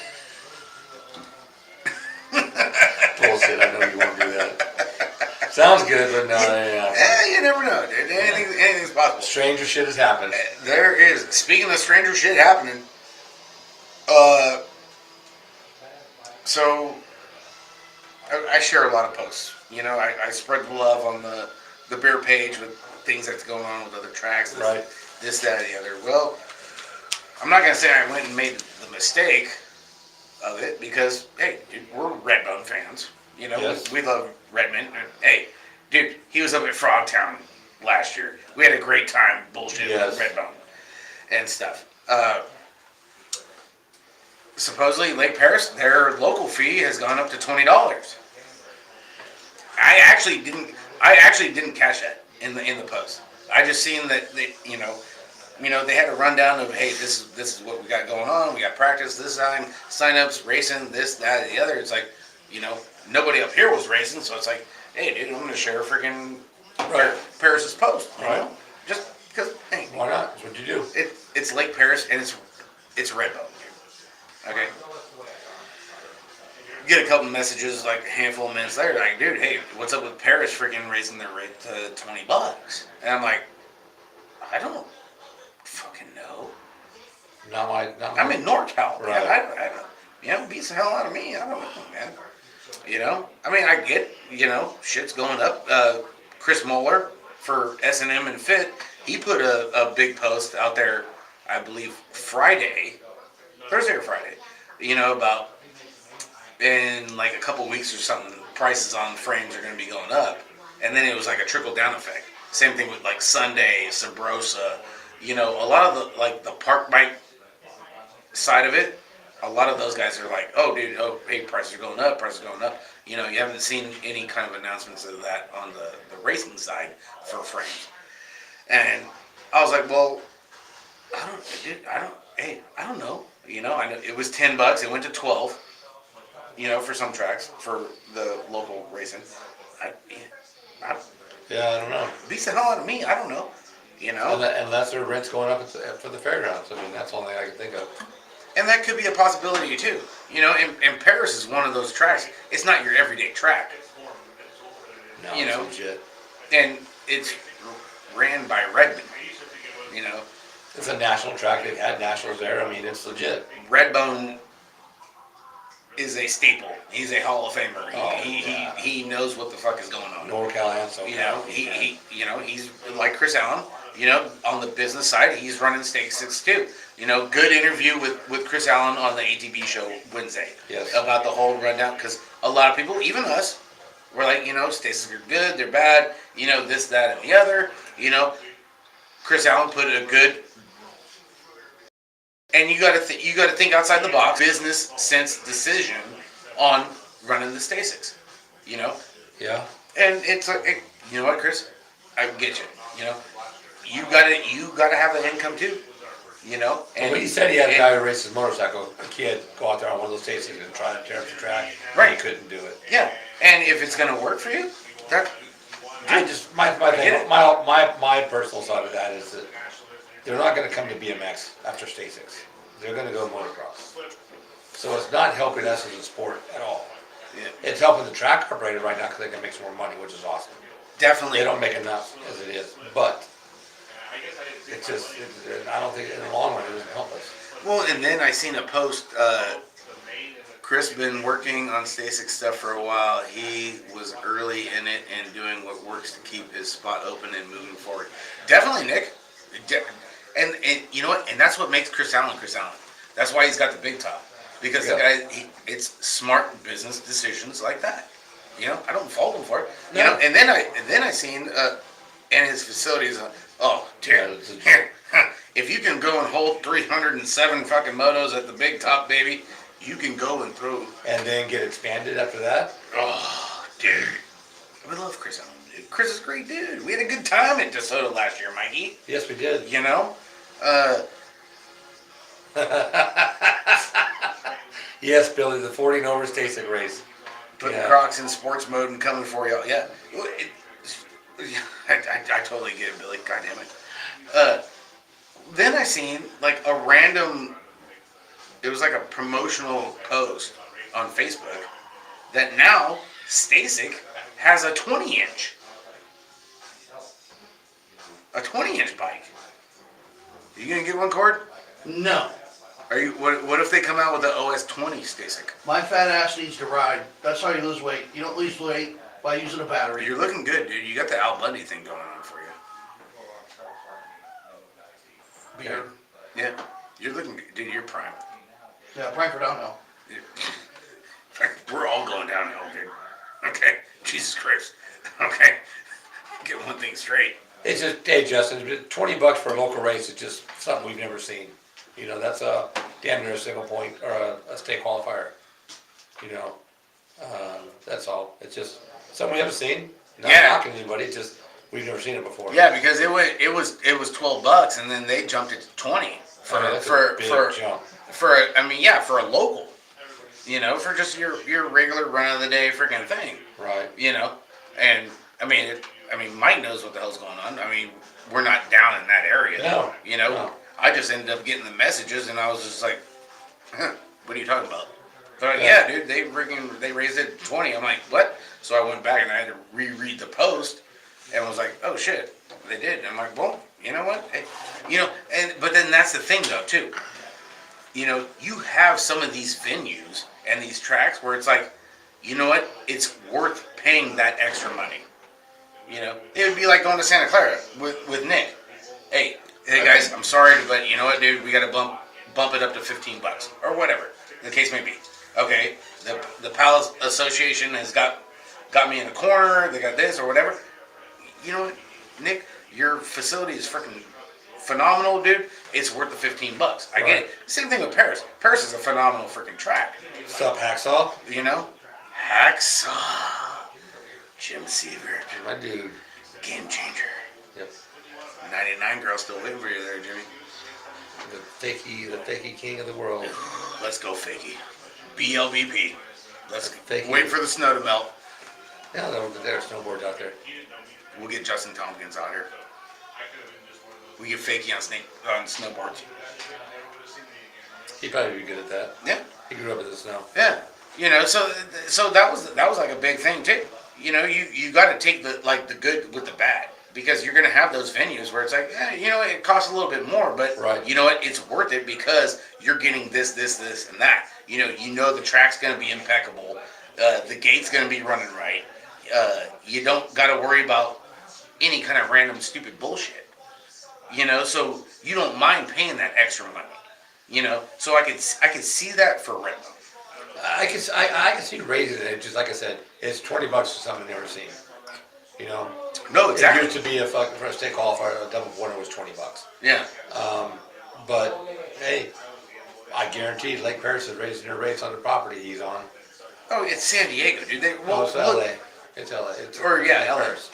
Bullshit, I know you won't do that. Sounds good, but no, yeah. You never know, dude. Anything's possible. Stranger shit has happened. There is. Speaking of stranger shit happening, so I share a lot of posts. You know, I spread the love on the beer page with things that's going on with other tracks. Right. This, that, and the other. Well, I'm not gonna say I went and made the mistake of it because, hey, dude, we're Redbone fans. You know, Yes. we love Redmond. Hey, dude, he was up at Frogtown last year. We had a great time bullshitting Yes. with Redbone and stuff. Supposedly, Lake Paris, their local fee has gone up to $20. I actually didn't catch that in the post. I just seen that they, you know, they had a rundown of, hey, this is what we got going on. We got practice this time, signups, racing, this, that, and the other. It's like, you know, nobody up here was racing, so it's like, hey, dude, I'm gonna share freaking Paris's post. You Right. know? Just because, hey, Why not? That's what you do. it's Lake Paris and it's Redbone. Okay. Get a couple messages, like a handful of minutes later, like, dude, hey, what's up with Paris freaking raising their rate to $20? And I'm like, I don't fucking know. Not my. I'm in NorCal. Right. Beats the hell out of me. I don't know, man. I mean, I get, shit's going up. Chris Mueller for S&M and Fit, he put a big post out there, I believe Thursday or Friday, about in like a couple weeks or something, prices on frames are going to be going up. And then it was like a trickle down effect. Same thing with like Sunday, Sabrosa, a lot of the park bike side of it, a lot of those guys are like, oh, dude, hey, prices are going up, You haven't seen any kind of announcements of that on the racing side for frames. And I was like, well, I don't know. I know it was $10, it went to 12, for some tracks, for the local racing. I don't know. beats the hell out of me, I don't know. Unless their rent's going up for the fairgrounds. I mean, that's the only thing I can think of. And that could be a possibility too. And Paris is one of those tracks. It's not your everyday track. No, it's legit. And it's ran by Redmond. It's a national track. They've had nationals there. I mean, it's legit. Redbone is a staple. He's a Hall of Famer. Yeah. He knows what the fuck is going on. NorCal and SoCal. He's like Chris Allen. On the business side, he's running Stake 6 too. Good interview with Chris Allen on the ATB show Wednesday. Yes. About the whole rundown, because a lot of people, even us, were like, Stasis are good, they're bad, this, that, and the other. Chris Allen put a good, and you got to think outside the box, business sense decision on running the Stasics. Yeah. And it's like, you know what, Chris, I get you. You gotta have the income too. And Well, he said he had a guy who raced his motorcycle, a kid, go out there on one of those stations and try to tear up the track. Right. He couldn't do it. Yeah, and if it's gonna work for you, My personal side of that is that they're not going to come to BMX after Stasics. They're going to go motocross. So it's not helping us as a sport at all. Yeah. It's helping the track operator right now because they can make some more money, which is awesome. definitely. They don't make enough as it is, but it's just, I don't think in the long run it doesn't help us. Well, and then I seen a post. Chris been working on Stasic stuff for a while. He was early in it and doing what works to keep his spot open and moving forward. Definitely, Nick. And you know what? And that's what makes Chris Allen Chris Allen. That's why he's got the big top. Because the guy, it's smart business decisions like that. You know, I don't fault him for it. You know, and then I seen in his facilities. Oh, dude, if you can go and hold 307 fucking motos at the big top, baby, you can go and throw. And then get expanded after that? Oh, dude. I love Chris Allen, dude. Chris is a great dude. We had a good time at DeSoto last year, Mikey. Yes, we did. You know? Yes, Billy, the 40 and over Stasic race. Putting Crocs in sports mode and coming for y'all. Yeah. I totally get it, Billy. God damn it. Then I seen like a random, it was like a promotional post on Facebook that now Stasic has a 20-inch. A 20-inch bike. Are you gonna get one, Cord? No. Are you? What if they come out with the OS20 Stasic? My fat ass needs to ride. That's how you lose weight. You don't lose weight by using a battery. You're looking good, dude. You got the Al Bundy thing going on for you. Beard. Yeah. You're looking good. Dude, you're prime. Yeah, prime for downhill. We're all going downhill, dude. Okay? Jesus Christ. Okay? Get one thing straight. It's just, hey, Justin, $20 for a local race is just something we've never seen. You know, that's a damn near a single point or a state qualifier. You know, that's all. It's just something we haven't seen. Not knocking anybody, it's just we've never seen it before. Yeah, because it was $12 and then they jumped it to 20 for a local. You know, for just your regular run of the day freaking thing. Right. You know, and I mean Mike knows what the hell's going on. I mean, we're not down in that area. No. You know, No. I just ended up getting the messages and I was just like, what are you talking about? They're like, yeah, dude, they raised it to 20. I'm like, what? So I went back and I had to reread the post and was like, oh shit, they did. And I'm like, well, you know what? Hey, you know, but then that's the thing though too. you know, you have some of these venues and these tracks where it's like, you know what, it's worth paying that extra money. You know, it would be like going to Santa Clara with Nick. Hey guys, I'm sorry, but you know what, dude, we got to bump it up to $15 or whatever the case may be. Okay, the Palace Association has got me in a corner. They got this or whatever. You know what, Nick, your facility is freaking phenomenal, dude. It's worth the $15. I get it. Same thing with Paris. Paris is a phenomenal freaking track. What's up, Hacksaw? You know, Hacksaw, Jim Sievert, My dude. game changer. Yep. 99 girl still waiting for you there, Jimmy. The fakey king of the world. Let's go, Fakey. BLVP. Let's Fakey. wait for the snow to melt. Yeah, there are snowboards out there. We'll get Justin Tompkins out here. We get Fakey on snowboards. He'd probably be good at that. Yeah, He grew up in the snow. yeah. You know, so that was like a big thing too. You know, you got to take the good with the bad, because you're gonna have those venues where it's like, you know, it costs a little bit more, but Right. you know what, it's worth it because you're getting this, and that. You know the track's gonna be impeccable. The gate's gonna be running right. You don't got to worry about any kind of random stupid bullshit. You know, so you don't mind paying that extra money. You know, so I could see that for Redbone. I can see raising it. Just like I said, it's $20 for something I've never seen. You know. No, It exactly. used to be for a steak qualifier, a double porter was $20. Yeah. But hey, I guarantee Lake Paris is raising their rates on the property he's on. Oh, it's San Diego, dude. Well, it's LA. It's LA. It's Lake LA. Paris.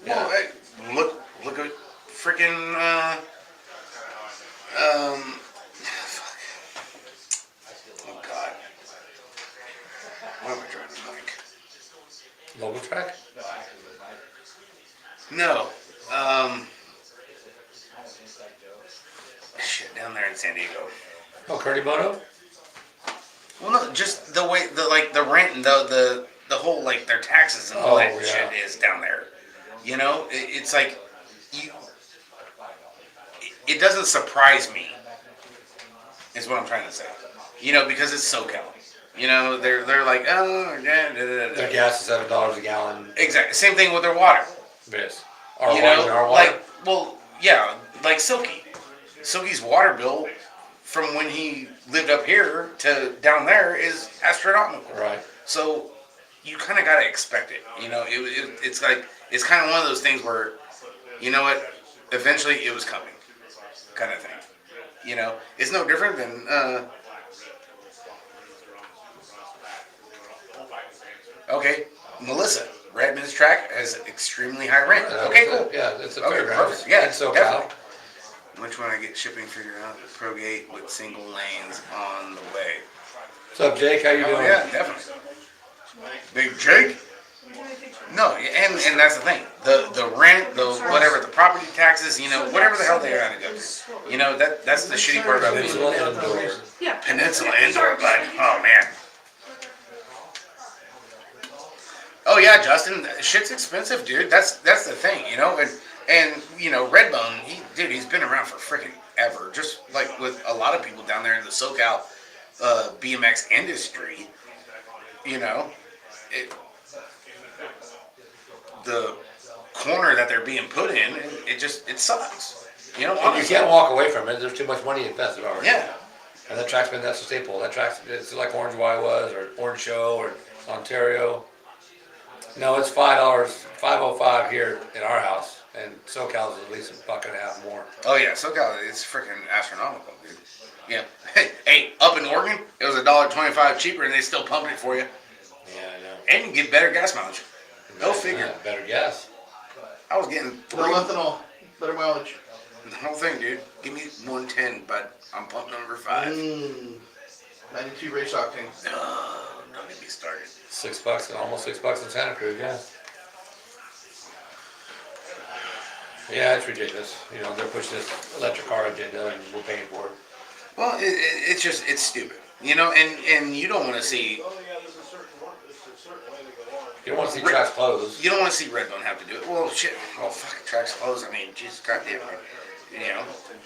Well, hey, look at freaking fuck. Oh God. What am I trying to think? Local track? No. Shit, down there in San Diego. Oh, Curdy-Moto? Well, no, just the way the rent and the whole like their taxes and all Oh, that yeah. shit is down there. You know, it's like it doesn't surprise me. Is what I'm trying to say. You know, because it's SoCal. You know, they're like, oh, Their gas is $7 a gallon. exactly. Same thing with their water. Yes. Our You water, know, our water. like, well, yeah, like Silky. Silky's water bill from when he lived up here to down there is astronomical. Right. So you kind of got to expect it. You know, it's like, it's kind of one of those things where, you know what, eventually it was coming, kind of thing. You know, it's no different than, okay, Melissa, Redmond's track has extremely high rent. Okay, cool. Yeah, it's a Okay, fairground. perfect. Yeah, And SoCal. definitely. Which one I get shipping figured out? Progate with single lanes on the way. What's up, Jake? How you Oh doing? yeah, definitely. Big Jake? No, and that's the thing. The rent, the whatever, the property taxes, you know, whatever the hell they gotta go through. You know, that's the shitty part about Peninsula being Indoor. Yeah. Peninsula Indoor, bud. Oh man. Oh yeah, Justin, shit's expensive, dude. That's the thing, you know, and you know, Redbone, he's been around for freaking ever. Just like with a lot of people down there in the SoCal BMX industry, you know, the corner that they're being put in, it sucks. You know, And you honestly. can't walk away from it. There's too much money invested already. Yeah. And that track's that's a staple. That track's, it's like Orange Y was, or Orange Show, or Ontario. No, it's $5, $5.05 here in our house, and SoCal's at least $1.50 more. Oh yeah, SoCal, it's freaking astronomical, dude. Yeah. Hey, up in Oregon, it was $1.25 cheaper, and they still pumped it for you, Yeah, I know. and you get better gas mileage. Go figure. Yeah, better gas. I was getting No ethanol, better mileage. the whole thing, dude. Give me 110, but I'm pump number 5. 92 race octane. Don't get me started. $6, almost $6 in Santa Cruz, yeah. Yeah, it's ridiculous. You know, they're pushing this electric car agenda, and we're paying for it. Well, it's stupid, you know, and you don't want to see, You don't want to see tracks closed. you don't want to see Redbone have to do it. Well, shit. Well, fuck, track's closed. I mean, Jesus goddamn, you know,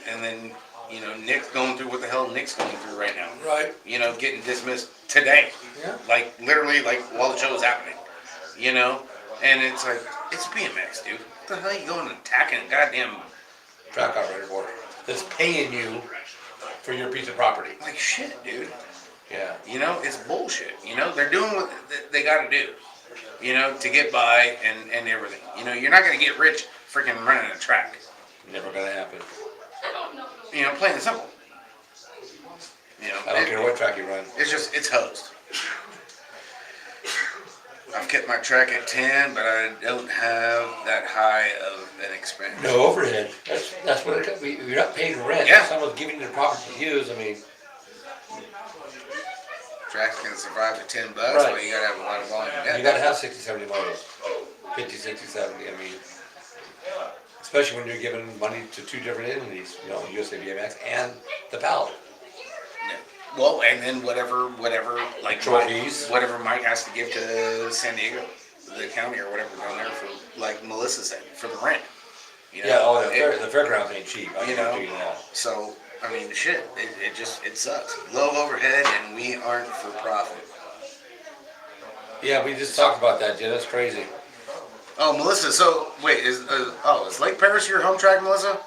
and then You know, Nick's going through what the hell Nick's going through right now. Right. You know, getting dismissed today. Yeah. Like, literally, like, while the show was happening. You know? And it's like, it's BMX, dude. What the hell are you going and attacking a goddamn... Track operator for that's paying you for your piece of property. Like, shit, dude. Yeah. You know, it's bullshit. You know, they're doing what they gotta do. You know, to get by and everything. You know, you're not gonna get rich freaking running a track. Never gonna happen. You know, plain and simple. You know, I don't care what track you run. it's just, it's hosed. I've kept my track at 10, but I don't have that high of an expense. No overhead. That's what it is. You're not paying rent. Yeah. If someone's giving you the property to use, I mean, Tracks can survive at $10, Right. but you gotta have a lot of volume. you gotta have 60, 70 motors. 50, 60, 70. I mean, especially when you're giving money to two different entities, you know, USA BMX and the pallet. Well, and then whatever, like Trophies. whatever Mike has to give to San Diego, the county or whatever down there for, like Melissa said, for the rent. You know, Yeah, oh, it- the fairgrounds ain't cheap. I You can know. tell you that. So, I mean, shit, it sucks. Low overhead, and we aren't for profit. Yeah, we just talked about that, Jen. That's crazy. Oh, Melissa. So wait, is Lake Paris your home track, Melissa?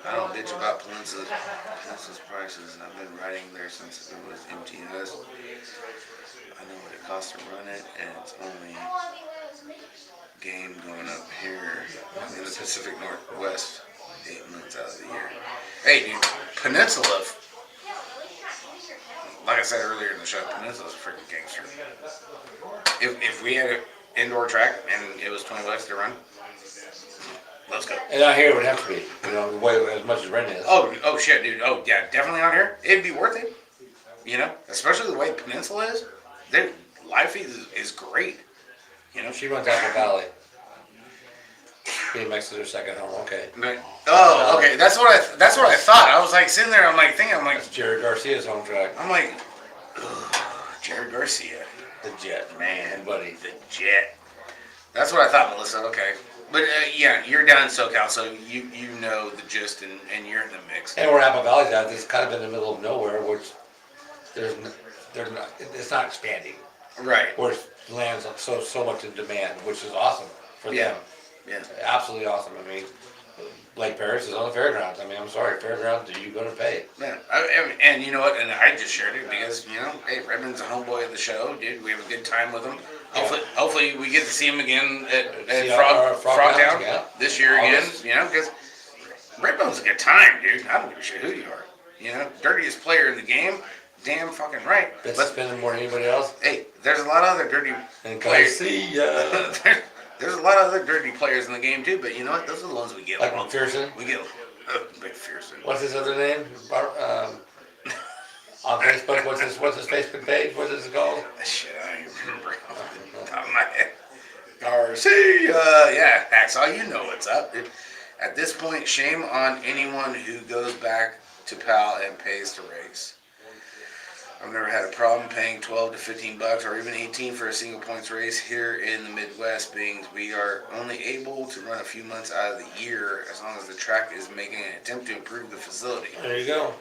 I don't bitch about Peninsula's prices. I've been riding there since it was MTS. I know what it costs to run it, and it's only game going up here in the Pacific Northwest 8 months out of the year. Hey, dude, Peninsula. Like I said earlier in the show, Peninsula's a freaking gangster. If we had an indoor track and it was $20 to run, let's go. And out here it would have to be, you know, way as much as rent is. Oh shit, dude. Oh yeah, definitely out here. It'd be worth it. You know, especially the way Peninsula is. Their live feed is great. You know. She runs out the valley. BMX is her second home. Okay. But, oh, okay. That's what I thought. I was like sitting there. I'm like thinking. That's Jared Garcia's home track. I'm like, ugh, Jared Garcia, The Jet, man, buddy. the Jet. That's what I thought, Melissa. Okay, but yeah, you're down in SoCal, so you know the gist, and you're in the mix. And where Apple Valley's at, it's kind of in the middle of nowhere, which it's not expanding. Right. Where land's so much in demand, which is awesome for Yeah. them. Yeah. Absolutely awesome. I mean, Lake Paris is on the fairgrounds. I mean, I'm sorry, fairgrounds, are you going to pay? Man, and you know what? And I just shared it because hey, Redmond's a homeboy of the show, dude. We have a good time with him. Hopefully, we get to see him again at See our Frog Town yeah. this year August. again. You know, because Redmond's a good time, dude. I don't give a shit who you are. You know, dirtiest player in the game. Damn fucking right. Been But spending more than anybody else. hey, there's a lot of other dirty And players. Garcia. There's a lot of other dirty players in the game too. But you know what? Those are the ones we get Like along. McPherson. We get McPherson. What's his other name? On Facebook, what's his Facebook page? What is it called? Shit, I don't even remember off the top of my head. Garcia, yeah, Hacksaw, you know what's up, dude. At this point, shame on anyone who goes back to PAL and pays to race. I've never had a problem paying 12 to 15 bucks or even 18 for a single points race here in the Midwest, being we are only able to run a few months out of the year as long as the track is making an attempt to improve the facility. There you go.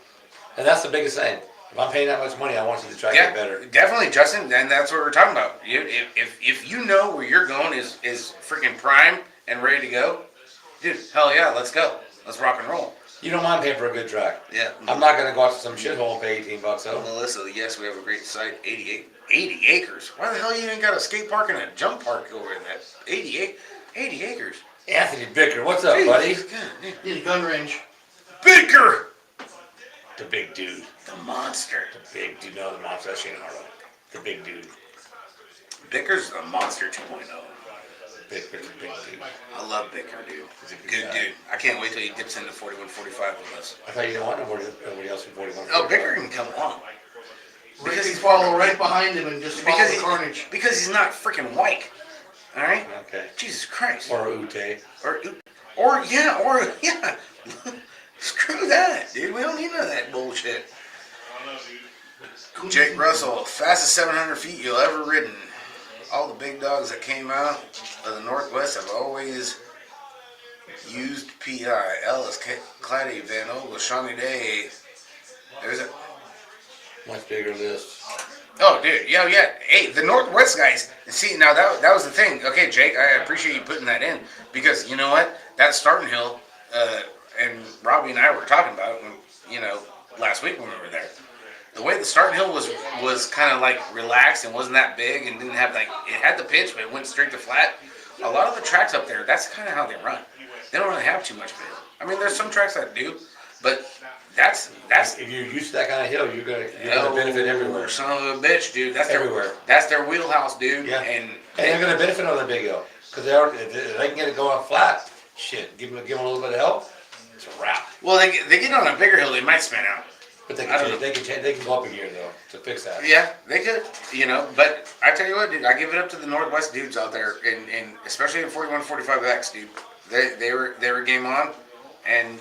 And that's the biggest thing. If I'm paying that much money, I want you to try to Yeah, get better. definitely, Justin, and that's what we're talking about. If you know where you're going is freaking prime and ready to go, dude, hell yeah, let's go. Let's rock and roll. You don't mind paying for a good track. Yeah. I'm not going to go out to some shithole and pay 18 bucks though. Melissa, yes, we have a great site, 80 acres. Why the hell you ain't got a skate park and a jump park over in that? 80 acres. Anthony Bicker, what's up, buddy? Jesus, God, damn. Need a gun range. Bicker! The big dude. The monster. The big dude. No, the monster. That's Shane Harlow. The big dude. Bicker's the monster 2.0. Bicker's a big dude. I love Bicker, dude. He's a good Good guy. dude. I can't wait till he dips into 41-45 with us. I thought you didn't want nobody else in 41. Oh, Bicker can come along. Rick can follow right behind him and just follow Because the he- carnage. Because he's not freaking white. All right? Okay. Jesus Christ. Or Ute. Or yeah. Screw that, dude. We don't need none of that bullshit. Jake Russell, fastest 700 feet you'll ever ridden. All the big dogs that came out of the Northwest have always Used PI, Ellis, Claddy, Van Ogle, Shawnee Day. There's a. Much bigger list. Oh, dude, yeah, yeah. Hey, the Northwest guys. See, now that was the thing. Okay, Jake, I appreciate you putting that in because you know what? That starting hill, and Robbie and I were talking about it when, last week when we were there. The way the starting hill was kind of like relaxed and wasn't that big and didn't have it had the pitch but it went straight to flat. A lot of the tracks up there, that's kind of how they run. They don't really have too much fill. I mean, there's some tracks that do, but that's If you're used to that kind of hill, you're gonna benefit everywhere. Son of a bitch, dude. That's Everywhere. That's their wheelhouse, dude. Yeah. And And they're gonna benefit on the big hill because they can get it going flat. Shit, give them a little bit of help. It's a wrap. well, they get on a bigger hill, they might spin out. But they I don't can they can go up a gear though to fix that. Yeah, they could, But I tell you what, dude, I give it up to the Northwest dudes out there, and especially in 4145X, dude. They were game on, and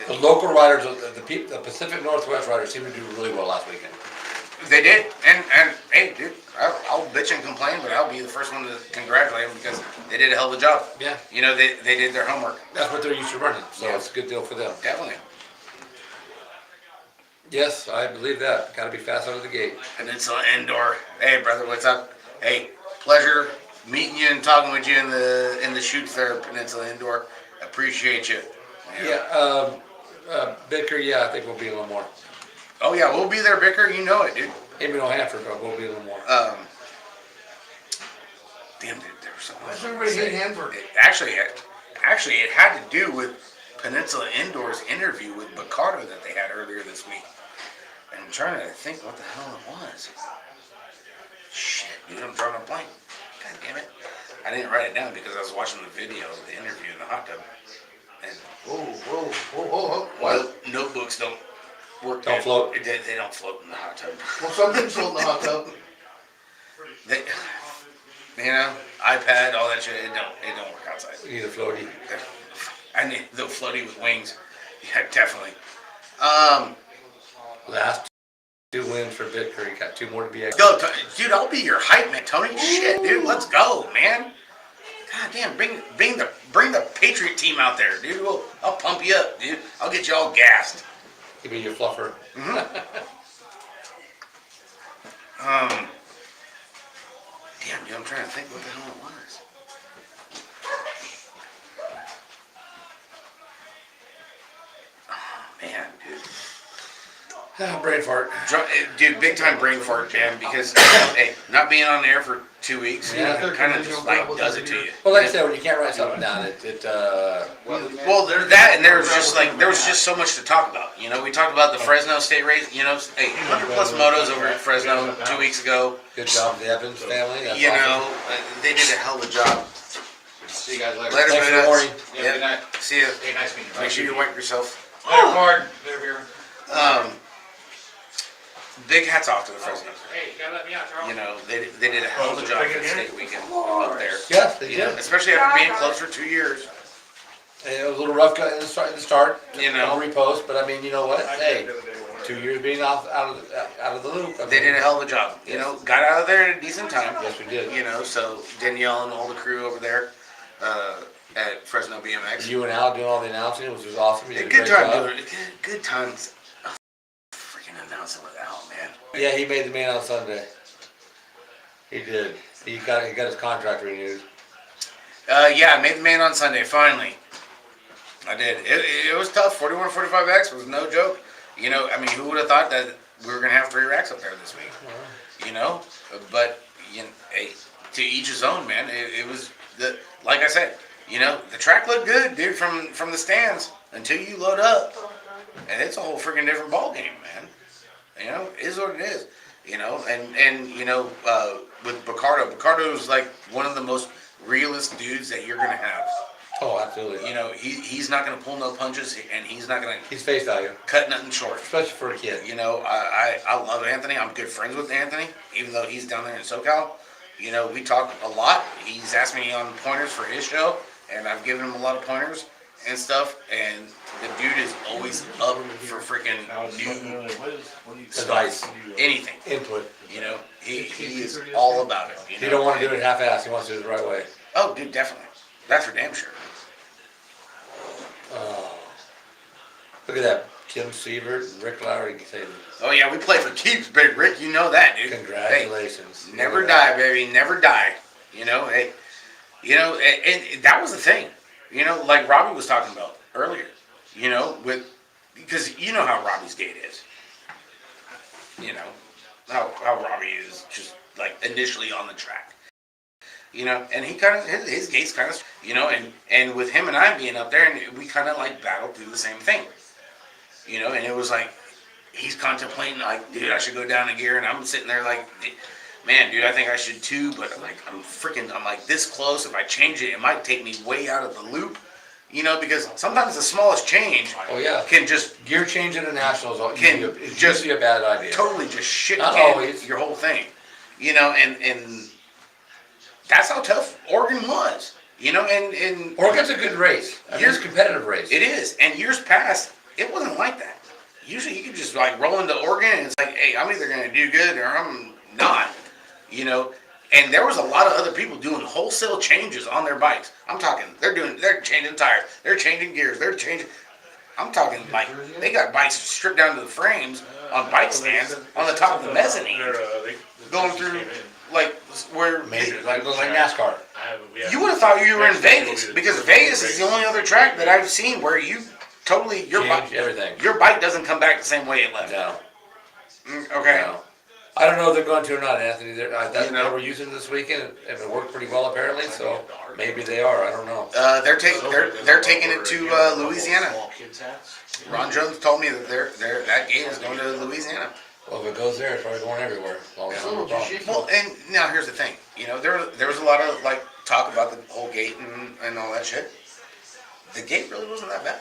The local riders, the Pacific Northwest riders, seem to do really well last weekend. they did. And hey, dude, I'll bitch and complain, but I'll be the first one to congratulate them because they did a hell of a job. Yeah. They did their homework. That's what they're used to running, so Yeah. it's a good deal for them. Definitely. Yes, I believe that. Got to be fast out of the gate. Peninsula Indoor. Hey, brother, what's up? Hey, pleasure meeting you and talking with you in the chutes there at Peninsula Indoor. Appreciate you. Yeah, Bicker, yeah, I think we'll be a little more. Oh yeah, we'll be there, Bicker. You know it, dude. Maybe no Hanford, but we'll be a little more. Damn, dude, there was something. Why does everybody hate Hanford? Actually, it had to do with Peninsula Indoor's interview with Bacardo that they had earlier this week. And I'm trying to think what the hell it was. Shit, dude, I'm drawing a blank. God damn it. I didn't write it down because I was watching the video of the interview in the hot tub. And Whoa. well, notebooks don't work. Don't float? They don't float in the hot tub. Well, some things float in the hot tub. They, iPad, all that shit, it don't work outside. You need a floaty. I need the floaty with wings. Yeah, definitely. Last 2 wins for Bicker. You got 2 more to be extra. Go, dude. I'll be your hype man, Tony. Shit, dude. Let's go, man. God damn, bring the Patriot team out there, dude. I'll pump you up, dude. I'll get you all gassed. Give me your fluffer. Damn, dude. I'm trying to think what the hell it was. Oh man, dude. Brain fart. Dude, big time brain fart, jam. Because hey, not being on the air for 2 weeks, Yeah. kind of just like does it to you. Well, like I said, when you can't write something down, Well, there's that, and there was just so much to talk about. We talked about the Fresno State race. Hey, 100 plus motos over at Fresno 2 weeks ago. good job, the Evans family. That's awesome. They did a hell of a job. See you guys later. Later, Thanks for the man. warning. Yeah, good night. See ya. Hey, nice meeting you. Make sure you wipe yourself. Later, Mark. Later, beer. Big hats off to the Fresno. Hey, you gotta let me out, Charles. They did a hell of a job for the state weekend up there. Yes, they did. Especially after being closed for 2 years. And it was a little rough in the start. You know. No repost, but I mean, you know what? Hey, 2 years being out of the loop. I They mean, did a hell of a job. Got out of there at a decent time. Yes, we did. So Danielle and all the crew over there at Fresno BMX. You and Al doing all the announcing, which was awesome. You did a Good great time job. doing it. Good times. Freaking announcing with Al, man. Yeah, he made the main on Sunday. He did. He got his contract renewed. Yeah, I made the man on Sunday, finally. I did. It was tough. 4145X was no joke. Who would have thought that we were going to have 3 racks up there this week? But, hey, to each his own, man. It was, like I said, the track looked good, dude, from the stands until you load up. And it's a whole freaking different ball game, man. It is what it is. With Bacardo's like one of the most realist dudes that you're gonna have. Oh, absolutely. He's not gonna pull no punches, and he's not gonna He's face value, cut nothing short. especially for a kid. I love Anthony. I'm good friends with Anthony, even though he's down there in SoCal. We talk a lot. He's asked me on pointers for his show, and I've given him a lot of pointers and stuff. And the dude is always up for freaking new Advice, anything. input. He is all about it. He don't want to do it half-assed. He wants to do it the right way. Oh, dude, definitely. That's for damn sure. Look at that, Kim Sievert and Rick Lowry saying, Oh yeah, we play for keeps, Big Rick. You know that, dude. congratulations. Hey, never die, baby. Never die. You know, hey, and that was the thing. You know, like Robbie was talking about earlier. You know, because you know how Robbie's gate is. You know, how Robbie is just like initially on the track. You know, and he kind of his gate's kind of, you know, and with him and I being up there, and we kind of like battled through the same thing. You know, and it was like he's contemplating like, dude, I should go down a gear, and I'm sitting there like, man, dude, I think I should too, but I'm like this close. If I change it might take me way out of the loop. You know, because sometimes the smallest change Oh yeah, can just gear change in the Nationals Can is just usually a bad idea. totally just shit Not can always. your whole thing. You know, and that's how tough Oregon was. You know, and Oregon's a good race. I mean, it's a competitive race. it is. And years past, it wasn't like that. Usually you could just like roll into Oregon and it's like, hey, I'm either going to do good or I'm not. You know, and there was a lot of other people doing wholesale changes on their bikes. I'm talking, they're changing tires, they're changing gears, I'm talking like, they got bikes stripped down to the frames on bike stands on the top of the mezzanine, going through like where Major, like NASCAR. you would have thought you were in Vegas, because Vegas is the only other track that I've seen where you totally, Change everything. your bike doesn't come back the same way it left. No. Okay. No. I don't know if they're going to or not, Anthony. That's You know. what we're using this weekend, and it worked pretty well apparently. So maybe they are. I don't know. They're taking it to Louisiana. Ron Jones told me that that game is going to Louisiana. Well, if it goes there, it's probably going everywhere. As long as no problem. Well, and now here's the thing. You know, there was a lot of like talk about the whole gate and all that shit. The gate really wasn't that bad.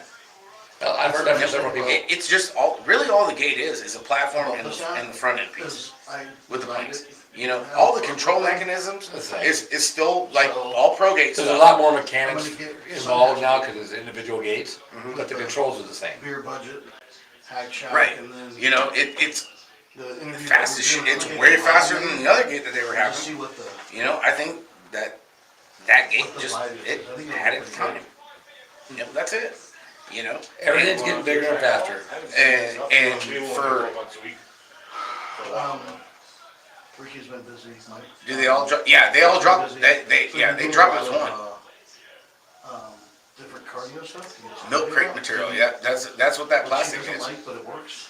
Well, I've heard that from several people. It's just all the gate is a platform and the front end piece with the planks. You know, all the control mechanisms is still like all pro gates. There's a lot more mechanics involved now because it's individual gates, but the controls are the same. Beer budget, hack shack, Right. and then You know, it's the interview. fast as shit. It's way faster than the other gate that they were having. See what the, You know, I think that gate just it had its time. Yep, that's it. You know, Everything's getting bigger and faster. and for Ricky's been busy, Mike. do they all drop? Yeah, they all drop. They drop as one. Different cardio stuff. Milk crate material. Yeah, that's what that plastic Which he is. doesn't like, but it works.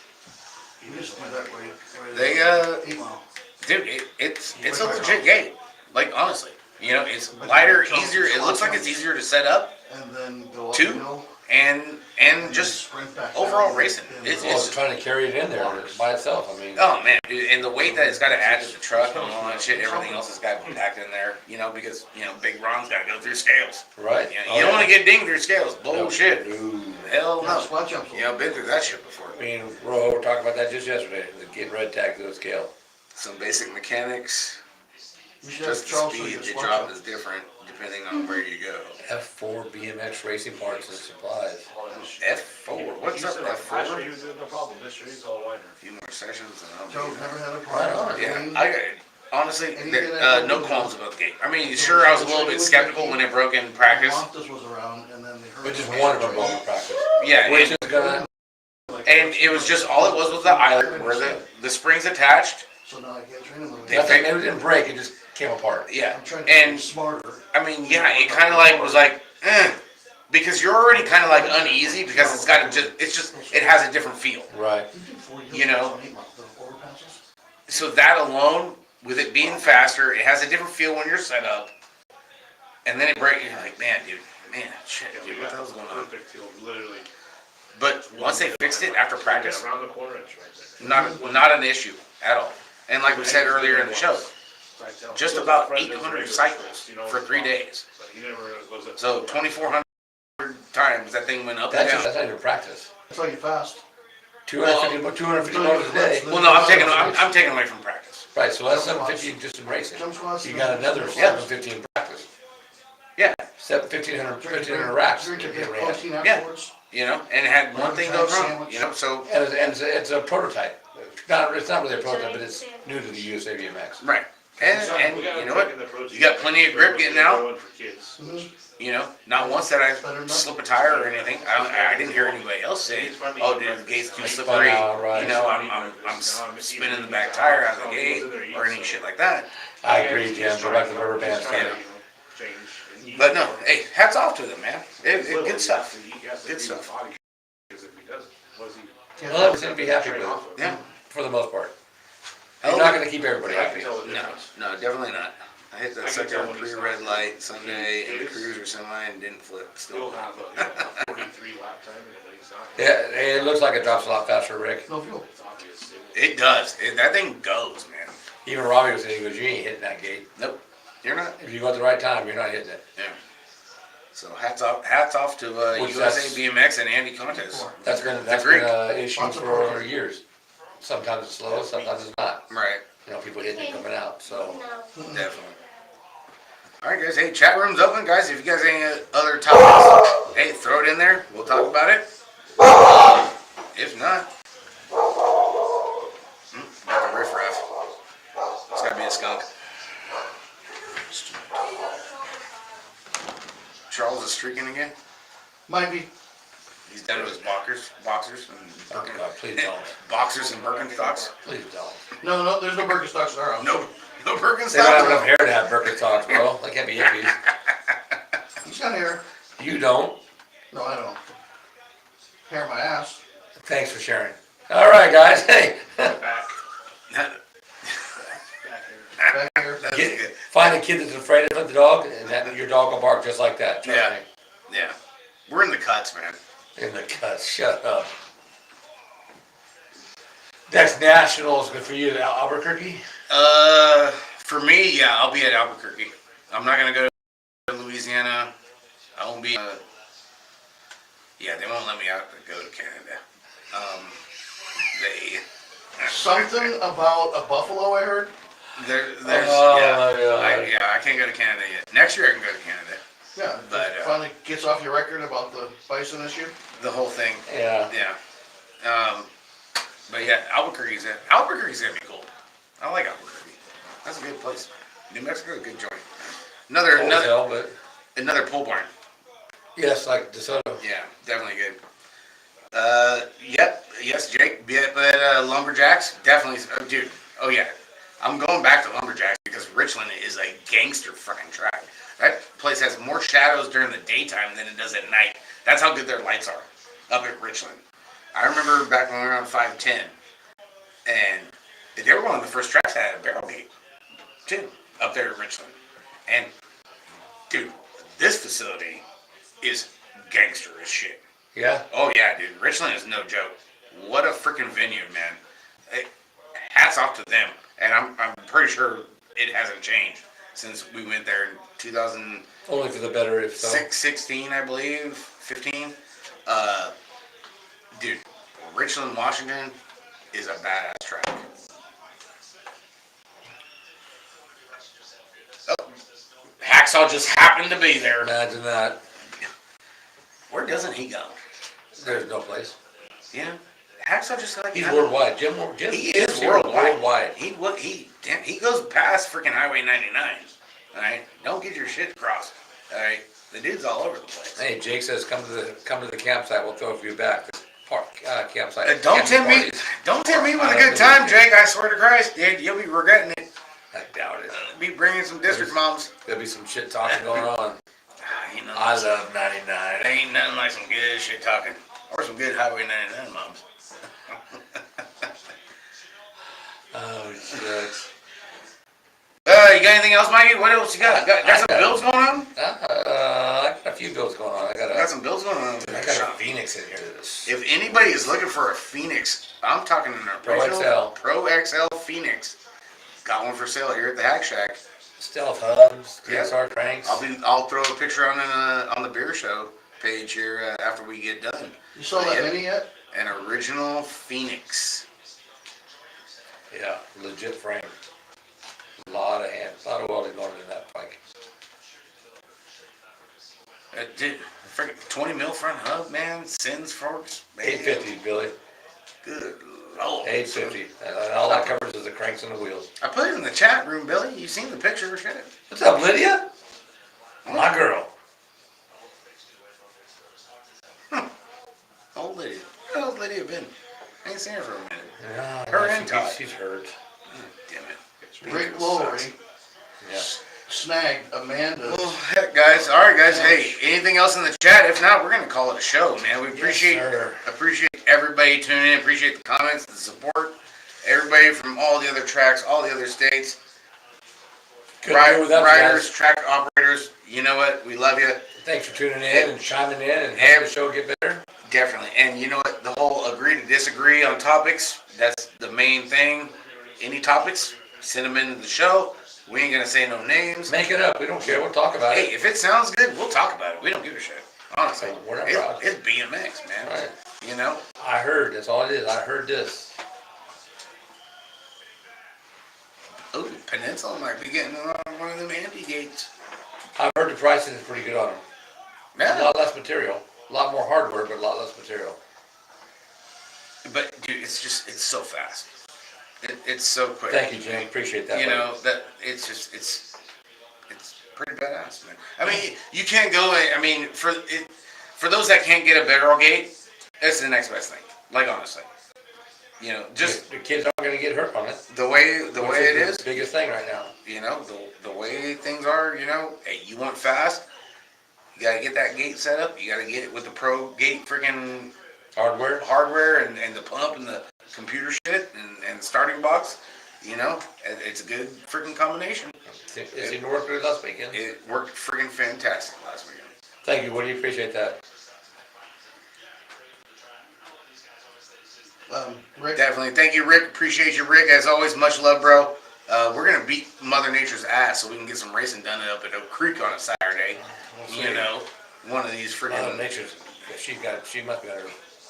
You just do that right. They 8 Mile. dude, it's a legit gate. Like honestly, you know, it's lighter, easier. It looks like it's easier to set up And then go up Two? the hill. and just sprint back overall down. racing. It's Well, it's trying to carry it in there by itself. I mean, oh man, dude, and the weight that it's got to add to the truck and all that shit, everything else has got to be packed in there. You know, because you know, Big Ron's got to go through scales. right? You know, you don't want to get dinged through scales. Bullshit. Ooh. Hell Yeah, no. squat jumps. You know, been through that shit before. I mean, Rojo, we're talking about that just yesterday. Getting red tag to the scale. Some basic mechanics. We should have Just the Charles speed do they squat drop jump. is different depending on where you go. F4 BMX racing parts and supplies. F4. What's up with Last F4? year he was doing no problem. This year he's all whiner. A few more sessions and I'll Joe's be never had a Right problem. on. yeah, I honestly, And he there, did that no whole qualms about the gate. I mean, sure, I was a little bit skeptical when it broke in practice. Loftus was around, and then they heard. But just one of them going to practice. Yeah, Which and, is gonna, and it was just all it was the eyelet where the springs attached. So now I can't train him. They nothing, it didn't break, it just came apart. Yeah, I'm trying to and be smarter. I mean, yeah, it kind of like was like, because you're already kind of like uneasy because it has a different feel. Right. You know. So that alone, with it being faster, it has a different feel when you're set up. And then it breaks, you're like, man, dude, shit, dude, what the hell's going on? Perfect field, literally. But once they fixed it after practice, Around the corner, it's right there. not an issue at all. And like we said earlier in the show, just about 800 cycles for 3 days. But he never goes up. So 2,400 times that thing went up and down. That's not even practice. That's how you fast. 250 motors a day. Well, no, I'm taking away from practice. Right, so that's 750 just in racing. Jump squats. You got another 750 in practice. Yeah, 1,500 racks. Drink a in bit of rehab. protein afterwards. you know, and it had one thing go wrong, you know, so, And it's a prototype. It's not really a prototype, but it's new to the USA BMX. right. And We gotta you know take what? in the approach You got plenty of grip getting out. Going for kids. You know, not once did I slip a tire or anything. I didn't hear anybody else say, "Oh, dude, the gate's too slippery." Right. You know, I'm spinning the back tire out of the gate or any shit like that. I agree, Jim, go back to the rubber band stuff. Change. But no, hey, hats off to them, man. Good stuff. Good stuff. Because if he doesn't, was he? Well, I was gonna be happy with it, Yeah. for the most part. You're not gonna keep everybody I happy. can tell the No, difference. no, definitely not. I hit I that can sucker tell on when he's pre-red not. light Sunday in the cruiser semi and didn't flip. You'll Still. have a 43 lap time and he's not. Yeah, it looks like it drops a lot faster, Rick. No fuel. It's obvious. It does. That thing goes, man. Even Robbie was saying, he goes, you ain't hitting that gate. Nope. You're not. If you go at the right time, you're not hitting it. Yeah. So hats off to Which USA that's- BMX and Andy Contes. That's been Greek. an issue Lots of for progress. years. Sometimes it's slow, sometimes it's not. Right. You know, people hitting it coming out, so. Definitely. All right, guys. Hey, chat room's open, guys. If you guys have any other topics, hey, throw it in there. We'll talk about it. If not, got the riffraff. It's gotta be a skunk. Charles is streaking again. Might be. He's down to his boxers, and Oh, God, please don't. boxers and Birkenstocks. Please don't. No, there's no Birkenstocks in our house. No They don't have enough Birkenstocks. hair to have Birkenstocks, bro. They can't be hippies. He's got hair. You don't. No, I don't. Hair in my ass. Thanks for sharing. All right, guys. Hey, Back. Back here. Back here. That's get, good. find a kid that's afraid of the dog, and that your dog will bark just like that. Trust Yeah. me. Yeah, we're in the cuts, man. In the cuts. Shut up. Next nationals good for you, Albuquerque. For me, yeah, I'll be at Albuquerque. I'm not gonna go to Louisiana. I won't be. Yeah, they won't let me out to go to Canada. They. Something about a buffalo I heard. There's Oh, yeah, my God. I can't go to Canada yet. Next year I can go to Canada. Yeah, But, finally gets off your record about the bison issue. The whole thing. Yeah. Yeah. But yeah, Albuquerque's gonna be cool. I like Albuquerque. That's a good place. New Mexico, good joint. Another Hotel, but pole barn. yes, like DeSoto. Yeah, definitely good. Yes, Jake. Be at Lumberjacks, definitely, dude. Oh yeah, I'm going back to Lumberjacks because Richland is a gangster fucking track. That place has more shadows during the daytime than it does at night. That's how good their lights are up at Richland. I remember back when we were on 510, and they were one of the first tracks that had a barrel gate, too, up there at Richland. And, dude, this facility is gangster as shit. Yeah. Oh, yeah, dude. Richland is no joke. What a freaking venue, man. Hats off to them. And I'm pretty sure it hasn't changed since we went there in 2016, Only for the better if so. 16, I believe, 15. Dude, Richland, Washington is a badass track. Oh, Hacksaw just happened to be there. Imagine that. Where doesn't he go? There's no place. Yeah, Hacksaw just like He's worldwide. Jim He is Jim's here worldwide. He goes past freaking Highway 99. All right, don't get your shit crossed. All right, the dude's all over the place. Hey, Jake says come to the campsite. We'll throw a few back. This campsite. Don't camping tempt me. parties. Don't tempt me with a good time, Jake. I swear to Christ, dude, you'll be regretting it. I doubt it. Be bringing some district moms. There'll be some shit talking going on. Ain't nothing I like- love 99. Ain't nothing like some good shit talking, or some good Highway 99 moms. Oh shit. You got anything else, Mikey? What else you got? Got some builds going on? I got a few builds going on. I Got some builds going on. got a Phoenix in here. That's If anybody is looking for a Phoenix, I'm talking an Pro original XL. Pro XL Phoenix. Got one for sale here at the Hack Shack. stealth hubs, Yeah. DSR cranks. I'll throw a picture on the beer show page here after we get done. You saw that Yeah. mini yet? An original Phoenix. Yeah, legit frame. A lot of welding going in that bike. Dude, freaking 20 mil front hub, man. Sins forks. Man. 850, Billy. Good Oh, 850. And all that covers is the cranks and the wheels. I put it in the chat room, Billy. You seen the picture? Shit. What's up, Lydia? My girl. Old Lydia. Where old Lydia been? I ain't seen her for a minute. Yeah, Her and Todd. she's hurt. Damn it. Rick Lowry Yeah. snagged Amanda's. Well, heck, guys. All right, guys. Hey, anything else in the chat? If not, we're gonna call it a show, man. We appreciate sir. everybody tuning in. Appreciate the comments, the support. Everybody from all the other tracks, all the other states, Good to be with us, riders, guys. track operators. You know what? We love you. Thanks for tuning in and chiming in and helping the show get better. Definitely. And you know what? The whole agree to disagree on topics, that's the main thing. Any topics, send them into the show. We ain't going to say no names. Make it up. We don't care. We'll talk about Hey, it. if it sounds good, we'll talk about it. We don't give a shit. Honestly. We're not proud. It's BMX, man. Right. You know? I heard. That's all it is. I heard this. Ooh, Peninsula might be getting on one of them anti-gates. I've heard the pricing is pretty good on them. A Yeah. lot less material. A lot more hardware, but a lot less material. But, dude, it's so fast. It's so quick. Thank you, Jim. Appreciate that. You buddy. know, that it's pretty badass, man. I mean, you can't go, I mean, for those that can't get a barrel gate, it's the next best thing. Like, honestly. You know, just The kids aren't going to get hurt on it. the way it Which is, the biggest thing right now. you know, the way things are, you know, hey, you want fast, you gotta get that gate set up, you gotta get it with the pro gate freaking hardware and the pump and the computer shit and the starting box, you know, it's a good freaking combination. It seemed to work good last weekend. It worked freaking fantastic last weekend. Thank you, Woody. Appreciate that. Rick, Definitely. Thank you, Rick. Appreciate you, Rick. As always, much love, bro. We're going to beat Mother Nature's ass so we can get some racing done up at Oak Creek on a Saturday. We'll You see. know, one of these Mother freaking... Nature's, she must be her,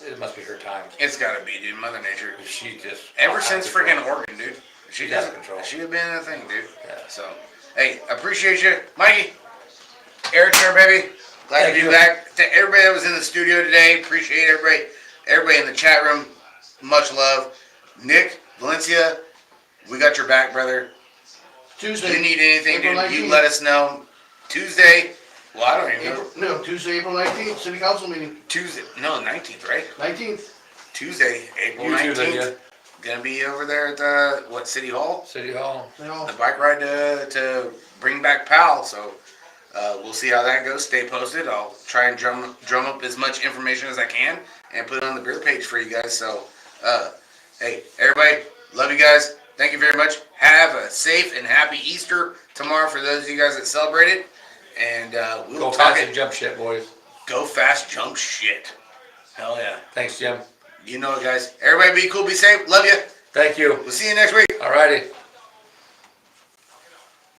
it must be her time. It's got to be, dude. Mother Nature. She just. Ever out since of control. freaking Oregon, dude. She's out of control. She'd have been a thing, dude. Yeah. So, hey, appreciate you. Mikey, Eric there, baby. Glad Thank to be you. back. To everybody that was in the studio today, appreciate everybody in the chat room. Much love. Nick, Valencia, we got your back, brother. Tuesday. If you need anything, April dude, you 19th. let us know. Tuesday, well, I don't even know. Tuesday, April 19th, city council meeting, Tuesday, no, 19th, right? 19th. Tuesday, April You too, 19th. Lydia. Gonna be over there at the, City Hall? City Hall. You know, The bike ride to bring back Pal, so we'll see how that goes. Stay posted. I'll try and drum up as much information as I can and put it on the beer page for you guys. So, hey, everybody, love you guys. Thank you very much. Have a safe and happy Easter tomorrow for those of you guys that celebrate it. And we'll Go talk fast and it. jump shit, boys. Go fast, jump shit. Hell yeah. Thanks, Jim. You know it, guys. Everybody be cool, be safe. Love you. Thank you. We'll see you next week. Alrighty.